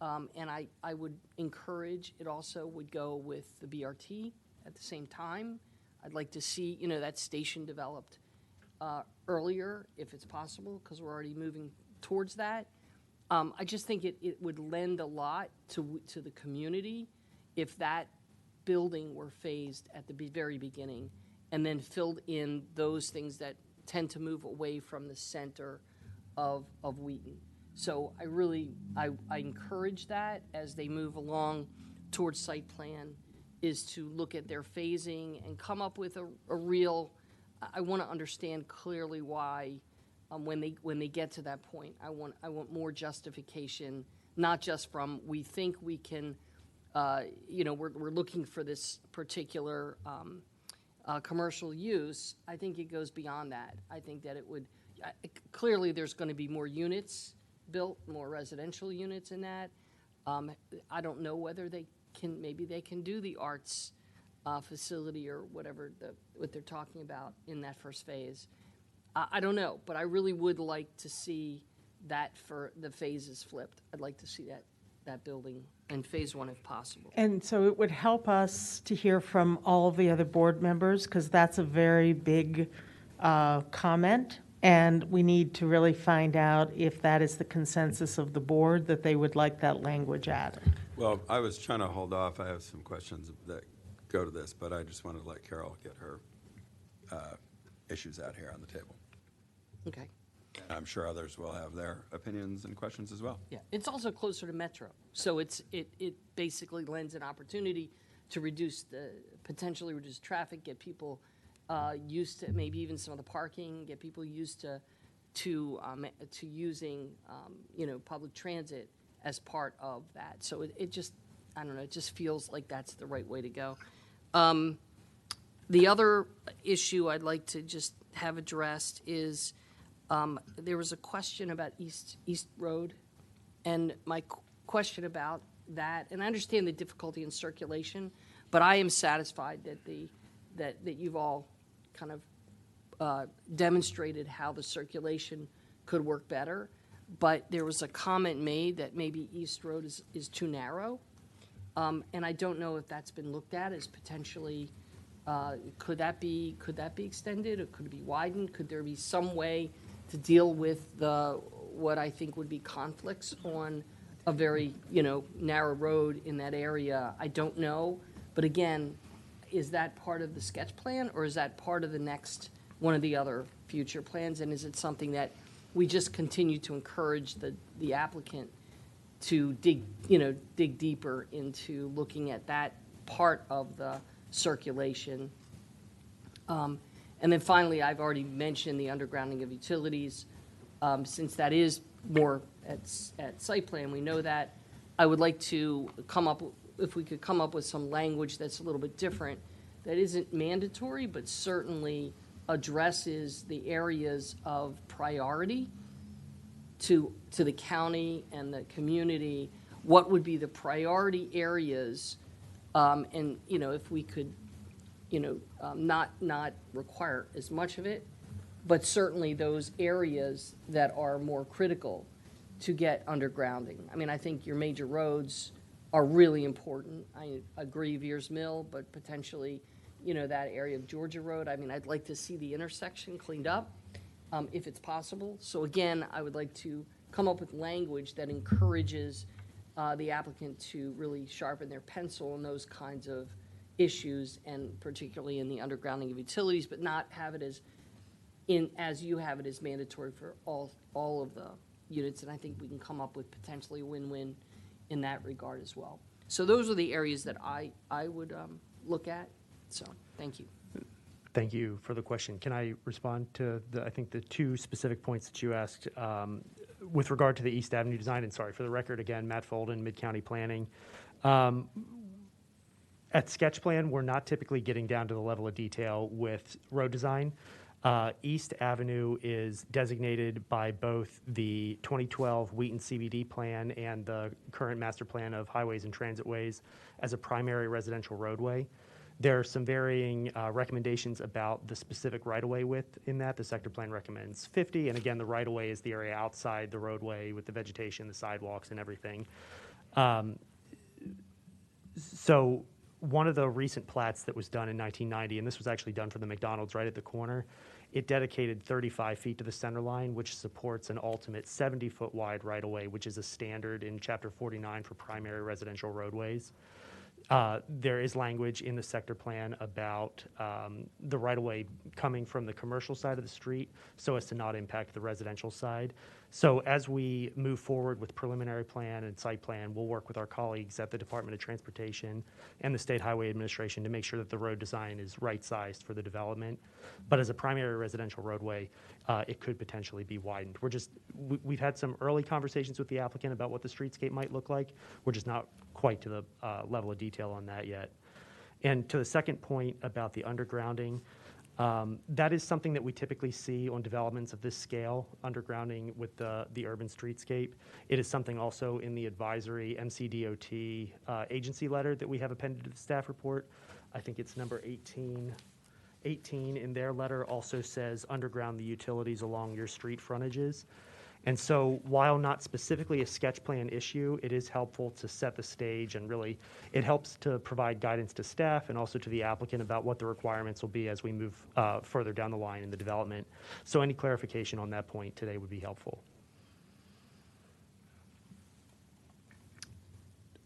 And I would encourage it also would go with the BRT at the same time. I'd like to see, that station developed earlier if it's possible, because we're already moving towards that. I just think it would lend a lot to the community if that building were phased at the very beginning and then filled in those things that tend to move away from the center of Wheaton. So I encourage that as they move along towards site plan, is to look at their phasing and come up with a real, I want to understand clearly why when they get to that point. I want more justification, not just from we think we can, we're looking for this particular commercial use. I think it goes beyond that. I think that it would, clearly there's going to be more units built, more residential units in that. I don't know whether maybe they can do the arts facility or whatever what they're talking about in that first phase. I don't know, but I really would like to see that for the phases flipped. I'd like to see that building in phase one if possible. And so it would help us to hear from all of the other board members, because that's a very big comment. And we need to really find out if that is the consensus of the board, that they would like that language added. Well, I was trying to hold off. I have some questions that go to this, but I just wanted to let Carol get her issues out here on the table. Okay. And I'm sure others will have their opinions and questions as well. Yeah, it's also closer to Metro, so it basically lends an opportunity to potentially reduce traffic, get people used to maybe even some of the parking, get people used to using public transit as part of that. So it just, I don't know, it just feels like that's the right way to go. The other issue I'd like to just have addressed is there was a question about East Road, and my question about that, and I understand the difficulty in circulation, but I am satisfied that you've all kind of demonstrated how the circulation could work better. But there was a comment made that maybe East Road is too narrow, and I don't know if that's been looked at as potentially. Could that be extended, or could it be widened? Could there be some way to deal with what I think would be conflicts on a very narrow road in that area? I don't know, but again, is that part of the sketch plan, or is that part of the next one of the other future plans? And is it something that we just continue to encourage the applicant to dig deeper into looking at that part of the circulation? And then finally, I've already mentioned the undergrounding of utilities. Since that is more at site plan, we know that. I would like to if we could come up with some language that's a little bit different, that isn't mandatory, but certainly addresses the areas of priority to the county and the community. What would be the priority areas? And if we could not require as much of it, but certainly those areas that are more critical to get undergrounding. I mean, I think your major roads are really important. I agree, Veers Mill, but potentially, that area of Georgia Road. I mean, I'd like to see the intersection cleaned up if it's possible. So again, I would like to come up with language that encourages the applicant to really sharpen their pencil on those kinds of issues, and particularly in the undergrounding of utilities, but not have it as you have it as mandatory for all of the units. And I think we can come up with potentially a win-win in that regard as well. So those are the areas that I would look at. So thank you. Thank you for the question. Can I respond to I think the two specific points that you asked? with regard to the East Avenue design, and sorry, for the record again, Matt Folden, Mid-County Planning. At sketch plan, we're not typically getting down to the level of detail with road design. East Avenue is designated by both the 2012 Wheaton CBD plan and the current master plan of highways and transitways as a primary residential roadway. There are some varying recommendations about the specific right-of-way width in that. The sector plan recommends 50, and again, the right-of-way is the area outside the roadway with the vegetation, the sidewalks, and everything. So one of the recent plats that was done in 1990, and this was actually done for the McDonald's right at the corner, it dedicated 35 feet to the center line, which supports an ultimate 70-foot wide right-of-way, which is a standard in Chapter 49 for primary residential roadways. There is language in the sector plan about the right-of-way coming from the commercial side of the street so as to not impact the residential side. So as we move forward with preliminary plan and site plan, we'll work with our colleagues at the Department of Transportation and the State Highway Administration to make sure that the road design is right-sized for the development. But as a primary residential roadway, it could potentially be widened. We've had some early conversations with the applicant about what the streetscape might look like. We're just not quite to the level of detail on that yet. And to the second point about the undergrounding, that is something that we typically see on developments of this scale, undergrounding with the urban streetscape. It is something also in the advisory MCDOT agency letter that we have appended to the staff report. I think it's number 18 in their letter also says underground the utilities along your street frontages. And so while not specifically a sketch plan issue, it is helpful to set the stage, and really it helps to provide guidance to staff and also to the applicant about what the requirements will be as we move further down the line in the development. So any clarification on that point today would be helpful.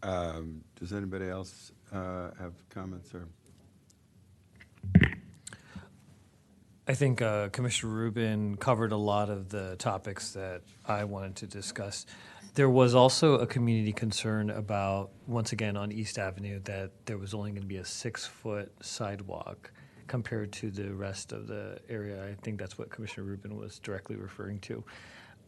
Does anybody else have comments or? I think Commissioner Rubin covered a lot of the topics that I wanted to discuss. There was also a community concern about, once again, on East Avenue, that there was only going to be a 6-foot sidewalk compared to the rest of the area. I think that's what Commissioner Rubin was directly referring to.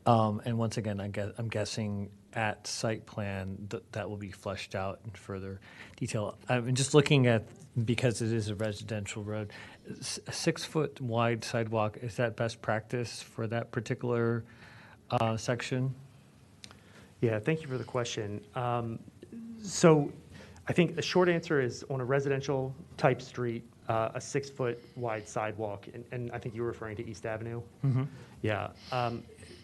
And once again, I'm guessing at site plan that will be fleshed out in further detail. I'm just looking at, because it is a residential road, a 6-foot wide sidewalk, is that best practice for that particular section? Yeah, thank you for the question. So I think the short answer is on a residential type street, a 6-foot wide sidewalk, and I think you were referring to East Avenue. Mm-hmm. Yeah,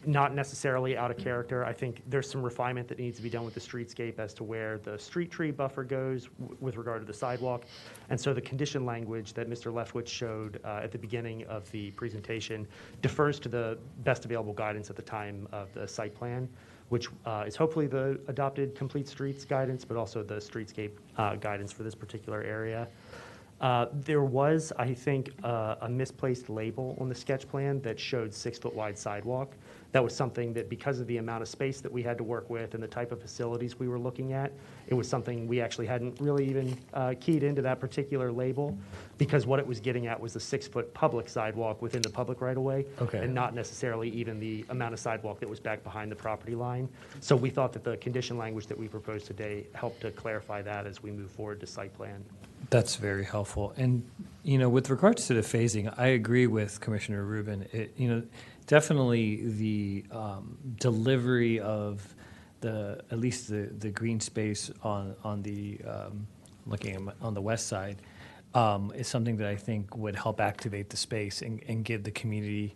not necessarily out of character. I think there's some refinement that needs to be done with the streetscape as to where the street tree buffer goes with regard to the sidewalk. And so the condition language that Mr. Leftwich showed at the beginning of the presentation defers to the best available guidance at the time of the site plan, which is hopefully the adopted complete streets guidance, but also the streetscape guidance for this particular area. There was, I think, a misplaced label on the sketch plan that showed 6-foot wide sidewalk. That was something that, because of the amount of space that we had to work with and the type of facilities we were looking at, it was something we actually hadn't really even keyed into that particular label, because what it was getting at was the 6-foot public sidewalk within the public right-of-way, Okay. and not necessarily even the amount of sidewalk that was back behind the property line. So we thought that the condition language that we proposed today helped to clarify that as we move forward to site plan. That's very helpful. And, with regards to the phasing, I agree with Commissioner Rubin. Definitely the delivery of at least the green space on the looking on the west side is something that I think would help activate the space and give the community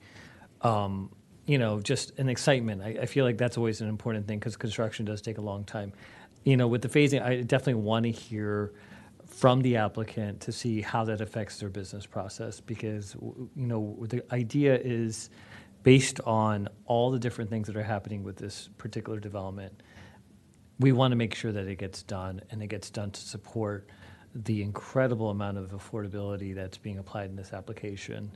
just an excitement. I feel like that's always an important thing, because construction does take a long time. With the phasing, I definitely want to hear from the applicant to see how that affects their business process, because the idea is based on all the different things that are happening with this particular development. We want to make sure that it gets done, and it gets done to support the incredible amount of affordability that's being applied in this application.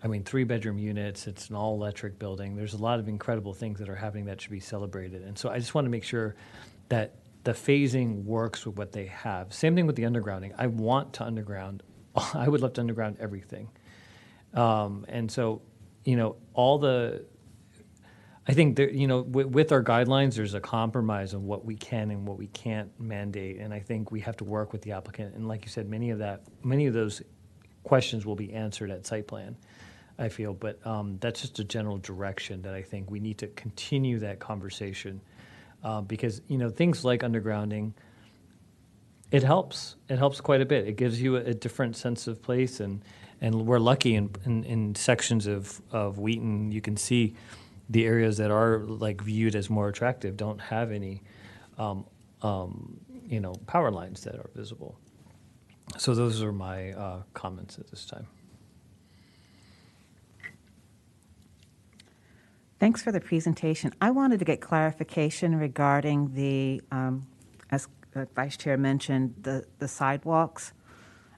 I mean, 3-bedroom units, it's an all-electric building. There's a lot of incredible things that are happening that should be celebrated. And so I just want to make sure that the phasing works with what they have. Same thing with the undergrounding. I want to underground. I would love to underground everything. And so, I think that, with our guidelines, there's a compromise on what we can and what we can't mandate, and I think we have to work with the applicant. And like you said, many of those questions will be answered at site plan, I feel. But that's just a general direction that I think we need to continue that conversation, because things like undergrounding, it helps. It helps quite a bit. It gives you a different sense of place, and we're lucky in sections of Wheaton, you can see the areas that are viewed as more attractive don't have any, power lines that are visible. So those are my comments at this time. Thanks for the presentation. I wanted to get clarification regarding the, as the Vice Chair mentioned, the sidewalks.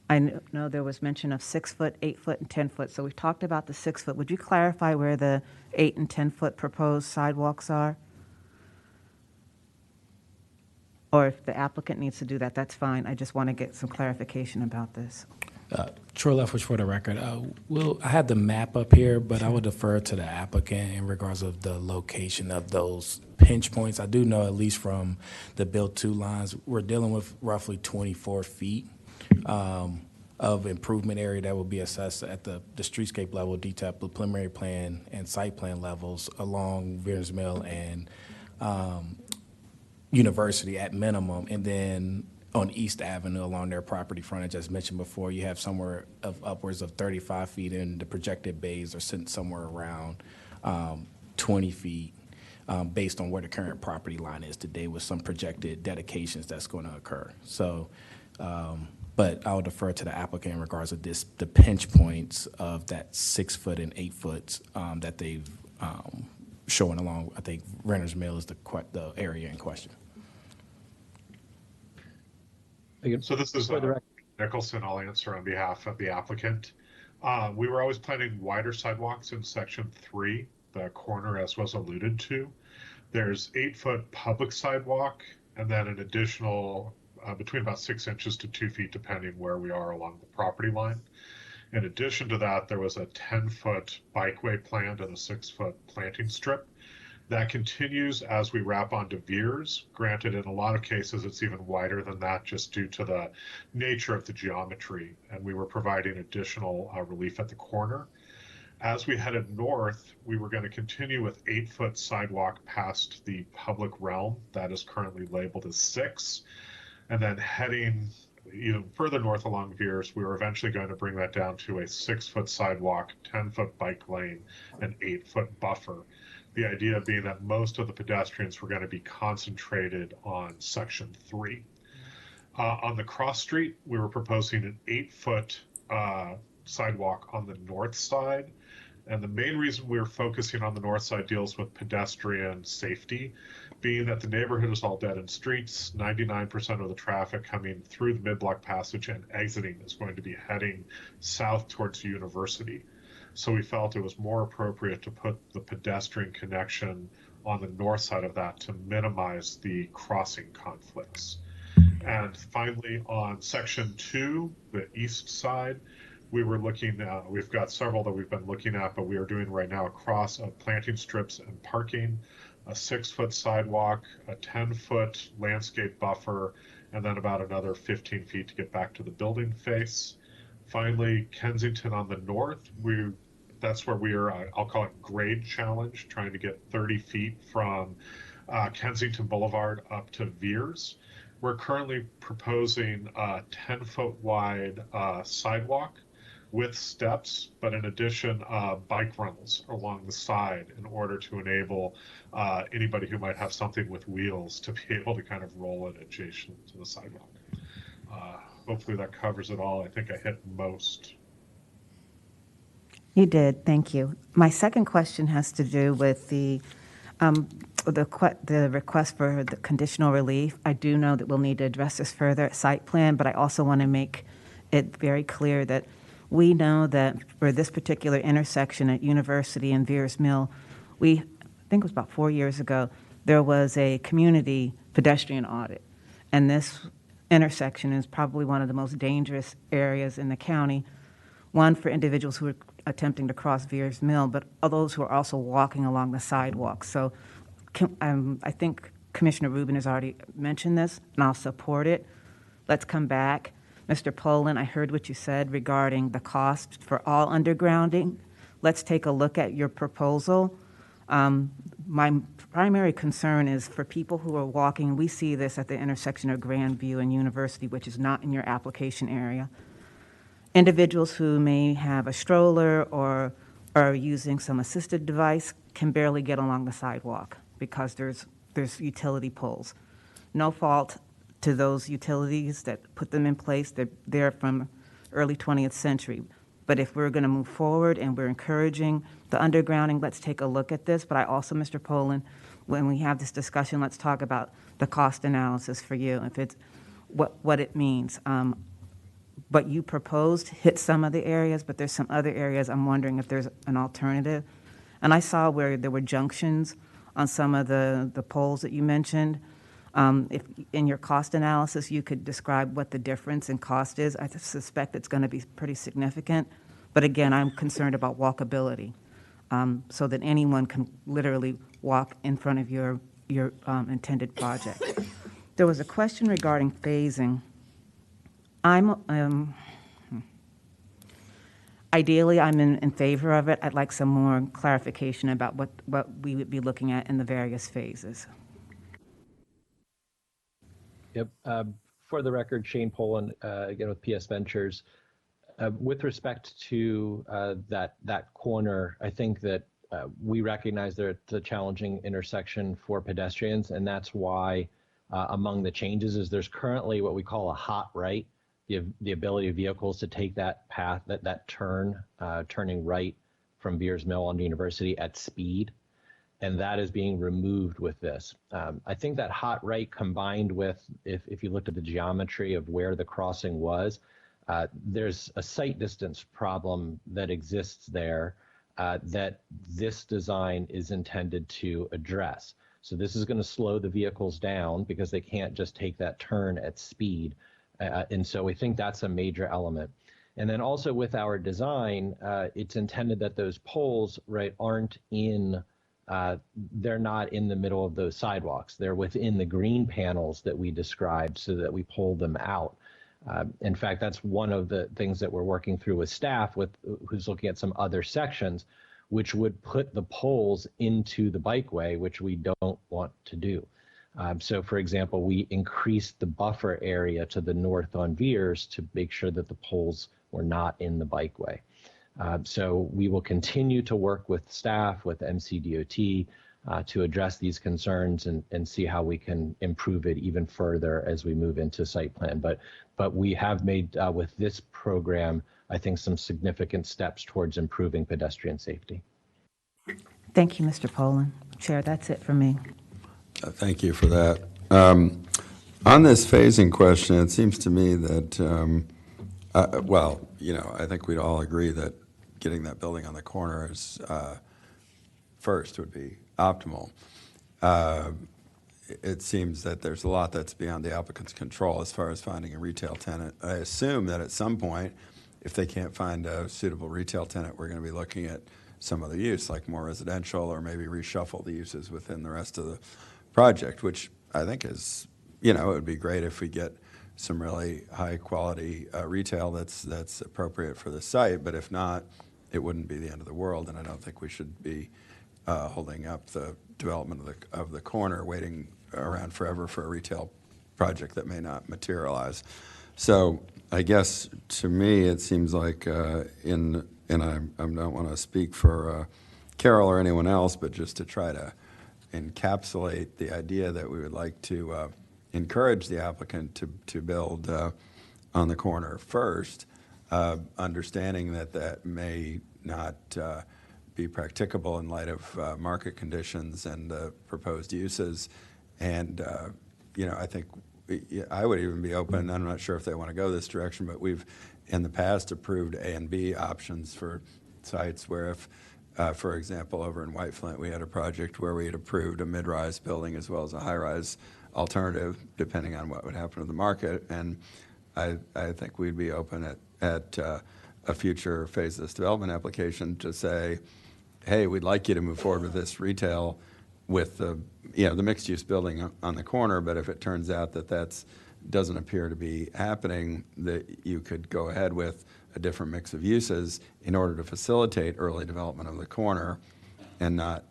I know there was mention of 6 foot, 8 foot, and 10 foot. So we've talked about the 6 foot. Would you clarify where the 8 and 10 foot proposed sidewalks are? Or if the applicant needs to do that, that's fine. I just want to get some clarification about this. Troy Leftwich for the record. I have the map up here, but I would defer to the applicant in regards of the location of those pinch points. I do know, at least from the Build 2 lines, we're dealing with roughly 24 feet of improvement area that will be assessed at the streetscape level, detailed preliminary plan and site plan levels along Veers Mill and University at minimum, and then on East Avenue along their property frontage, as mentioned before, you have somewhere of upwards of 35 feet, and the projected bays are sitting somewhere around 20 feet. Based on where the current property line is today, with some projected dedications that's going to occur. So, but I would defer to the applicant in regards of the pinch points of that 6 foot and 8 foot that they've shown along. I think Renner's Mill is the area in question. So this is Nicholson. I'll answer on behalf of the applicant. We were always planning wider sidewalks in section 3, the corner, as was alluded to. There's 8 foot public sidewalk, and then an additional between about 6 inches to 2 feet, depending where we are along the property line. In addition to that, there was a 10-foot bikeway planned and a 6-foot planting strip. That continues as we wrap onto Veers. Granted, in a lot of cases, it's even wider than that, just due to the nature of the geometry. And we were providing additional relief at the corner. As we headed north, we were going to continue with 8-foot sidewalk past the public realm that is currently labeled as 6. And then heading even further north along Veers, we were eventually going to bring that down to a 6-foot sidewalk, 10-foot bike lane, and 8-foot buffer. The idea being that most of the pedestrians were going to be concentrated on section 3. On the cross street, we were proposing an 8-foot sidewalk on the north side. And the main reason we were focusing on the north side deals with pedestrian safety, being that the neighborhood is all dead end streets. 99% of the traffic coming through the mid-block passage and exiting is going to be heading south towards University. So we felt it was more appropriate to put the pedestrian connection on the north side of that to minimize the crossing conflicts. And finally, on section 2, the east side, we were looking, we've got several that we've been looking at, but we are doing right now across planting strips and parking, a 6-foot sidewalk, a 10-foot landscape buffer, and then about another 15 feet to get back to the building face. Finally, Kensington on the north, that's where we are, I'll call it grade challenge, trying to get 30 feet from Kensington Boulevard up to Veers. We're currently proposing a 10-foot wide sidewalk with steps, but in addition, bike rentals along the side in order to enable anybody who might have something with wheels to be able to kind of roll it adjacent to the sidewalk. Hopefully that covers it all. I think I hit most. You did, thank you. My second question has to do with the request for the conditional relief. I do know that we'll need to address this further at site plan, but I also want to make it very clear that we know that for this particular intersection at University and Veers Mill, I think it was about 4 years ago, there was a community pedestrian audit. And this intersection is probably one of the most dangerous areas in the county. One, for individuals who attempting to cross Veers Mill, but those who are also walking along the sidewalk. So I think Commissioner Rubin has already mentioned this, and I'll support it. Let's come back. Mr. Poland, I heard what you said regarding the cost for all undergrounding. Let's take a look at your proposal. My primary concern is for people who are walking. We see this at the intersection of Grandview and University, which is not in your application area. Individuals who may have a stroller or are using some assisted device can barely get along the sidewalk because there's utility poles. No fault to those utilities that put them in place. They're there from early 20th century. But if we're going to move forward and we're encouraging the undergrounding, let's take a look at this. But I also, Mr. Poland, when we have this discussion, let's talk about the cost analysis for you, if it's what it means. What you proposed hit some of the areas, but there's some other areas I'm wondering if there's an alternative. And I saw where there were junctions on some of the poles that you mentioned. If in your cost analysis you could describe what the difference in cost is, I suspect it's going to be pretty significant. But again, I'm concerned about walkability, so that anyone can literally walk in front of your intended project. There was a question regarding phasing. Ideally, I'm in favor of it. I'd like some more clarification about what we would be looking at in the various phases. Yep. For the record, Shane Poland, again with PS Ventures. With respect to that corner, I think that we recognize that it's a challenging intersection for pedestrians, and that's why among the changes is there's currently what we call a hot right, the ability of vehicles to take that path, that turn, turning right from Veers Mill onto University at speed. And that is being removed with this. I think that hot right combined with, if you looked at the geometry of where the crossing was, there's a sight distance problem that exists there that this design is intended to address. So this is going to slow the vehicles down because they can't just take that turn at speed. And so we think that's a major element. And then also with our design, it's intended that those poles, right, aren't in they're not in the middle of those sidewalks. They're within the green panels that we described so that we pull them out. In fact, that's one of the things that we're working through with staff who's looking at some other sections, which would put the poles into the bikeway, which we don't want to do. So for example, we increased the buffer area to the north on Veers to make sure that the poles were not in the bikeway. So we will continue to work with staff, with MCDOT, to address these concerns and see how we can improve it even further as we move into site plan. But we have made, with this program, I think some significant steps towards improving pedestrian safety. Thank you, Mr. Poland. Chair, that's it for me. Thank you for that. On this phasing question, it seems to me that, well, you know, I think we'd all agree that getting that building on the corner is first would be optimal. It seems that there's a lot that's beyond the applicant's control as far as finding a retail tenant. I assume that at some point, if they can't find a suitable retail tenant, we're going to be looking at some other use, like more residential, or maybe reshuffle the uses within the rest of the project, which I think is, you know, it would be great if we get some really high quality retail that's appropriate for the site. But if not, it wouldn't be the end of the world, and I don't think we should be holding up the development of the corner, waiting around forever for a retail project that may not materialize. So I guess to me it seems like and I don't want to speak for Carol or anyone else, but just to try to encapsulate the idea that we would like to encourage the applicant to build on the corner first, understanding that that may not be practicable in light of market conditions and the proposed uses. And, you know, I think I would even be open, I'm not sure if they want to go this direction, but we've in the past approved A and B options for sites where if, for example, over in White Flint, we had a project where we had approved a mid-rise building as well as a high-rise alternative, depending on what would happen to the market. And I think we'd be open at a future phase of this development application to say, hey, we'd like you to move forward with this retail with the mixed-use building on the corner, but if it turns out that doesn't appear to be happening, that you could go ahead with a different mix of uses in order to facilitate early development of the corner and not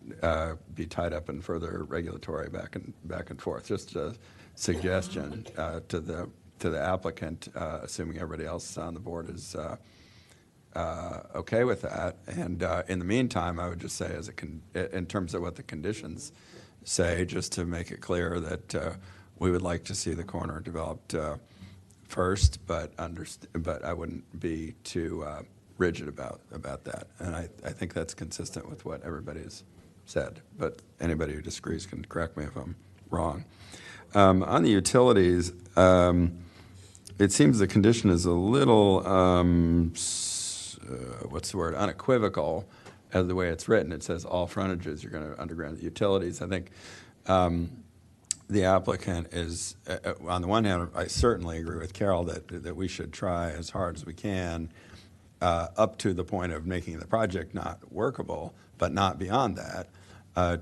be tied up in further regulatory back and forth. Just a suggestion to the applicant, assuming everybody else on the board is okay with that. And in the meantime, I would just say, in terms of what the conditions say, just to make it clear that we would like to see the corner developed first, but I wouldn't be too rigid about that. And I think that's consistent with what everybody's said. But anybody who disagrees can correct me if I'm wrong. On the utilities, it seems the condition is a little, unequivocal as the way it's written. It says all frontages, you're going to underground the utilities. I think the applicant is, on the one hand, I certainly agree with Carol that we should try as hard as we can up to the point of making the project not workable, but not beyond that,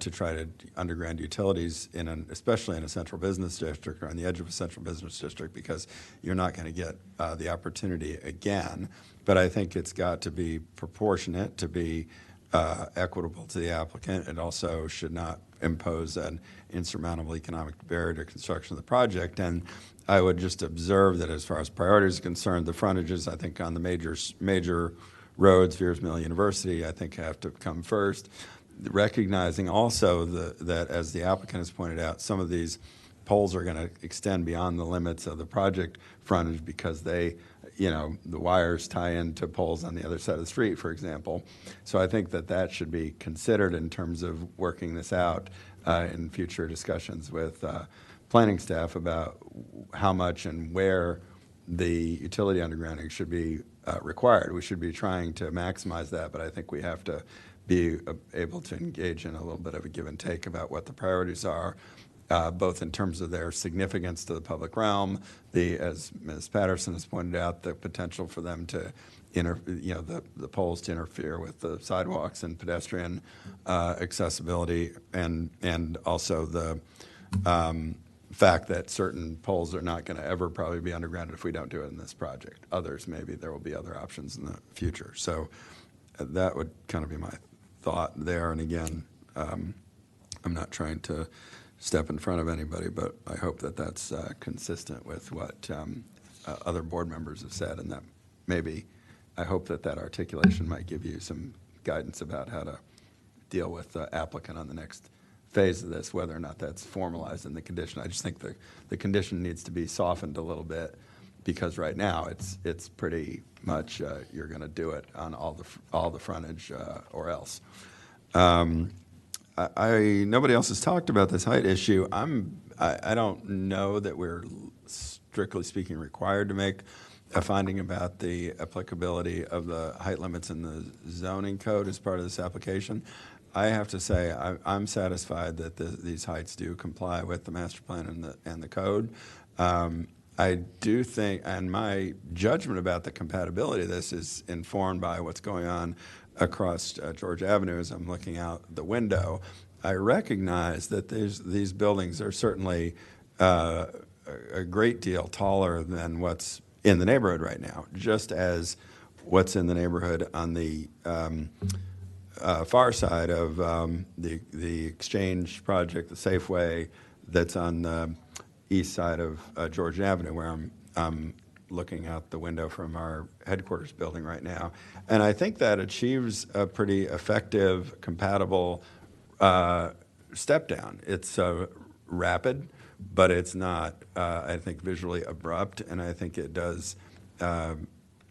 to try to underground utilities, especially in a central business district or on the edge of a central business district, because you're not going to get the opportunity again. But I think it's got to be proportionate, to be equitable to the applicant. It also should not impose an insurmountable economic barrier to construction of the project. And I would just observe that as far as priorities are concerned, the frontages, I think, on the major roads, Veers Mill University, I think have to come first. Recognizing also that, as the applicant has pointed out, some of these poles are going to extend beyond the limits of the project frontage because the wires tie into poles on the other side of the street, for example. So I think that should be considered in terms of working this out in future discussions with planning staff about how much and where the utility undergrounding should be required. We should be trying to maximize that, but I think we have to be able to engage in a little bit of a give and take about what the priorities are, both in terms of their significance to the public realm, as Ms. Patterson has pointed out, the potential for them to, the poles to interfere with the sidewalks and pedestrian accessibility, and also the fact that certain poles are not going to ever probably be undergrounded if we don't do it in this project. Others, maybe there will be other options in the future. So that would kind of be my thought there. And again, I'm not trying to step in front of anybody, but I hope that that's consistent with what other board members have said, and that maybe I hope that articulation might give you some guidance about how to deal with the applicant on the next phase of this, whether or not that's formalized in the condition. I just think the condition needs to be softened a little bit, because right now it's pretty much you're going to do it on all the frontage or else. Nobody else has talked about this height issue. I don't know that we're strictly speaking required to make a finding about the applicability of the height limits in the zoning code as part of this application. I have to say I'm satisfied that these heights do comply with the master plan and the code. I do think, and my judgment about the compatibility of this is informed by what's going on across George Avenue as I'm looking out the window. I recognize that these buildings are certainly a great deal taller than what's in the neighborhood right now, just as what's in the neighborhood on the far side of the Exchange project, the Safeway, that's on the east side of George Avenue, where I'm looking out the window from our headquarters building right now. And I think that achieves a pretty effective, compatible step down. It's rapid, but it's not, I think, visually abrupt, and I think it does, I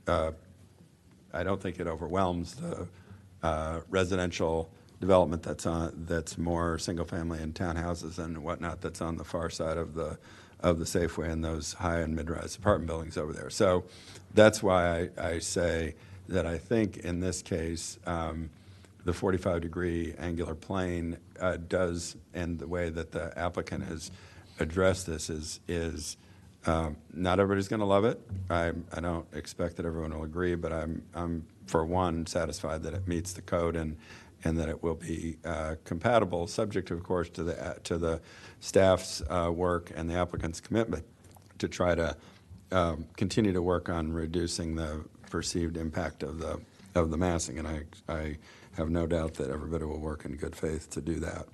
don't think it overwhelms the residential development that's more single family and townhouses and whatnot that's on the far side of the Safeway and those high and mid-rise apartment buildings over there. So that's why I say that I think in this case the 45-degree angular plane does, and the way that the applicant has addressed this is Not everybody's going to love it. I don't expect that everyone will agree, but I'm for one satisfied that it meets the code and that it will be compatible, subject, of course, to the staff's work and the applicant's commitment to try to continue to work on reducing the perceived impact of the massing. And I have no doubt that everybody will work in good faith to do that.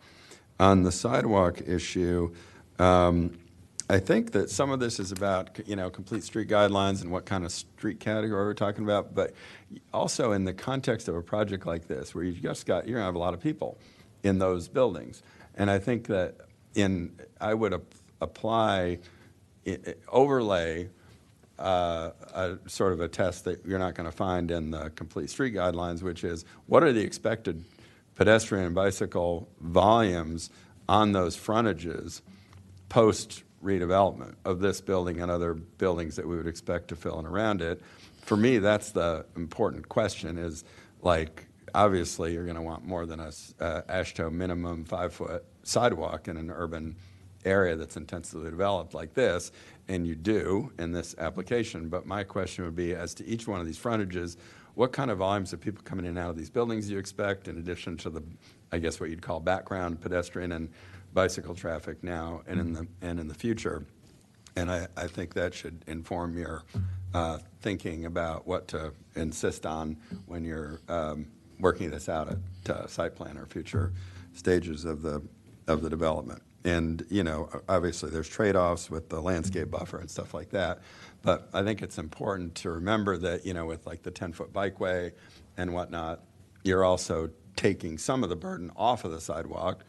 On the sidewalk issue, I think that some of this is about, complete street guidelines and what kind of street category we're talking about, but also in the context of a project like this, where you're going to have a lot of people in those buildings. And I think that I would apply, overlay a sort of a test that you're not going to find in the complete street guidelines, which is what are the expected pedestrian and bicycle volumes on those frontages post redevelopment of this building and other buildings that we would expect to fill in around it. For me, that's the important question is, like, obviously you're going to want more than a AASHTO minimum 5-foot sidewalk in an urban area that's intensively developed like this, and you do in this application. But my question would be, as to each one of these frontages, what kind of volumes of people coming in and out of these buildings you expect, in addition to the, I guess, what you'd call background pedestrian and bicycle traffic now and in the future. And I think that should inform your thinking about what to insist on when you're working this out at site plan or future stages of the development. And, obviously there's trade-offs with the landscape buffer and stuff like that. But I think it's important to remember that, with like the 10-foot bikeway and whatnot, you're also taking some of the burden off of the sidewalk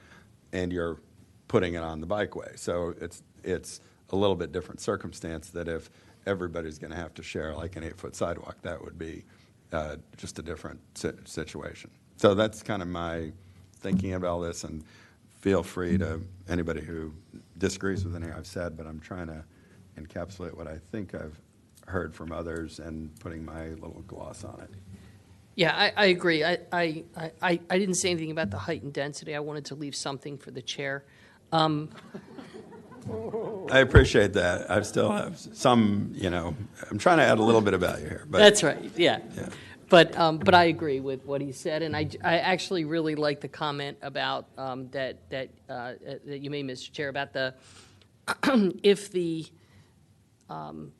and you're putting it on the bikeway. So it's a little bit different circumstance that if everybody's going to have to share like an 8-foot sidewalk, that would be just a different situation. So that's kind of my thinking about all this, and feel free to anybody who disagrees with anything I've said, but I'm trying to encapsulate what I think I've heard from others and putting my little gloss on it. Yeah, I agree. I didn't say anything about the height and density. I wanted to leave something for the chair. I appreciate that. I still have some, I'm trying to add a little bit of value here. But, that's right, yeah. But I agree with what he said, and I actually really like the comment about that you made, Mr. Chair, about the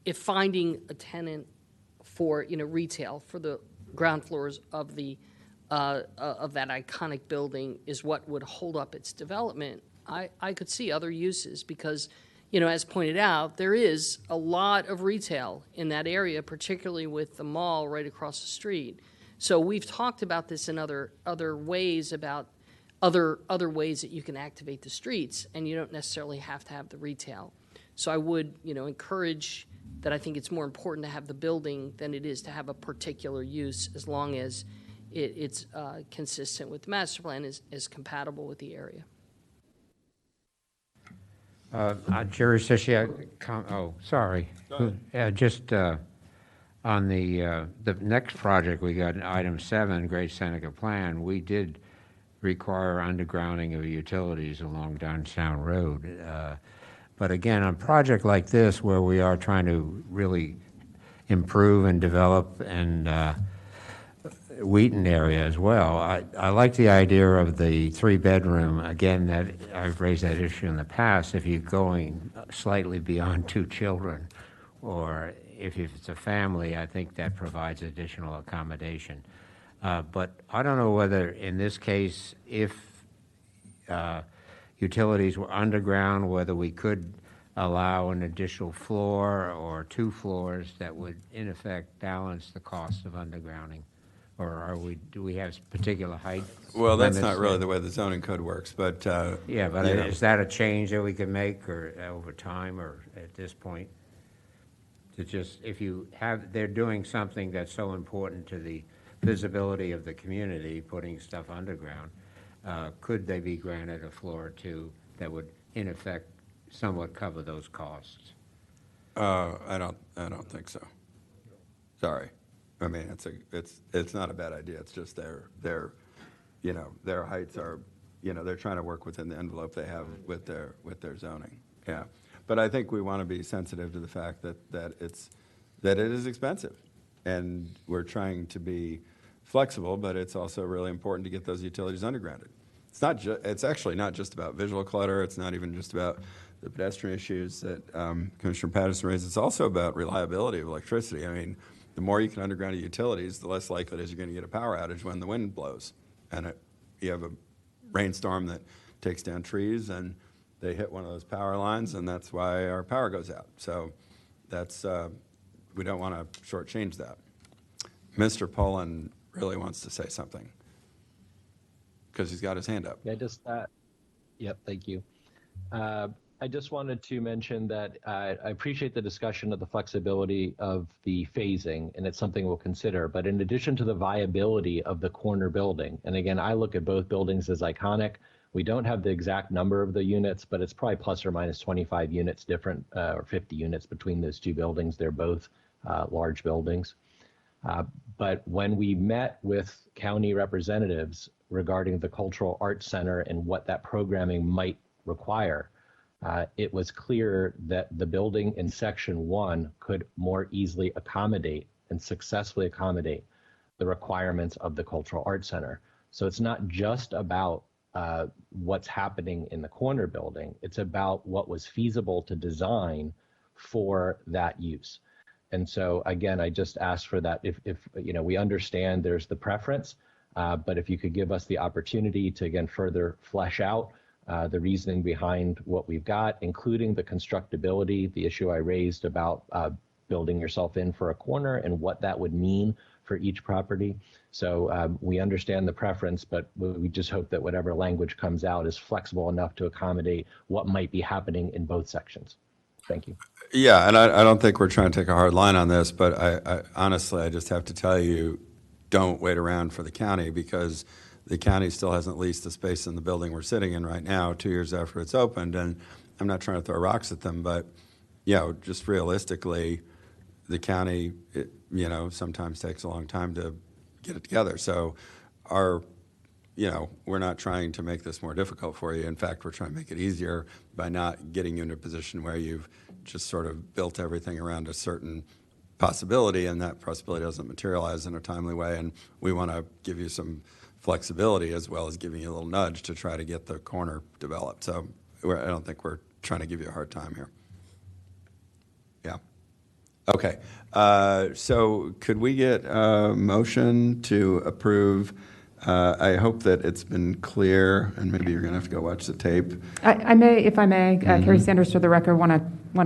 if finding a tenant for retail for the ground floors of that iconic building is what would hold up its development. I could see other uses because, as pointed out, there is a lot of retail in that area, particularly with the mall right across the street. So we've talked about this in other ways, about other ways that you can activate the streets, and you don't necessarily have to have the retail. So I would, encourage that. I think it's more important to have the building than it is to have a particular use, as long as it's consistent with the master plan, is compatible with the area. Jerry Sishy, sorry. Just on the next project, we got item 7, Great Seneca Plan. We did require undergrounding of utilities along Downtown Road. But again, on a project like this, where we are trying to really improve and develop and Wheaton area as well. I like the idea of the 3-bedroom. Again, that I've raised that issue in the past. If you're going slightly beyond 2 children, or if it's a family, I think that provides additional accommodation. But I don't know whether in this case, if utilities were underground, whether we could allow an additional floor or 2 floors that would in effect balance the cost of undergrounding. Or do we have particular height? Well, that's not really the way the zoning code works, but yeah, but is that a change that we can make, or over time, or at this point? To just, if they're doing something that's so important to the visibility of the community, putting stuff underground, could they be granted a floor or 2 that would, in effect, somewhat cover those costs? I don't think so. Sorry. I mean, it's not a bad idea. It's just their heights are, they're trying to work within the envelope they have with their zoning. Yeah, But I think we want to be sensitive to the fact that it is expensive, and we're trying to be flexible, but it's also really important to get those utilities undergrounded. It's actually not just about visual clutter. It's not even just about the pedestrian issues that Commissioner Patterson raised. It's also about reliability of electricity. I mean, the more you can underground utilities, the less likely it is you're going to get a power outage when the wind blows. And you have a rainstorm that takes down trees, and they hit one of those power lines, and that's why our power goes out. So that's we don't want to shortchange that. Mr. Poland really wants to say something because he's got his hand up. Yeah, just yep, thank you. I just wanted to mention that I appreciate the discussion of the flexibility of the phasing, and it's something we'll consider. But in addition to the viability of the corner building, and again, I look at both buildings as iconic. We don't have the exact number of the units, but it's probably plus or minus 25 units different, or 50 units between those two buildings. They're both large buildings. But when we met with county representatives regarding the Cultural Arts Center and what that programming might require, it was clear that the building in Section 1 could more easily accommodate and successfully accommodate the requirements of the Cultural Arts Center. So it's not just about what's happening in the corner building. It's about what was feasible to design for that use. And so again, I just asked for that. If you know, we understand there's the preference, but if you could give us the opportunity to again further flesh out the reasoning behind what we've got, including the constructability, the issue I raised about building yourself in for a corner and what that would mean for each property. So we understand the preference, but we just hope that whatever language comes out is flexible enough to accommodate what might be happening in both sections. Thank you. Yeah, and I don't think we're trying to take a hard line on this, but I honestly, I just have to tell you, don't wait around for the county, because the county still hasn't leased the space in the building we're sitting in right now 2 years after it's opened. And I'm not trying to throw rocks at them, but, you know, just realistically, the county, you know, sometimes takes a long time to get it together. So we're not trying to make this more difficult for you. In fact, we're trying to make it easier by not getting you in a position where you've just sort of built everything around a certain possibility, and that possibility doesn't materialize in a timely way. And we want to give you some flexibility as well as giving you a little nudge to try to get the corner developed. So I don't think we're trying to give you a hard time here. Yeah. Okay. So could we get a motion to approve? I hope that it's been clear, and maybe you're going to have to go watch the tape. I may, if I may, Carrie Sanders, for the record, want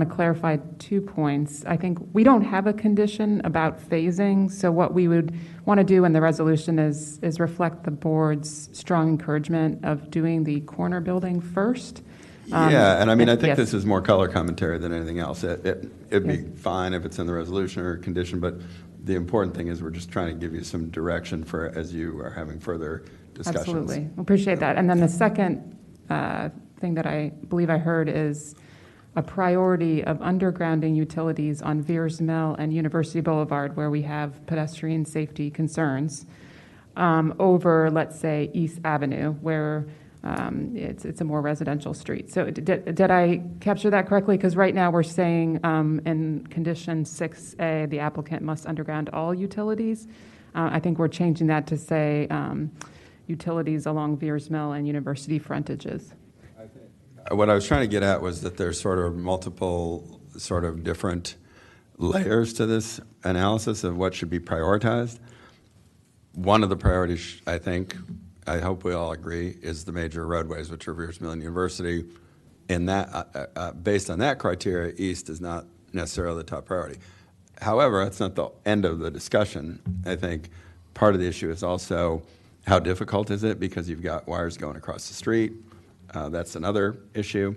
to clarify 2 points. I think we don't have a condition about phasing, so what we would want to do in the resolution is reflect the board's strong encouragement of doing the corner building first. Yeah, and I mean, I think yes. this is more color commentary than anything else. It'd be fine if it's in the resolution or condition, but the important thing is we're just trying to give you some direction for as you are having further discussions. Absolutely. Appreciate that. And then the second thing that I believe I heard is a priority of undergrounding utilities on Veers Mill and University Boulevard, where we have pedestrian safety concerns, over, let's say, East Avenue, where it's a more residential street. So did I capture that correctly? Because right now we're saying in condition 6A, the applicant must underground all utilities. I think we're changing that to say utilities along Veers Mill and university frontages. What I was trying to get at was that there's sort of multiple sort of different layers to this analysis of what should be prioritized. One of the priorities, I hope we all agree, is the major roadways, which are Veers Mill and University. And that, based on that criteria, east is not necessarily the top priority. However, that's not the end of the discussion. I think part of the issue is also how difficult is it, because you've got wires going across the street. That's another issue.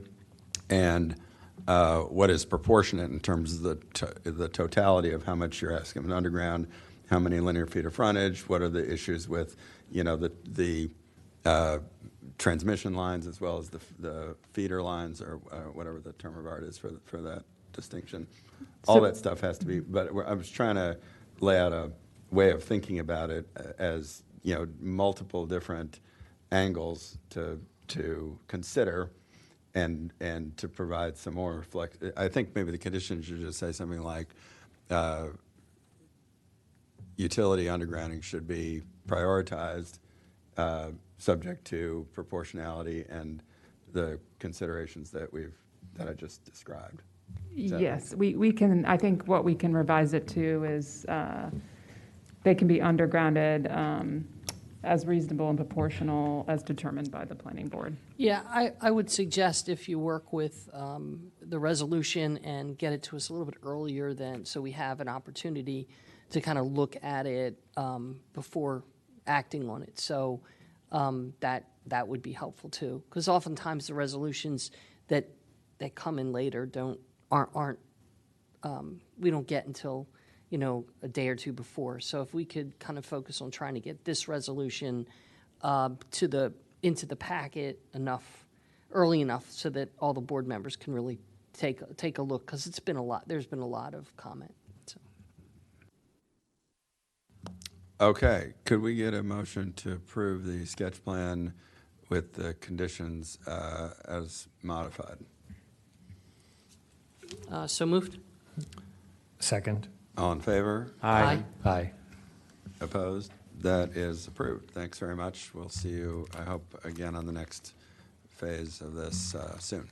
And what is proportionate in terms of the totality of how much you're asking of an underground, how many linear feet of frontage, what are the issues with the transmission lines as well as the feeder lines, or whatever the term of art is for that distinction. All that stuff has to be, but I was trying to lay out a way of thinking about it as, multiple different angles to consider. and to provide some more flex. I think maybe the condition should just say something like, utility undergrounding should be prioritized, subject to proportionality and the considerations that I just described. Yes, we can, I think what we can revise it to is they can be undergrounded as reasonable and proportional as determined by the planning board. Yeah, I would suggest if you work with the resolution and get it to us a little bit earlier then, so we have an opportunity to kind of look at it before acting on it. So that would be helpful too, because oftentimes the resolutions that come in later aren't we don't get until a day or two before. So if we could kind of focus on trying to get this resolution into the packet early enough so that all the board members can really take a look, because it's been a lot. There's been a lot of comment. So. Okay, could we get a motion to approve the sketch plan with the conditions as modified? So moved. Second. All in favor? Aye. Aye. Opposed? That is approved. Thanks very much. We'll see you, I hope, again on the next phase of this soon.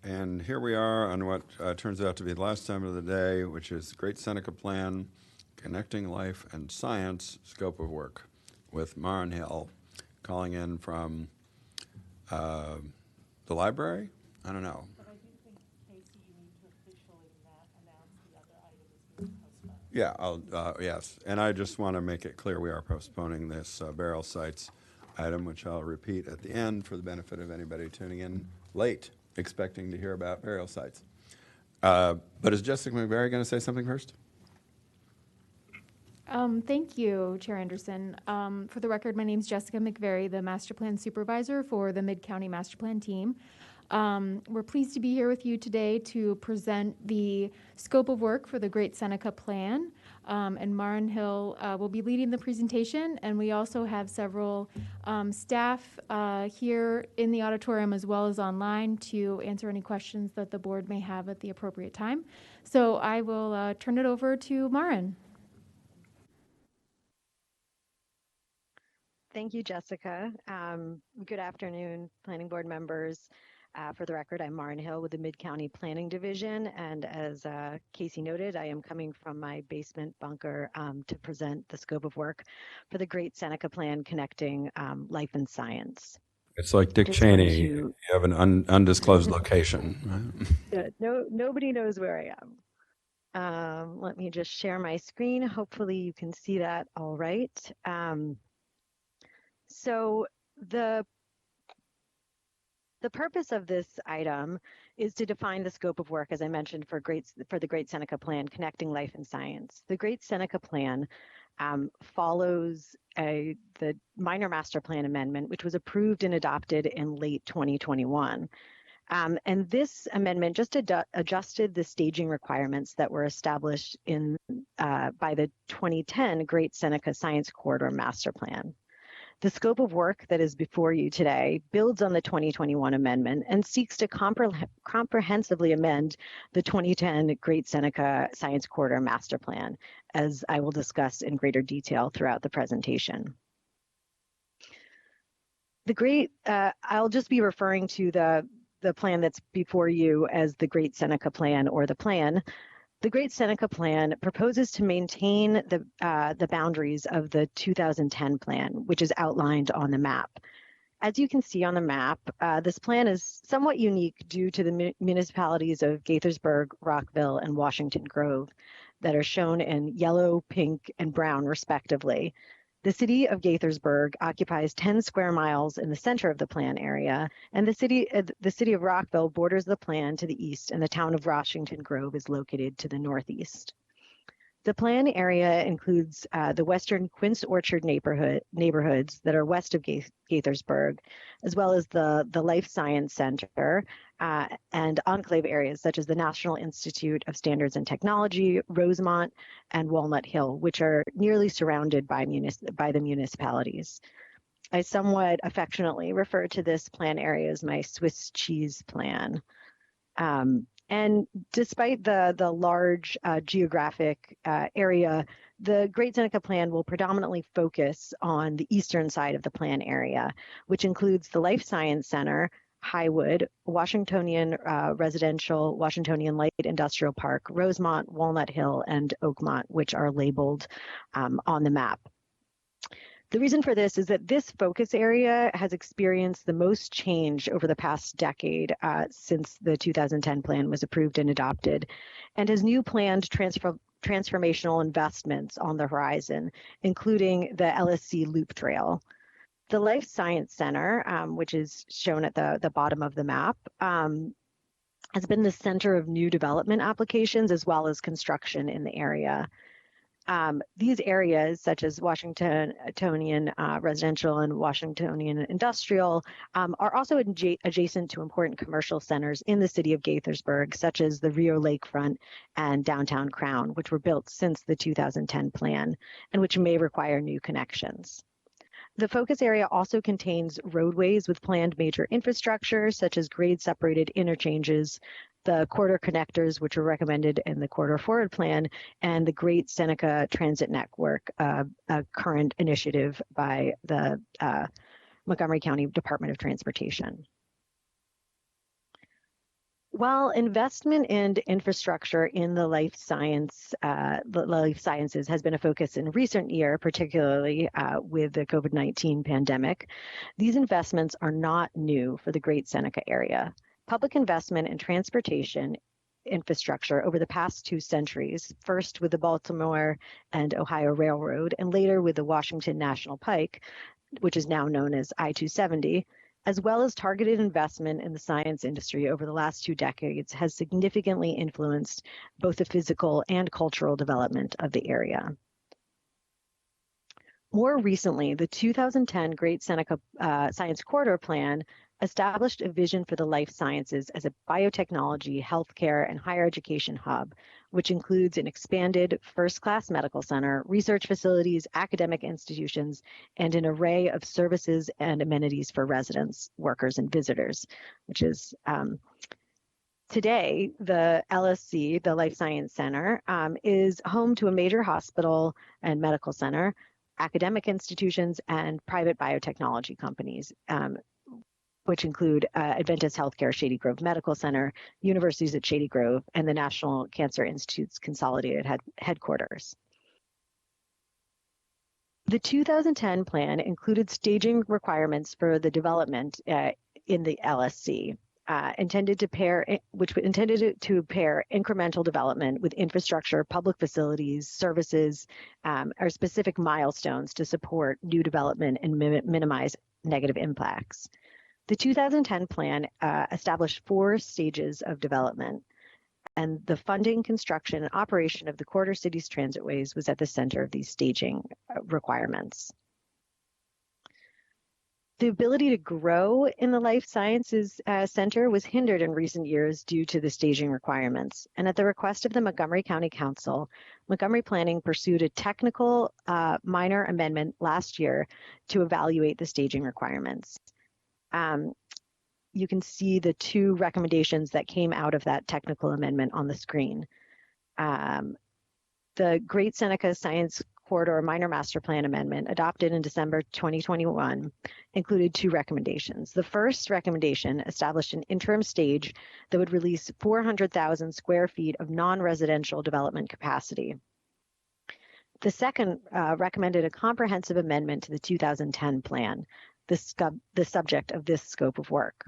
And here we are on what turns out to be the last time of the day, which is Great Seneca Plan, Connecting Life and Science, Scope of Work, with Maren Hill calling in from the library? I don't know. But I do think, Casey, you need to officially announce the other item is being postponed. Yeah, yes. And I just want to make it clear we are postponing this burial sites item, which I'll repeat at the end for the benefit of anybody tuning in late, expecting to hear about burial sites. But is Jessica McVeary going to say something first? Thank you, Chair Anderson. For the record, my name is Jessica McVeary, the Master Plan Supervisor for the Mid-County Master Plan team. We're pleased to be here with you today to present the scope of work for the Great Seneca Plan. And Maren Hill will be leading the presentation, and we also have several staff here in the auditorium as well as online to answer any questions that the board may have at the appropriate time. So I will turn it over to Maren. Thank you, Jessica. Good afternoon, planning board members. For the record, I'm Maren Hill with the Mid-County Planning Division, and as Casey noted, I am coming from my basement bunker to present the scope of work for the Great Seneca Plan Connecting Life and Science. It's like Dick Just Cheney. want to- You have an undisclosed location. Right? Nobody knows where I am. Let me just share my screen. Hopefully you can see that all right. So the purpose of this item is to define the scope of work, as I mentioned, for the Great Seneca Plan, Connecting Life and Science. The Great Seneca Plan follows the minor master plan amendment, which was approved and adopted in late 2021. And this amendment just adjusted the staging requirements that were established by the 2010 Great Seneca Science Corridor Master Plan. The scope of work that is before you today builds on the 2021 amendment and seeks to comprehensively amend the 2010 Great Seneca Science Corridor Master Plan, as I will discuss in greater detail throughout the presentation. I'll just be referring to the plan that's before you as the Great Seneca Plan or the plan. The Great Seneca Plan proposes to maintain the boundaries of the 2010 plan, which is outlined on the map. As you can see on the map, this plan is somewhat unique due to the municipalities of Gaithersburg, Rockville, and Washington Grove that are shown in yellow, pink, and brown, respectively. The city of Gaithersburg occupies 10 square miles in the center of the plan area, and the city of Rockville borders the plan to the east, and the town of Washington Grove is located to the northeast. The plan area includes the western Quince Orchard neighborhoods that are west of Gaithersburg, as well as the Life Science Center and enclave areas such as the National Institute of Standards and Technology, Rosemont, and Walnut Hill, which are nearly surrounded by the municipalities. I somewhat affectionately refer to this plan area as my Swiss cheese plan. And despite the large geographic area, the Great Seneca Plan will predominantly focus on the eastern side of the plan area, which includes the Life Science Center, Highwood, Washingtonian Residential, Washingtonian Light Industrial Park, Rosemont, Walnut Hill, and Oakmont, which are labeled on the map. The reason for this is that this focus area has experienced the most change over the past decade since the 2010 plan was approved and adopted, and has new planned transformational investments on the horizon, including the LSC Loop Trail. The Life Science Center, which is shown at the bottom of the map, has been the center of new development applications as well as construction in the area. These areas, such as Washingtonian Residential and Washingtonian Industrial, are also adjacent to important commercial centers in the city of Gaithersburg, such as the Rio Lakefront and Downtown Crown, which were built since the 2010 plan and which may require new connections. The focus area also contains roadways with planned major infrastructure, such as grade-separated interchanges, the corridor connectors, which are recommended in the Corridor Forward Plan, and the Great Seneca Transit Network, a current initiative by the Montgomery County Department of Transportation. While investment in infrastructure in the life sciences has been a focus in recent year, particularly with the COVID-19 pandemic, these investments are not new for the Great Seneca area. Public investment in transportation infrastructure over the past 2 centuries, first with the Baltimore and Ohio Railroad, and later with the Washington National Pike, which is now known as I-270, as well as targeted investment in the science industry over the last 2 decades, has significantly influenced both the physical and cultural development of the area. More recently, the 2010 Great Seneca Science Corridor Plan established a vision for the life sciences as a biotechnology, healthcare, and higher education hub, which includes an expanded first-class medical center, research facilities, academic institutions, and an array of services and amenities for residents, workers, and visitors, which is today, the LSC, the Life Science Center, is home to a major hospital and medical center, academic institutions, and private biotechnology companies, which include Adventist Healthcare Shady Grove Medical Center, universities at Shady Grove, and the National Cancer Institute's consolidated headquarters. The 2010 plan included staging requirements for the development in the LSC, intended to pair incremental development with infrastructure, public facilities, services, or specific milestones to support new development and minimize negative impacts. The 2010 plan established 4 stages of development, and the funding, construction, and operation of the Corridor Cities transitways was at the center of these staging requirements. The ability to grow in the Life Sciences Center was hindered in recent years due to the staging requirements. And at the request of the Montgomery County Council, Montgomery Planning pursued a technical minor amendment last year to evaluate the staging requirements. You can see the 2 recommendations that came out of that technical amendment on the screen. The Great Seneca Science Corridor Minor Master Plan Amendment, adopted in December 2021, included 2 recommendations. The first recommendation established an interim stage that would release 400,000 square feet of non-residential development capacity. The second recommended a comprehensive amendment to the 2010 plan, the subject of this scope of work.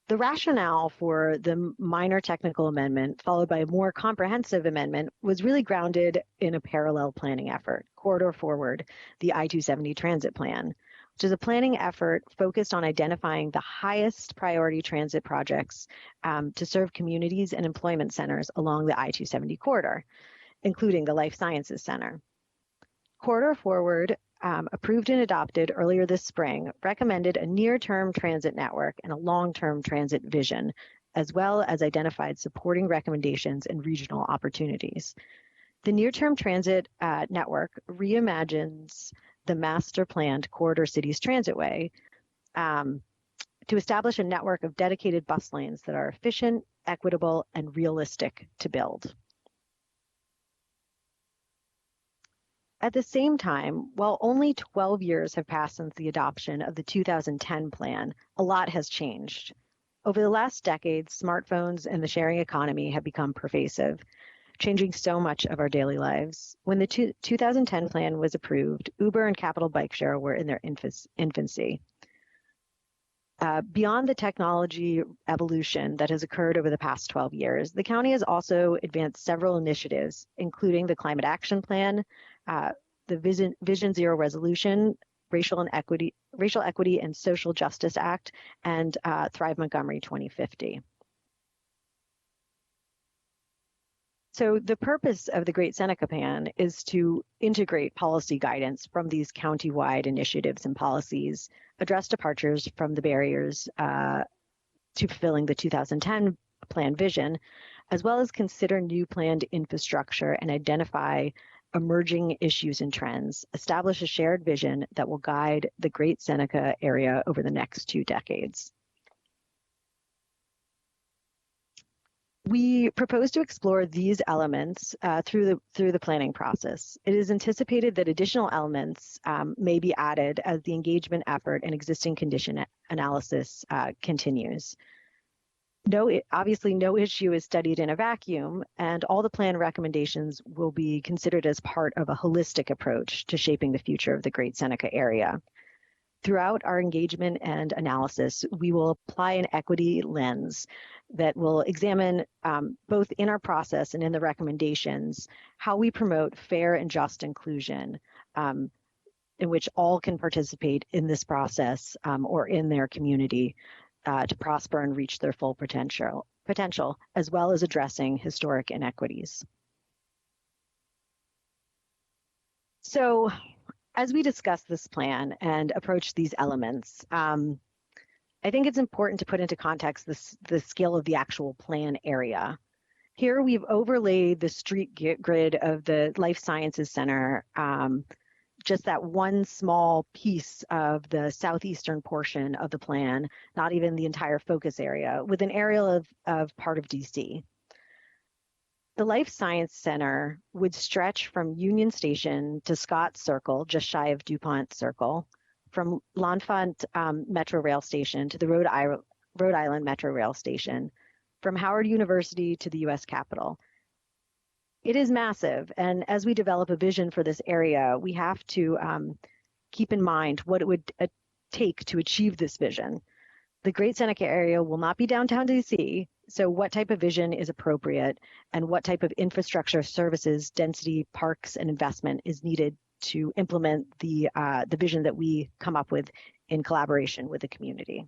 The rationale for the minor technical amendment, followed by a more comprehensive amendment, was really grounded in a parallel planning effort, Corridor Forward, the I-270 Transit Plan, which is a planning effort focused on identifying the highest priority transit projects to serve communities and employment centers along the I-270 corridor, including the Life Sciences Center. Corridor Forward, approved and adopted earlier this spring, recommended a near-term transit network and a long-term transit vision, as well as identified supporting recommendations and regional opportunities. The near-term transit network reimagines the master-planned Corridor Cities Transitway to establish a network of dedicated bus lanes that are efficient, equitable, and realistic to build. At the same time, while only 12 years have passed since the adoption of the 2010 plan, a lot has changed. Over the last decade, smartphones and the sharing economy have become pervasive, changing so much of our daily lives. When the 2010 plan was approved, Uber and Capital Bike Share were in their infancy. Beyond the technology evolution that has occurred over the past 12 years, the county has also advanced several initiatives, including the Climate Action Plan, the Vision Zero Resolution, Racial Equity and Social Justice Act, and Thrive Montgomery 2050. So the purpose of the Great Seneca Plan is to integrate policy guidance from these county-wide initiatives and policies, address departures from the barriers to fulfilling the 2010 plan vision, as well as consider new planned infrastructure and identify emerging issues and trends, establish a shared vision that will guide the Great Seneca area over the next 2 decades. We propose to explore these elements through the planning process. It is anticipated that additional elements may be added as the engagement effort and existing condition analysis continues. Obviously, no issue is studied in a vacuum, and all the plan recommendations will be considered as part of a holistic approach to shaping the future of the Great Seneca area. Throughout our engagement and analysis, we will apply an equity lens that will examine both in our process and in the recommendations how we promote fair and just inclusion in which all can participate in this process or in their community to prosper and reach their full potential, as well as addressing historic inequities. So, as we discuss this plan and approach these elements, I think it's important to put into context the scale of the actual plan area. Here we've overlaid the street grid of the Life Sciences Center, just that one small piece of the southeastern portion of the plan, not even the entire focus area, with an aerial of part of DC. The Life Science Center would stretch from Union Station to Scott Circle, just shy of DuPont Circle, from L'Enfant Metro Rail Station to the Rhode Island Metro Rail Station, from Howard University to the U.S. Capitol. It is massive, and as we develop a vision for this area, we have to keep in mind what it would take to achieve this vision. The Great Seneca area will not be downtown DC, so what type of vision is appropriate and what type of infrastructure, services, density, parks, and investment is needed to implement the vision that we come up with in collaboration with the community.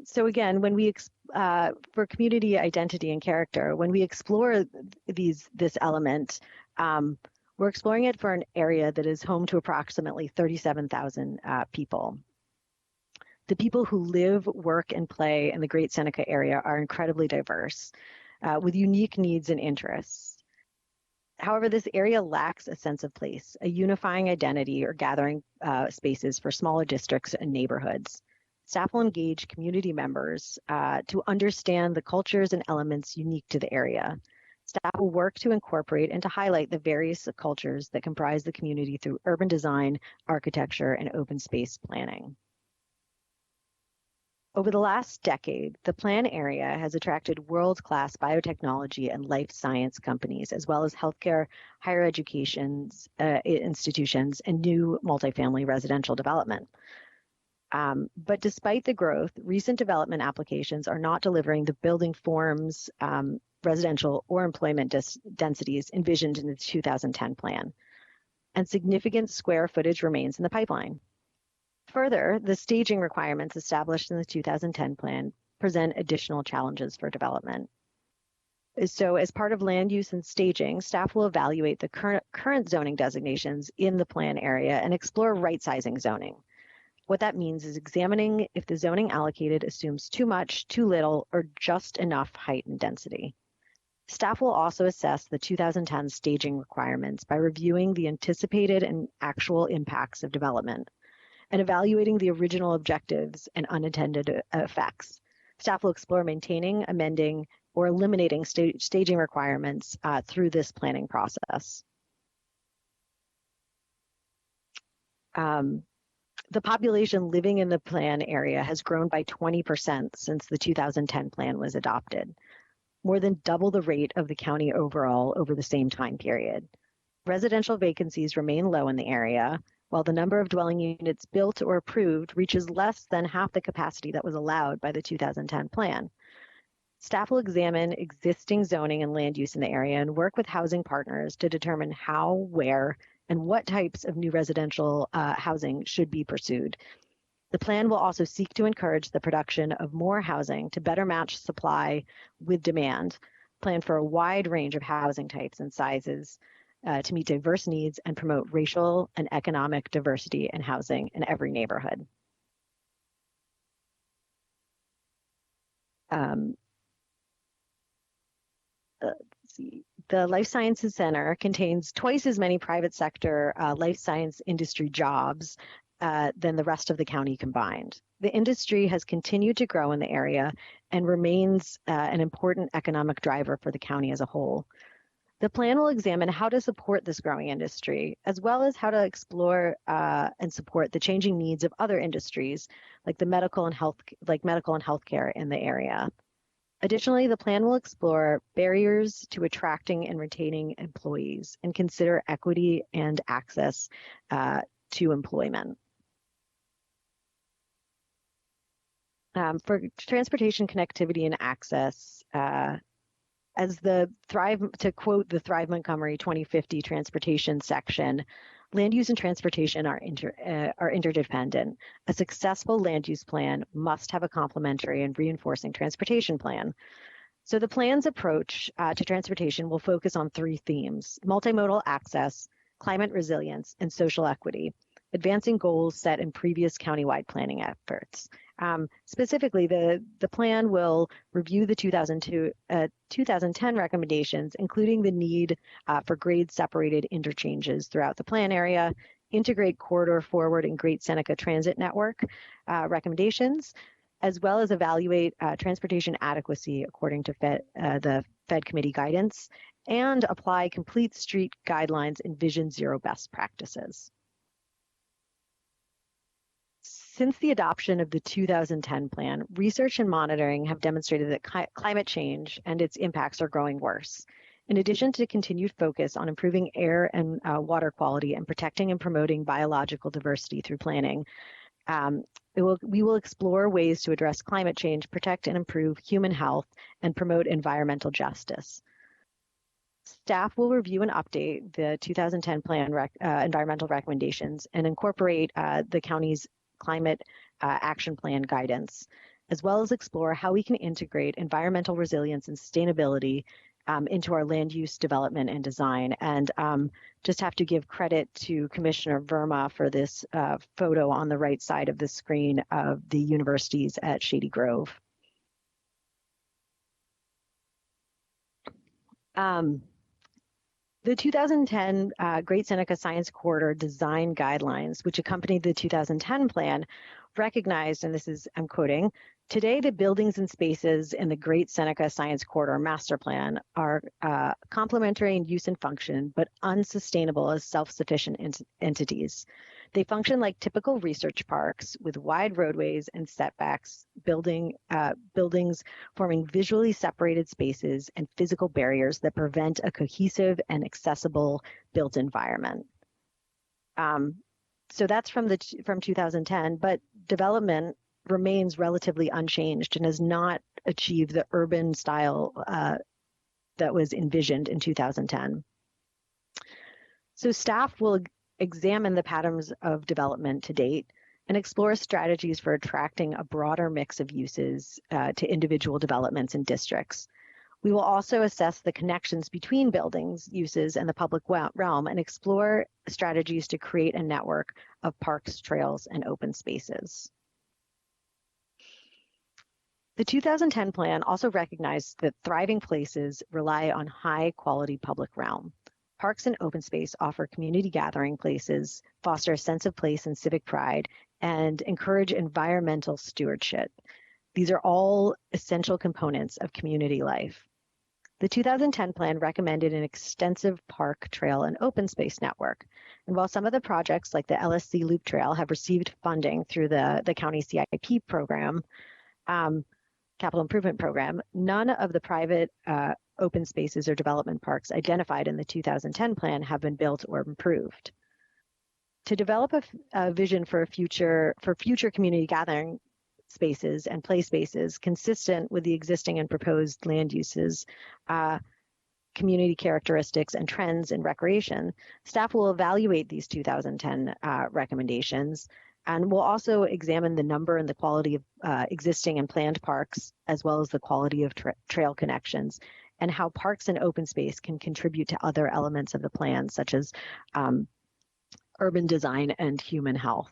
So again, when we for community identity and character, when we explore this element, we're exploring it for an area that is home to approximately 37,000 people. The people who live, work, and play in the Great Seneca area are incredibly diverse, with unique needs and interests. However, this area lacks a sense of place, a unifying identity or gathering spaces for smaller districts and neighborhoods. Staff will engage community members to understand the cultures and elements unique to the area. Staff will work to incorporate and to highlight the various cultures that comprise the community through urban design, architecture, and open space planning. Over the last decade, the plan area has attracted world-class biotechnology and life science companies, as well as healthcare, higher education institutions, and new multifamily residential development. But despite the growth, recent development applications are not delivering the building forms, residential, or employment densities envisioned in the 2010 plan, and significant square footage remains in the pipeline. Further, the staging requirements established in the 2010 plan present additional challenges for development. So as part of land use and staging, staff will evaluate the current zoning designations in the plan area and explore right-sizing zoning. What that means is examining if the zoning allocated assumes too much, too little, or just enough height and density. Staff will also assess the 2010 staging requirements by reviewing the anticipated and actual impacts of development and evaluating the original objectives and unintended effects. Staff will explore maintaining, amending, or eliminating staging requirements through this planning process. The population living in the plan area has grown by 20% since the 2010 plan was adopted, more than double the rate of the county overall over the same time period. Residential vacancies remain low in the area, while the number of dwelling units built or approved reaches less than half the capacity that was allowed by the 2010 plan. Staff will examine existing zoning and land use in the area and work with housing partners to determine how, where, and what types of new residential housing should be pursued. The plan will also seek to encourage the production of more housing to better match supply with demand, plan for a wide range of housing types and sizes to meet diverse needs and promote racial and economic diversity in housing in every neighborhood. Let's see. The Life Sciences Center contains twice as many private sector life science industry jobs than the rest of the county combined. The industry has continued to grow in the area and remains an important economic driver for the county as a whole. The plan will examine how to support this growing industry, as well as how to explore and support the changing needs of other industries, like medical and healthcare in the area. Additionally, the plan will explore barriers to attracting and retaining employees and consider equity and access to employment. For transportation connectivity and access, to quote the Thrive Montgomery 2050 transportation section, land use and transportation are interdependent. A successful land use plan must have a complementary and reinforcing transportation plan. So the plan's approach to transportation will focus on three themes: multimodal access, climate resilience, and social equity, advancing goals set in previous countywide planning efforts. Specifically, the plan will review the 2010 recommendations, including the need for grade-separated interchanges throughout the plan area, integrate corridor forward and Great Seneca Transit Network recommendations, as well as evaluate transportation adequacy according to the Fed Committee guidance, and apply complete street guidelines and Vision Zero best practices. Since the adoption of the 2010 plan, research and monitoring have demonstrated that climate change and its impacts are growing worse. In addition to continued focus on improving air and water quality and protecting and promoting biological diversity through planning, we will explore ways to address climate change, protect and improve human health, and promote environmental justice. Staff will review and update the 2010 plan environmental recommendations and incorporate the county's climate action plan guidance, as well as explore how we can integrate environmental resilience and sustainability into our land use development and design. And just have to give credit to Commissioner Verma for this photo on the right side of the screen of the universities at Shady Grove. The 2010 Great Seneca Science Corridor Design Guidelines, which accompanied the 2010 plan, recognized, and this is, I'm quoting, "Today, the buildings and spaces in the Great Seneca Science Corridor Master Plan are complementary in use and function, but unsustainable as self-sufficient entities. They function like typical research parks with wide roadways and setbacks, buildings forming visually separated spaces and physical barriers that prevent a cohesive and accessible built environment." So that's from 2010, but development remains relatively unchanged and has not achieved the urban style that was envisioned in 2010. So staff will examine the patterns of development to date and explore strategies for attracting a broader mix of uses to individual developments and districts. We will also assess the connections between buildings, uses, and the public realm and explore strategies to create a network of parks, trails, and open spaces. The 2010 plan also recognized that thriving places rely on high-quality public realm. Parks and open space offer community gathering places, foster a sense of place and civic pride, and encourage environmental stewardship. These are all essential components of community life. The 2010 plan recommended an extensive park, trail, and open space network. And while some of the projects like the LSC Loop Trail have received funding through the county CIP program, Capital Improvement Program, none of the private open spaces or development parks identified in the 2010 plan have been built or improved. To develop a vision for future community gathering spaces and play spaces consistent with the existing and proposed land uses, community characteristics, and trends in recreation, staff will evaluate these 2010 recommendations, and we'll also examine the number and the quality of existing and planned parks, as well as the quality of trail connections, and how parks and open space can contribute to other elements of the plan, such as urban design and human health.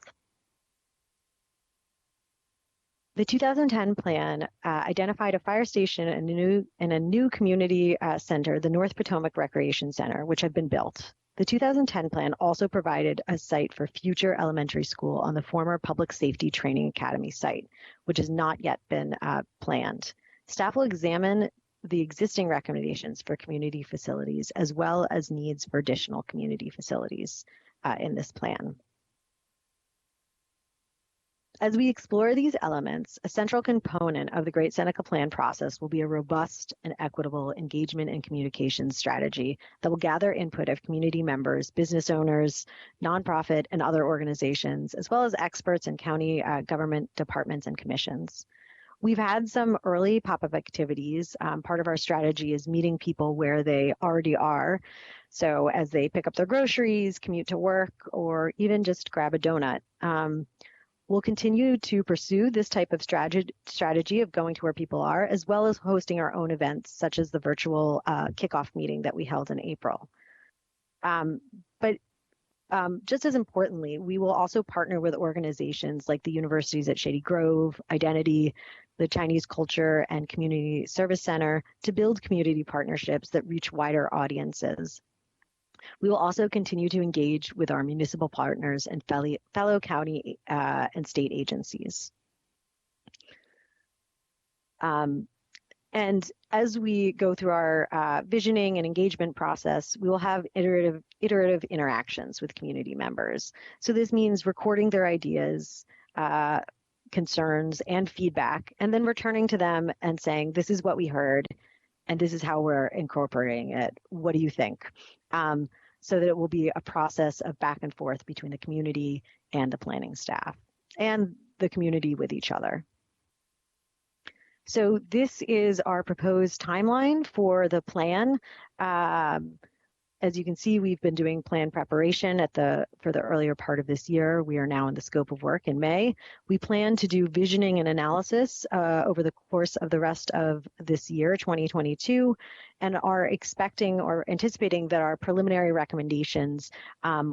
The 2010 plan identified a fire station and a new community center, the North Potomac Recreation Center, which have been built. The 2010 plan also provided a site for future elementary school on the former Public Safety Training Academy site, which has not yet been planned. Staff will examine the existing recommendations for community facilities, as well as needs for additional community facilities in this plan. As we explore these elements, a central component of the Great Seneca Plan process will be a robust and equitable engagement and communications strategy that will gather input of community members, business owners, nonprofit and other organizations, as well as experts in county government departments and commissions. We've had some early pop-up activities. Part of our strategy is meeting people where they already are. So as they pick up their groceries, commute to work, or even just grab a donut. We'll continue to pursue this type of strategy of going to where people are, as well as hosting our own events, such as the virtual kickoff meeting that we held in April. But just as importantly, we will also partner with organizations like the universities at Shady Grove, Identity, the Chinese Culture and Community Service Center to build community partnerships that reach wider audiences. We will also continue to engage with our municipal partners and fellow county and state agencies. And as we go through our visioning and engagement process, we will have iterative interactions with community members. So this means recording their ideas, concerns, and feedback, and then returning to them and saying, this is what we heard, and this is how we're incorporating it. What do you think? So that it will be a process of back and forth between the community and the planning staff and the community with each other. So this is our proposed timeline for the plan. As you can see, we've been doing plan preparation for the earlier part of this year. We are now in the scope of work in May. We plan to do visioning and analysis over the course of the rest of this year, 2022, and are expecting or anticipating that our preliminary recommendations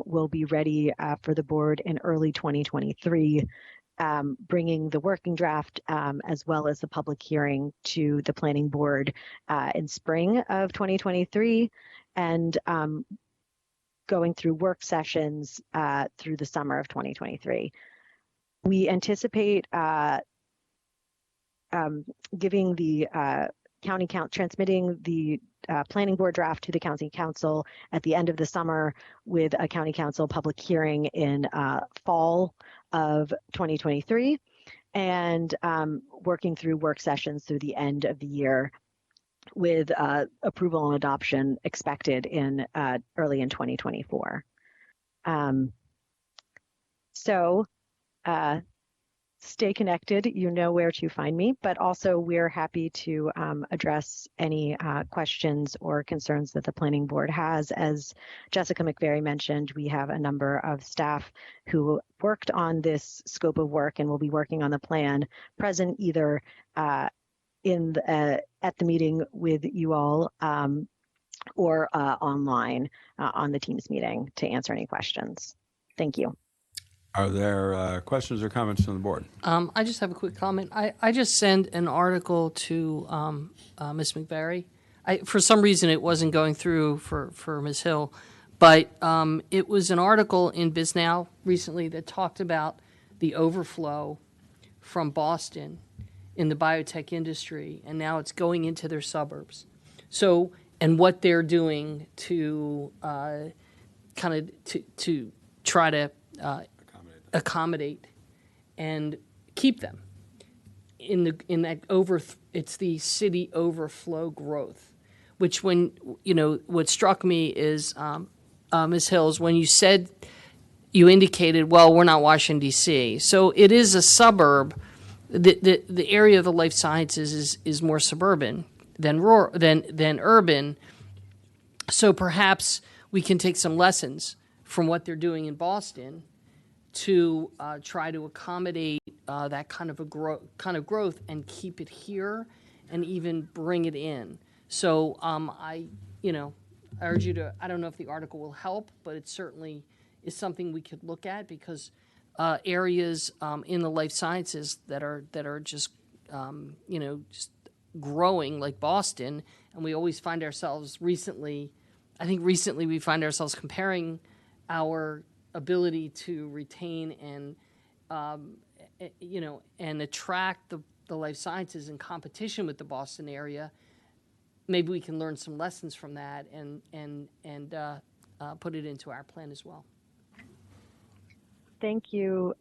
will be ready for the board in early 2023, bringing the working draft as well as the public hearing to the planning board in spring of 2023. And going through work sessions through the summer of 2023. We anticipate giving the transmitting the planning board draft to the county council at the end of the summer with a county council public hearing in fall of 2023 and working through work sessions through the end of the year with approval and adoption expected in early in 2024. So stay connected, you know where to find me, but also we're happy to address any questions or concerns that the planning board has. As Jessica McVeary mentioned, we have a number of staff who worked on this scope of work and will be working on the plan present either at the meeting with you all or online on the Teams meeting to answer any questions. Thank you. Are there questions or comments from the board? I just have a quick comment. I just sent an article to Ms. McVeary. For some reason, it wasn't going through for Ms. Hill, but it was an article in BizNow recently that talked about the overflow from Boston in the biotech industry, and now it's going into their suburbs. So, and what they're doing to to try to accommodate and keep them in that it's the city overflow growth, which what struck me is Ms. Hills, when you indicated, well, we're not Washington D.C., so it is a suburb. The area of the life sciences is more suburban than urban, so perhaps we can take some lessons from what they're doing in Boston to try to accommodate that kind of growth and keep it here and even bring it in. So I urge you to. I don't know if the article will help, but it certainly is something we could look at because. Areas in the life sciences that are just just growing like Boston, and we always find ourselves recently we find ourselves comparing our ability to retain and and attract the life sciences in competition with the Boston area maybe we can learn some lessons from that and put it into our plan as well. Thank you,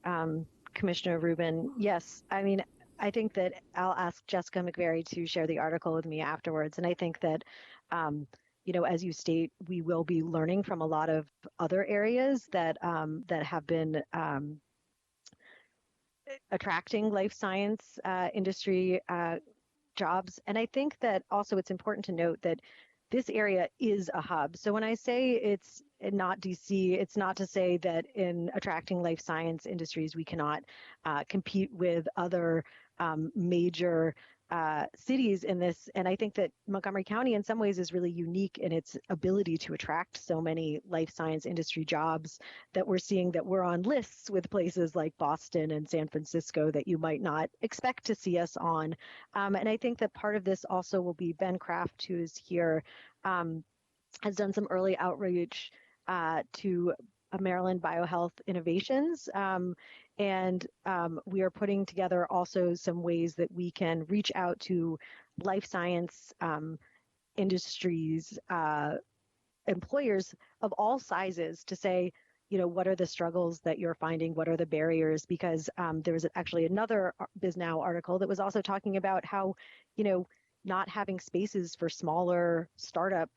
Commissioner Rubin. Yes, I mean, I think that I'll ask Jessica McVeary to share the article with me afterwards. And I think that, you know, as you state, we will be learning from a lot of other areas that that have been attracting life science industry jobs. And I think that also it's important to note that this area is a hub. So when I say it's not DC, it's not to say that in attracting life science industries, we cannot compete with other major cities in this. And I think that Montgomery County in some ways is really unique in its ability to attract so many life science industry jobs that we're seeing that we're on lists with places like Boston and San Francisco that you might not expect to see us on. And I think that part of this also will be Ben Kraft, who is here, has done some early outreach to Maryland Biohealth Innovations. And we are putting together also some ways that we can reach out to life science industries, employers of all sizes to say, you know, what are the struggles that you're finding? What are the barriers? Because there was actually another BizNow article that was also talking about how, you know, not having spaces for smaller startup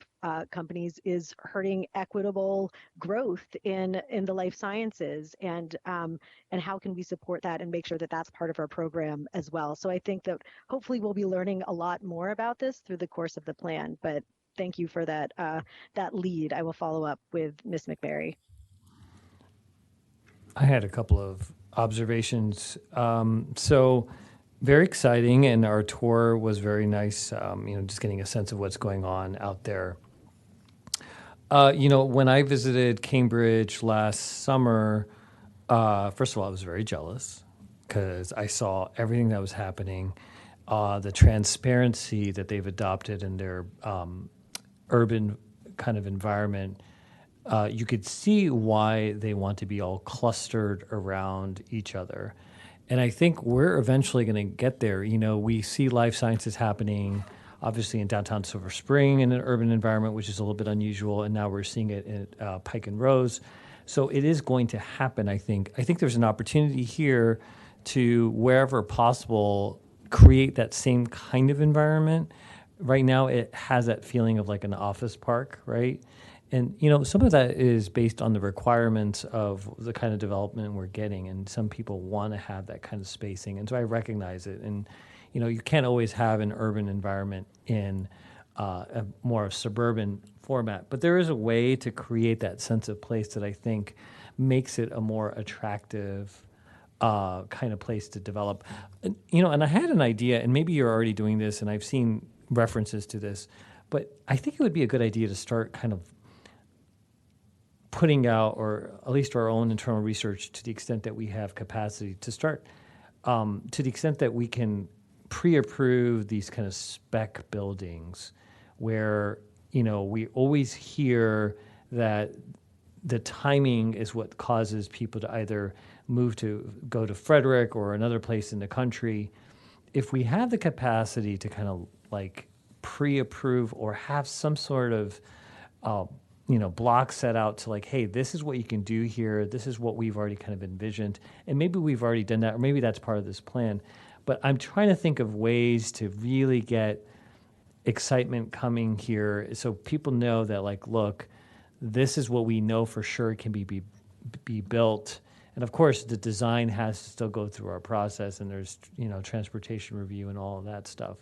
companies is hurting equitable growth in the life sciences, and how can we support that and make sure that that's part of our program as well. So I think that hopefully we'll be learning a lot more about this through the course of the plan. But thank you for that that lead. I will follow up with Ms. McVeary. I had a couple of observations. So very exciting, and our tour was very nice, you know, just getting a sense of what's going on out there. You know, when I visited Cambridge last summer, first of all, I was very jealous because I saw everything that was happening, the transparency that they've adopted in their urban kind of environment. You could see why they want to be all clustered around each other. And I think we're eventually going to get there. You know, we see life sciences happening, obviously, in downtown Silver Spring in an urban environment, which is a little bit unusual. And now we're seeing it in Pike and Rose. So it is going to happen, I think. I think there's an opportunity here to, wherever possible, create that same kind of environment. Right now, it has that feeling of like an office park, right? And, you know, some of that is based on the requirements of the kind of development we're getting. And some people want to have that kind of spacing. And so I recognize it. And, you know, you can't always have an urban environment in a more suburban format. But there is a way to create that sense of place that I think makes it a more attractive kind of place to develop. You know, and I had an idea, and maybe you're already doing this, and I've seen references to this, but I think it would be a good idea to start kind of putting out, or at least our own internal research, to the extent that we have capacity to start, to the extent that we can pre-approve these kind of spec buildings where, you know, we always hear that the timing is what causes people to either go to Frederick or another place in the country. If we have the capacity to kind of like pre-approve or have some sort of you know, block set out to like, hey, this is what you can do here. This is what we've already kind of envisioned. And maybe we've already done that, or maybe that's part of this plan. But I'm trying to think of ways to really get excitement coming here so people know that, like, look, this is what we know for sure can be built. And of course, the design has to still go through our process, and there's, you know, transportation review and all of that stuff.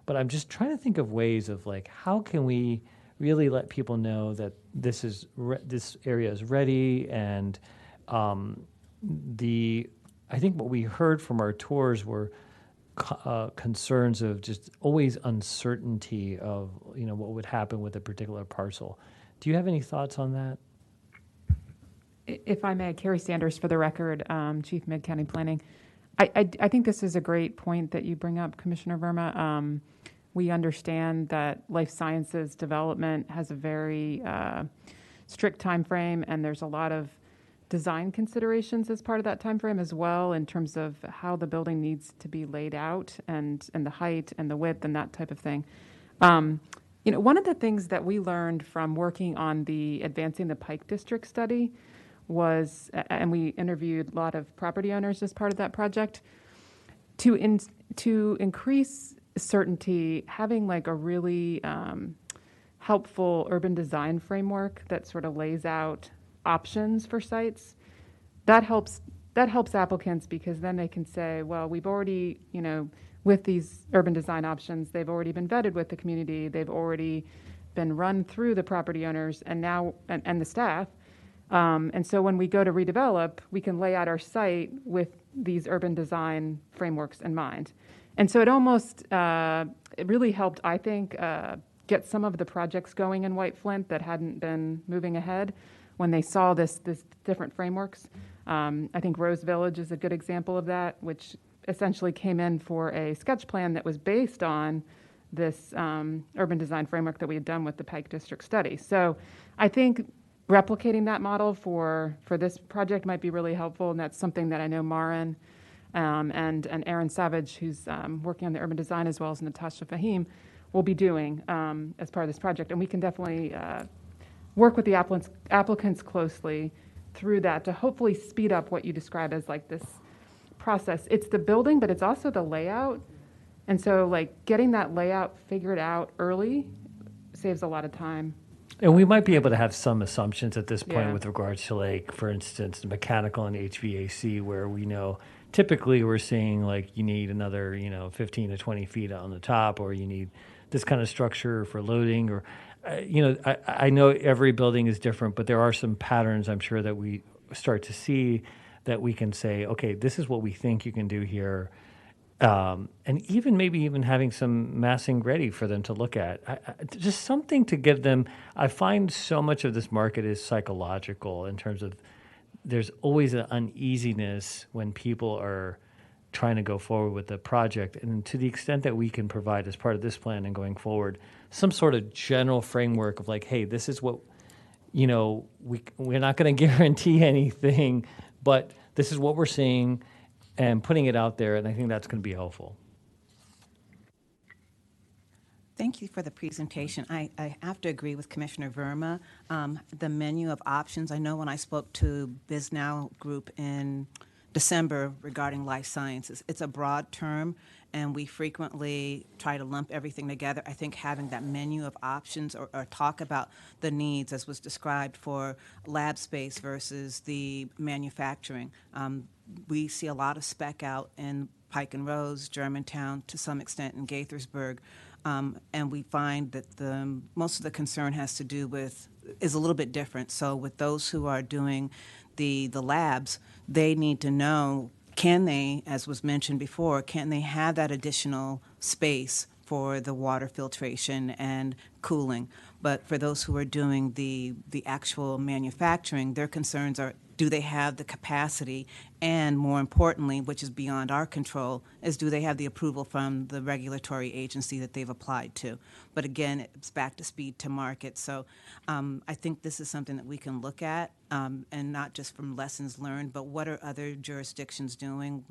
But I'm just trying to think of ways of like, how can we really let people know that this area is ready. And I think what we heard from our tours were concerns of just always uncertainty of, you know, what would happen with a particular parcel. Do you have any thoughts on that? If I may, Carrie Sanders for the record, Chief Mid-County Planning. I think this is a great point that you bring up, Commissioner Verma. We understand that life sciences development has a very strict time frame, and there's a lot of design considerations as part of that time frame as well, in terms of how the building needs to be laid out and the height and the width and that type of thing. One of the things that we learned from working on the Advancing the Pike District study was, and we interviewed a lot of property owners as part of that project, to increase certainty, having like a really helpful urban design framework that sort of lays out options for sites, that helps applicants, because then they can say, well, we've already, with these urban design options, they've already been vetted with the community, they've already been run through the property owners and the staff. And so when we go to redevelop, we can lay out our site with these urban design frameworks in mind. And so it almost, it really helped, I think, get some of the projects going in White Flint that hadn't been moving ahead when they saw this different frameworks. I think Rose Village is a good example of that, which essentially came in for a sketch plan that was based on this urban design framework that we had done with the Pike District study. So I think replicating that model for this project might be really helpful, and that's something that I know Marin and Aaron Savage, who's working on the urban design, as well as Natasha Fahim, will be doing as part of this project. And we can definitely work with the applicants closely through that to hopefully speed up what you describe as like this process. It's the building, but it's also the layout. And so like getting that layout figured out early saves a lot of time. And we might be able to have some assumptions at this point Yeah. with regards to, like, for instance, mechanical and HVAC, where we know typically we're seeing like you need another, 15 to 20 feet on the top, or you need this kind of structure for loading, or, I know every building is different, but there are some patterns I'm sure that we start to see that we can say, okay, this is what we think you can do here. And maybe even having some massing ready for them to look at. Just something to give them. I find so much of this market is psychological in terms of there's always an uneasiness when people are trying to go forward with the project. And to the extent that we can provide as part of this plan and going forward, some sort of general framework of like, hey, this is what, we're not going to guarantee anything, but this is what we're seeing, and putting it out there, and I think that's going to be helpful. Thank you for the presentation. I have to agree with Commissioner Verma. The menu of options, I know when I spoke to BizNow Group in December regarding life sciences, it's a broad term, and we frequently try to lump everything together. I think having that menu of options or talk about the needs, as was described for lab space versus the manufacturing. We see a lot of spec out in Pike and Rose, Germantown, to some extent in Gaithersburg. And we find that most of the concern has to do with, is a little bit different. So with those who are doing the labs, they need to know, can they, as was mentioned before, can they have that additional space for the water filtration and cooling? But for those who are doing the actual manufacturing, their concerns are, do they have the capacity? And more importantly, which is beyond our control, is do they have the approval from the regulatory agency that they've applied to? But again, it's back to speed to market. So I think this is something that we can look at, and not just from lessons learned, but what are other jurisdictions doing?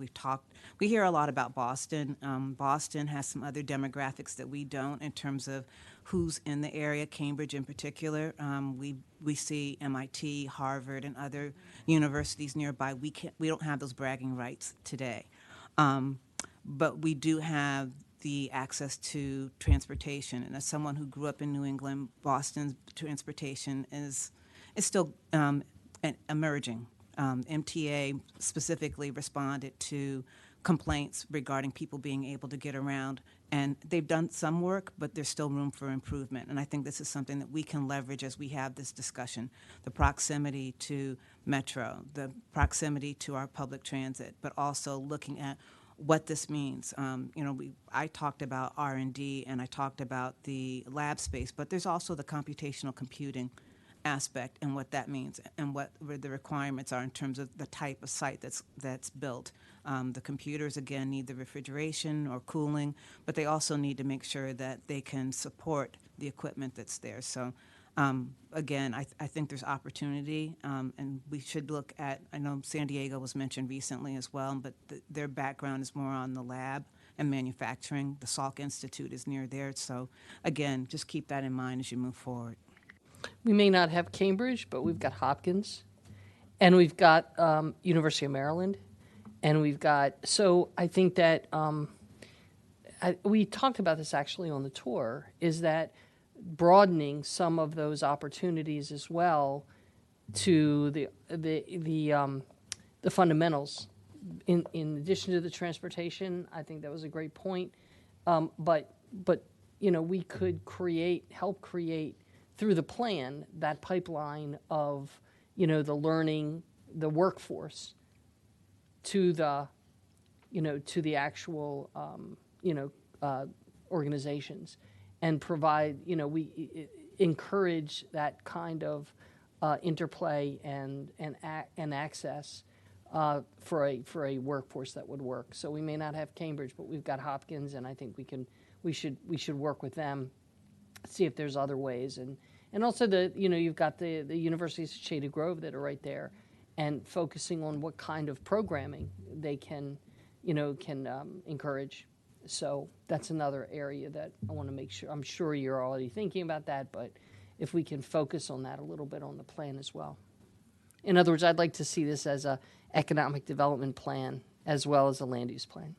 We hear a lot about Boston. Boston has some other demographics that we don't in terms of who's in the area, Cambridge in particular. We see MIT, Harvard, and other universities nearby. We don't have those bragging rights today. But we do have the access to transportation. And as someone who grew up in New England, Boston's transportation is still emerging. MTA specifically responded to complaints regarding people being able to get around. And they've done some work, but there's still room for improvement. And I think this is something that we can leverage as we have this discussion. The proximity to Metro, the proximity to our public transit, but also looking at what this means. I talked about R&D and I talked about the lab space, but there's also the computational computing aspect and what that means and what the requirements are in terms of the type of site that's built. The computers, again, need the refrigeration or cooling, but they also need to make sure that they can support the equipment that's there. So, again, I think there's opportunity, and we should look at, I know San Diego was mentioned recently as well, but their background is more on the lab and manufacturing. The Salk Institute is near there. So again, just keep that in mind as you move forward. We may not have Cambridge, but we've got Hopkins, and we've got University of Maryland, and we've got, so I think that we talked about this actually on the tour, is that broadening some of those opportunities as well to the fundamentals. In addition to the transportation, I think that was a great point. But you know, we could help create through the plan that pipeline of, you know, the learning, the workforce to the, you know, to the actual, organizations, and provide, you know, we encourage that kind of interplay and access for a workforce that would work. So we may not have Cambridge, but we've got Hopkins, and I think we should work with them, see if there's other ways, and also you've got the universities of Shady Grove that are right there, and focusing on what kind of programming they can encourage. So that's another area that I want to make sure. I'm sure you're already thinking about that, but if we can focus on that a little bit on the plan as well. In other words, I'd like to see this as a economic development plan as well as a land use plan.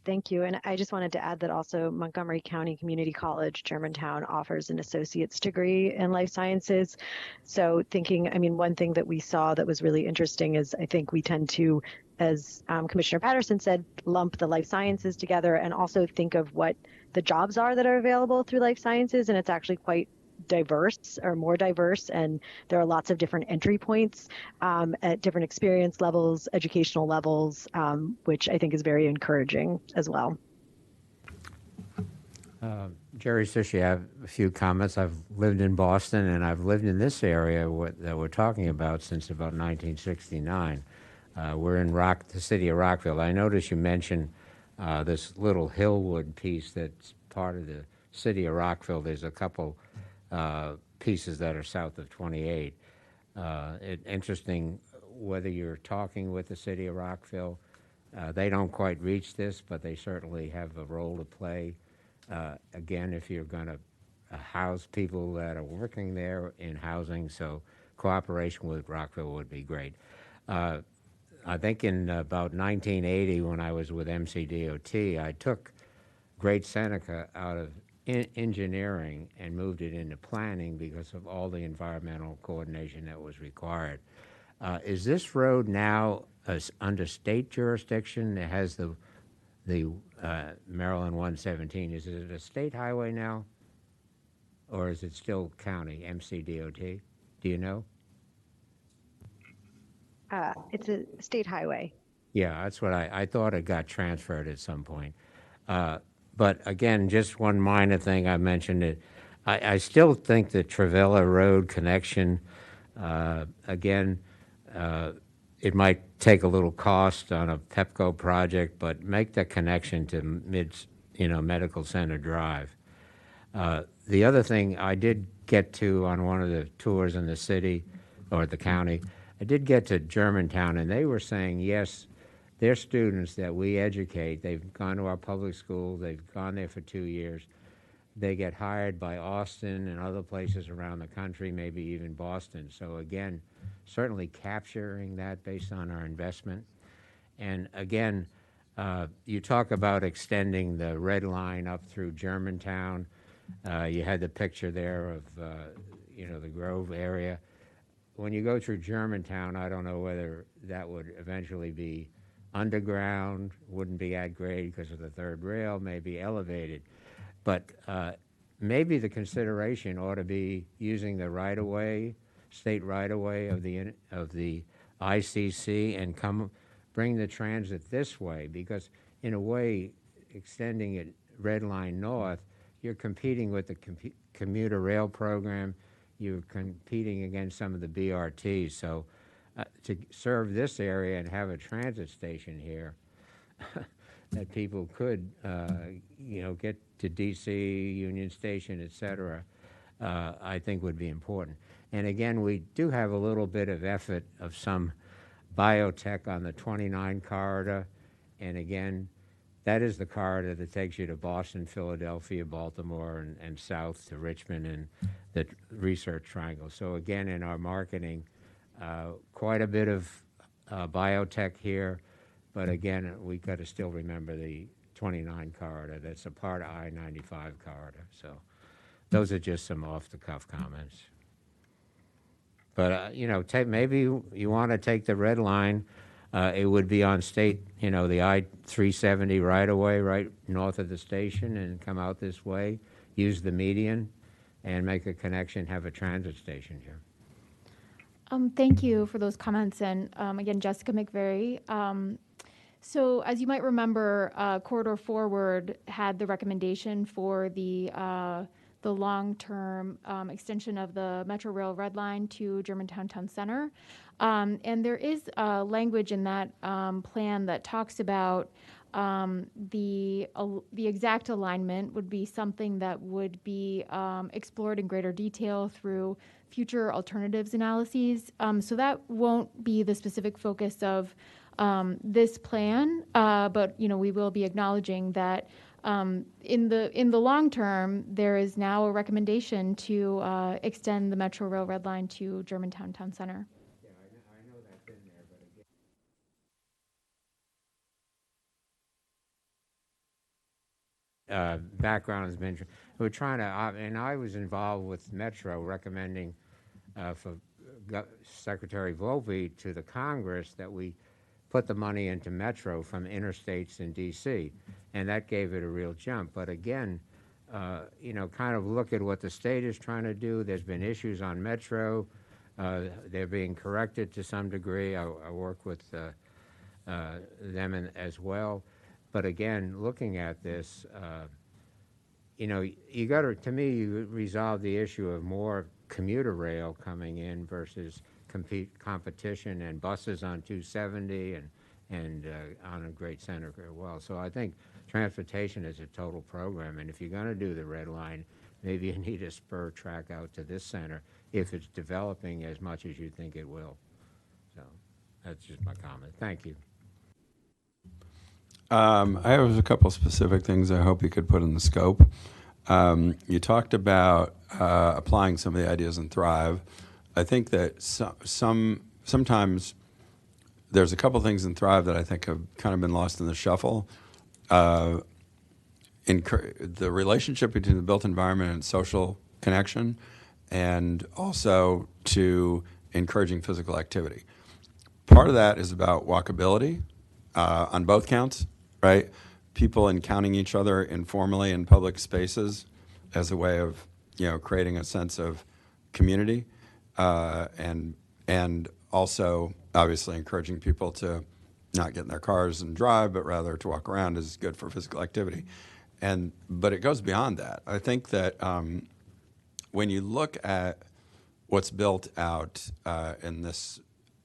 Thank you. And I just wanted to add that also Montgomery County Community College, Germantown, offers an associate's degree in life sciences. So one thing that we saw that was really interesting is I think we tend to, as Commissioner Patterson said, lump the life sciences together and also think of what the jobs are that are available through life sciences. And it's actually quite diverse, or more diverse, and there are lots of different entry points at different experience levels, educational levels, which I think is very encouraging as well. Jerry Sushi, I have a few comments. I've lived in Boston, and I've lived in this area that we're talking about since about 1969. We're in the city of Rockville. I noticed you mentioned this little Hillwood piece that's part of the city of Rockville. There's a couple pieces that are south of 28. Interesting whether you're talking with the city of Rockville. They don't quite reach this, but they certainly have a role to play. Again, if you're going to house people that are working there in housing, so cooperation with Rockville would be great. I think in about 1980, when I was with MCDOT, I took Great Seneca out of engineering and moved it into planning because of all the environmental coordination that was required. Is this road now under state jurisdiction? It has the Maryland 117. Is it a state highway now, or is it still county, MCDOT? Do you know? It's a state highway. Yeah, that's what I thought it got transferred at some point. But again, just one minor thing I mentioned it. I still think the Travella Road connection, again, it might take a little cost on a PEPCO project, but make the connection to Medical Center Drive. The other thing I did get to on one of the tours in the city or the county, I did get to Germantown, and they were saying, yes, their students that we educate, they've gone to our public school, they've gone there for 2 years, they get hired by Austin and other places around the country, maybe even Boston. So again, certainly capturing that based on our investment. And again, you talk about extending the red line up through Germantown. You had the picture there of, the Grove area. When you go through Germantown, I don't know whether that would eventually be underground, wouldn't be at grade because of the third rail, maybe elevated. But maybe the consideration ought to be using the right-of-way, state right-of-way of the ICC and bring the transit this way, because in a way, extending it red line north, you're competing with the commuter rail program, you're competing against some of the BRTs. So to serve this area and have a transit station here that people could, get to DC, Union Station, et cetera, I think would be important. And again, we do have a little bit of effort of some biotech on the 29 corridor And again, that is the corridor that takes you to Boston, Philadelphia, Baltimore, and south to Richmond and the Research Triangle. So again, in our marketing, quite a bit of biotech here, but again, we got to still remember the 29 corridor. That's a part of I-95 corridor. So those are just some off-the-cuff comments. But, you know, maybe you want to take the red line. It would be on state, you know, the I-370 right-of-way right north of the station and come out this way, use the median, and make a connection, have a transit station here. Thank you for those comments. And again, Jessica McVeary. So as you might remember, Corridor Forward had the recommendation for the long-term extension of the Metro Rail Red Line to Germantown Town Center. And there is language in that plan that talks about the exact alignment would be something that would be explored in greater detail through future alternatives analyses. So that won't be the specific focus of this plan, but you know, we will be acknowledging that in the long term, there is now a recommendation to extend the Metro Rail Red Line to Germantown Town Center. Yeah, I know that's in there, but again, background has been. We're trying to, and I was involved with Metro recommending for Secretary Volpe to the Congress that we put the money into Metro from interstates in D.C., and that gave it a real jump. But again, you know, kind of look at what the state is trying to do. There's been issues on Metro. They're being corrected to some degree. I work with them as well. But again, looking at this, you know, you got to me, you resolve the issue of more commuter rail coming in versus competition and buses on 270 and on a Great Center as well. So I think transportation is a total program, and if you're going to do the red line, maybe you need a spur track out to this center if it's developing as much as you think it will. So that's just my comment. Thank you. I have a couple specific things I hope you could put in the scope. You talked about applying some of the ideas in Thrive. I think that sometimes there's a couple things in Thrive that I think have kind of been lost in the shuffle. The relationship between the built environment and social connection, and also to encouraging physical activity. Part of that is about walkability on both counts, right? People encountering each other informally in public spaces as a way of, you know, creating a sense of community, and also obviously encouraging people to not get in their cars and drive, but rather to walk around is good for physical activity. But it goes beyond that. I think that when you look at what's built out in this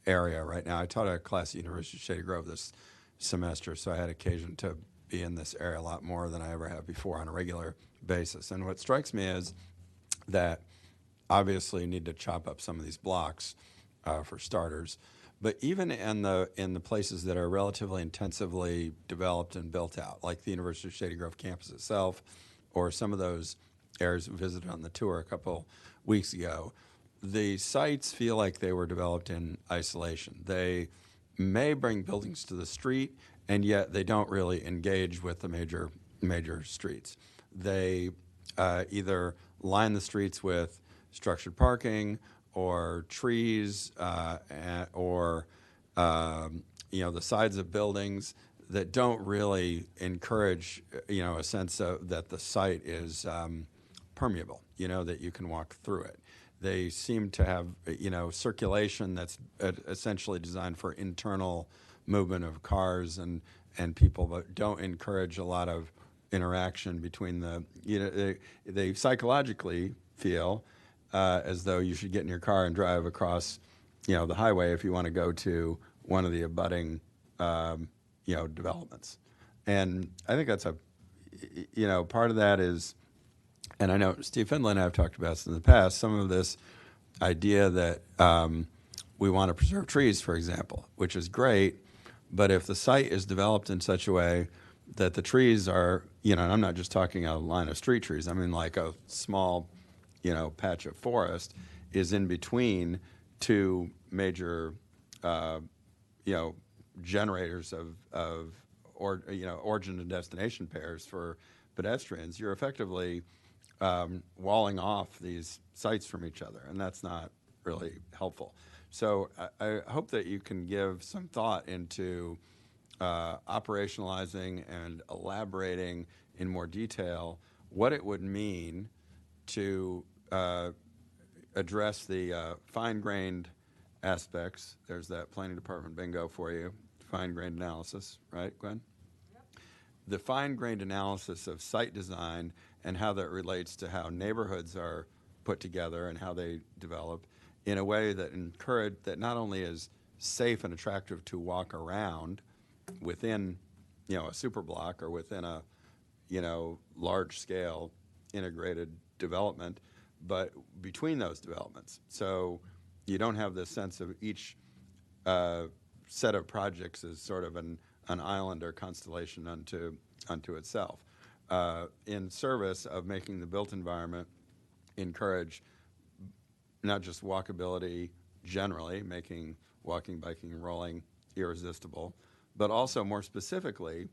area right now, I taught a class at University of Shady Grove this semester, so I had occasion to be in this area a lot more than I ever have before on a regular basis. And what strikes me is that obviously you need to chop up some of these blocks for starters, but even in the places that are relatively intensively developed and built out, like the University of Shady Grove campus itself, or some of those areas we visited on the tour a couple weeks ago, the sites feel like they were developed in isolation. They may bring buildings to the street, and yet they don't really engage with the major streets. They either line the streets with structured parking or trees or you know, the sides of buildings that don't really encourage, you know, a sense of that the site is permeable, you know, that you can walk through it. They seem to have, you know, circulation that's essentially designed for internal movement of cars and people, but don't encourage a lot of interaction between the, you know, they psychologically feel as though you should get in your car and drive across, you know, the highway if you want to go to one of the abutting, you know, developments. And I think that's you know, part of that is, and I know Steve Findlay and I have talked about this in the past, some of this idea that we want to preserve trees, for example, which is great, But if the site is developed in such a way that the trees are, and I'm not just talking a line of street trees, I mean like a small, patch of forest is in between two major, generators of origin and destination pairs for pedestrians, you're effectively walling off these sites from each other, and that's not really helpful. So I hope that you can give some thought into operationalizing and elaborating in more detail what it would mean to address the fine-grained aspects. There's that planning department bingo for you, fine-grained analysis, right, Gwen? Yep. The fine-grained analysis of site design and how that relates to how neighborhoods are put together and how they develop in a way that that not only is safe and attractive to walk around within, a super block or within a, large-scale integrated development, but between those developments. So you don't have this sense of each set of projects as sort of an island or constellation unto itself, in service of making the built environment encourage not just walkability generally, making walking, biking, and rolling irresistible, but also more specifically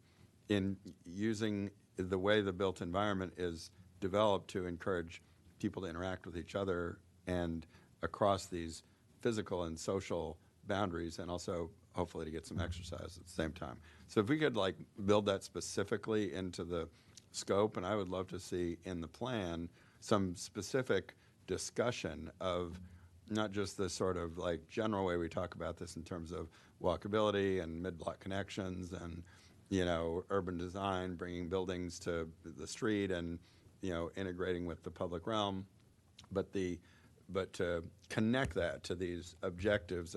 in using the way the built environment is developed to encourage people to interact with each other and across these physical and social boundaries, and also hopefully to get some exercise at the same time. So if we could build that specifically into the scope, and I would love to see in the plan some specific discussion of not just the sort of general way we talk about this in terms of walkability and mid-block connections and urban design, bringing buildings to the street and integrating with the public realm, but to connect that to these objectives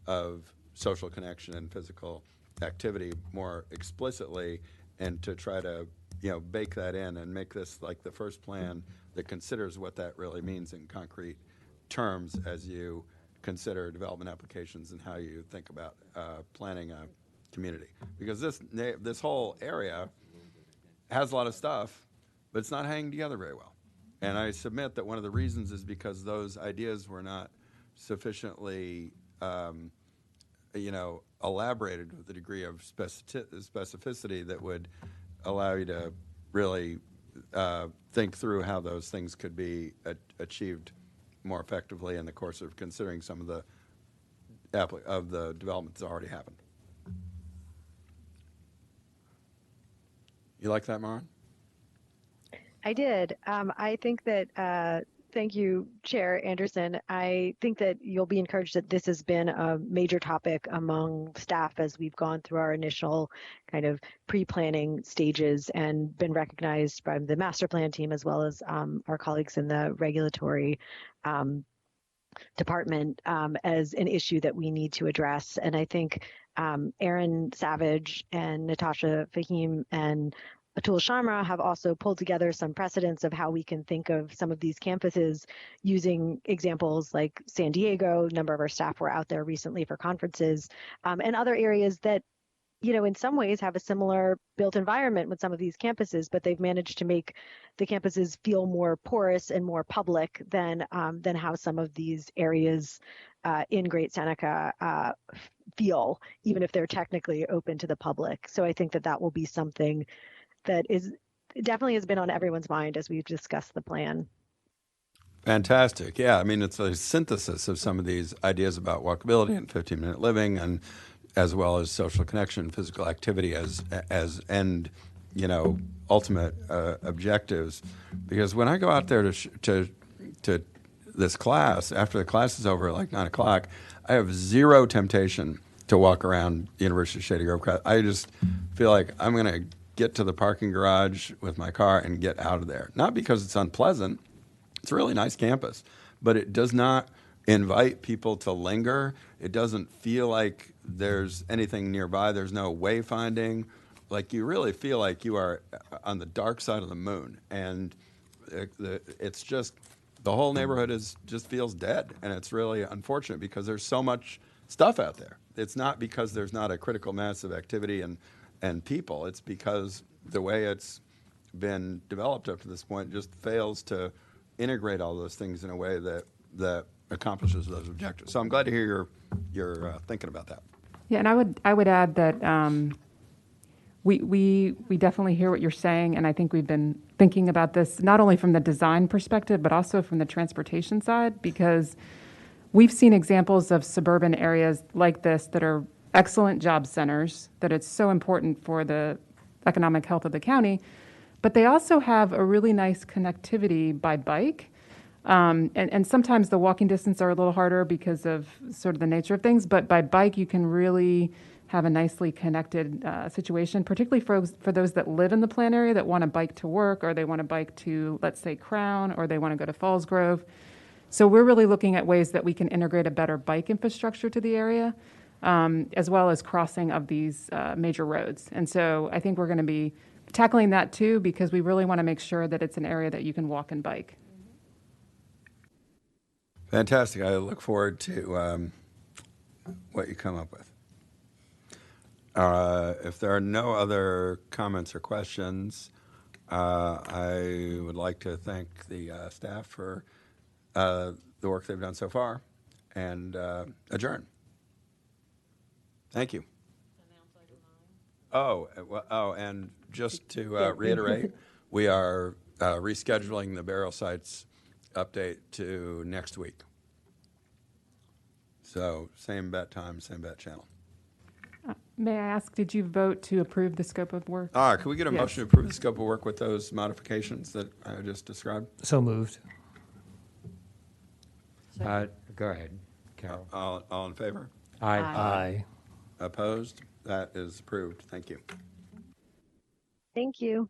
of social connection and physical activity more explicitly, and to try to bake that in and make this the first plan that considers what that really means in concrete terms as you consider development applications and how you think about planning a community. Because this whole area has a lot of stuff, but it's not hanging together very well. And I submit that one of the reasons is because those ideas were not sufficiently elaborated with a degree of specificity that would allow you to really think through how those things could be achieved more effectively in the course of considering some of the development that's already happened. You like that, Maren? I did. I think that, thank you, Chair Anderson. I think that you'll be encouraged that this has been a major topic among staff as we've gone through our initial kind of pre-planning stages and been recognized by the master plan team as well as our colleagues in the regulatory department as an issue that we need to address. And I think Aaron Savage and Natasha Fahim and Atul Sharma have also pulled together some precedents of how we can think of some of these campuses using examples like San Diego. A number of our staff were out there recently for conferences, and other areas that, in some ways have a similar built environment with some of these campuses, but they've managed to make the campuses feel more porous and more public than how some of these areas in Great Seneca feel, even if they're technically open to the public. So I think that will be something that definitely has been on everyone's mind as we've discussed the plan. Fantastic. Yeah, I mean, it's a synthesis of some of these ideas about walkability and 15-minute living, and as well as social connection, physical activity as end, ultimate objectives. Because when I go out there to this class, after the class is over at 9 o'clock, I have zero temptation to walk around the University of Shady Grove. I just feel like I'm going to get to the parking garage with my car and get out of there. Not because it's unpleasant. It's a really nice campus, but it does not invite people to linger. It doesn't feel like there's anything nearby. There's no wayfinding. You really feel like you are on the dark side of the moon. And it's just, the whole neighborhood just feels dead. And it's really unfortunate because there's so much stuff out there. It's not because there's not a critical mass of activity and people. It's because the way it's been developed up to this point just fails to integrate all those things in a way that accomplishes those objectives. So I'm glad to hear you're thinking about that. Yeah, and I would add that we definitely hear what you're saying, and I think we've been thinking about this not only from the design perspective, but also from the transportation side, because we've seen examples of suburban areas like this that are excellent job centers, that it's so important for the economic health of the county, but they also have a really nice connectivity by bike. And sometimes the walking distance are a little harder because of sort of the nature of things, but by bike you can really have a nicely connected situation, particularly for those that live in the plan area that want to bike to work, or they want to bike to, let's say, Crown, or they want to go to Falls Grove. So we're really looking at ways that we can integrate a better bike infrastructure to the area, as well as crossing of these major roads. And so I think we're going to be tackling that too, because we really want to make sure that it's an area that you can walk and bike. Fantastic. I look forward to what you come up with. If there are no other comments or questions, I would like to thank the staff for the work they've done so far, and adjourn. Thank you. And just to reiterate, we are rescheduling the burial sites update to next week. So same bat time, same bat channel. May I ask, did you vote to approve the scope of work? Can we get a motion to approve the scope of work with those modifications that I just described? So moved. Go ahead, Carol. All in favor? Aye. Aye. Opposed? That is approved. Thank you. Thank you.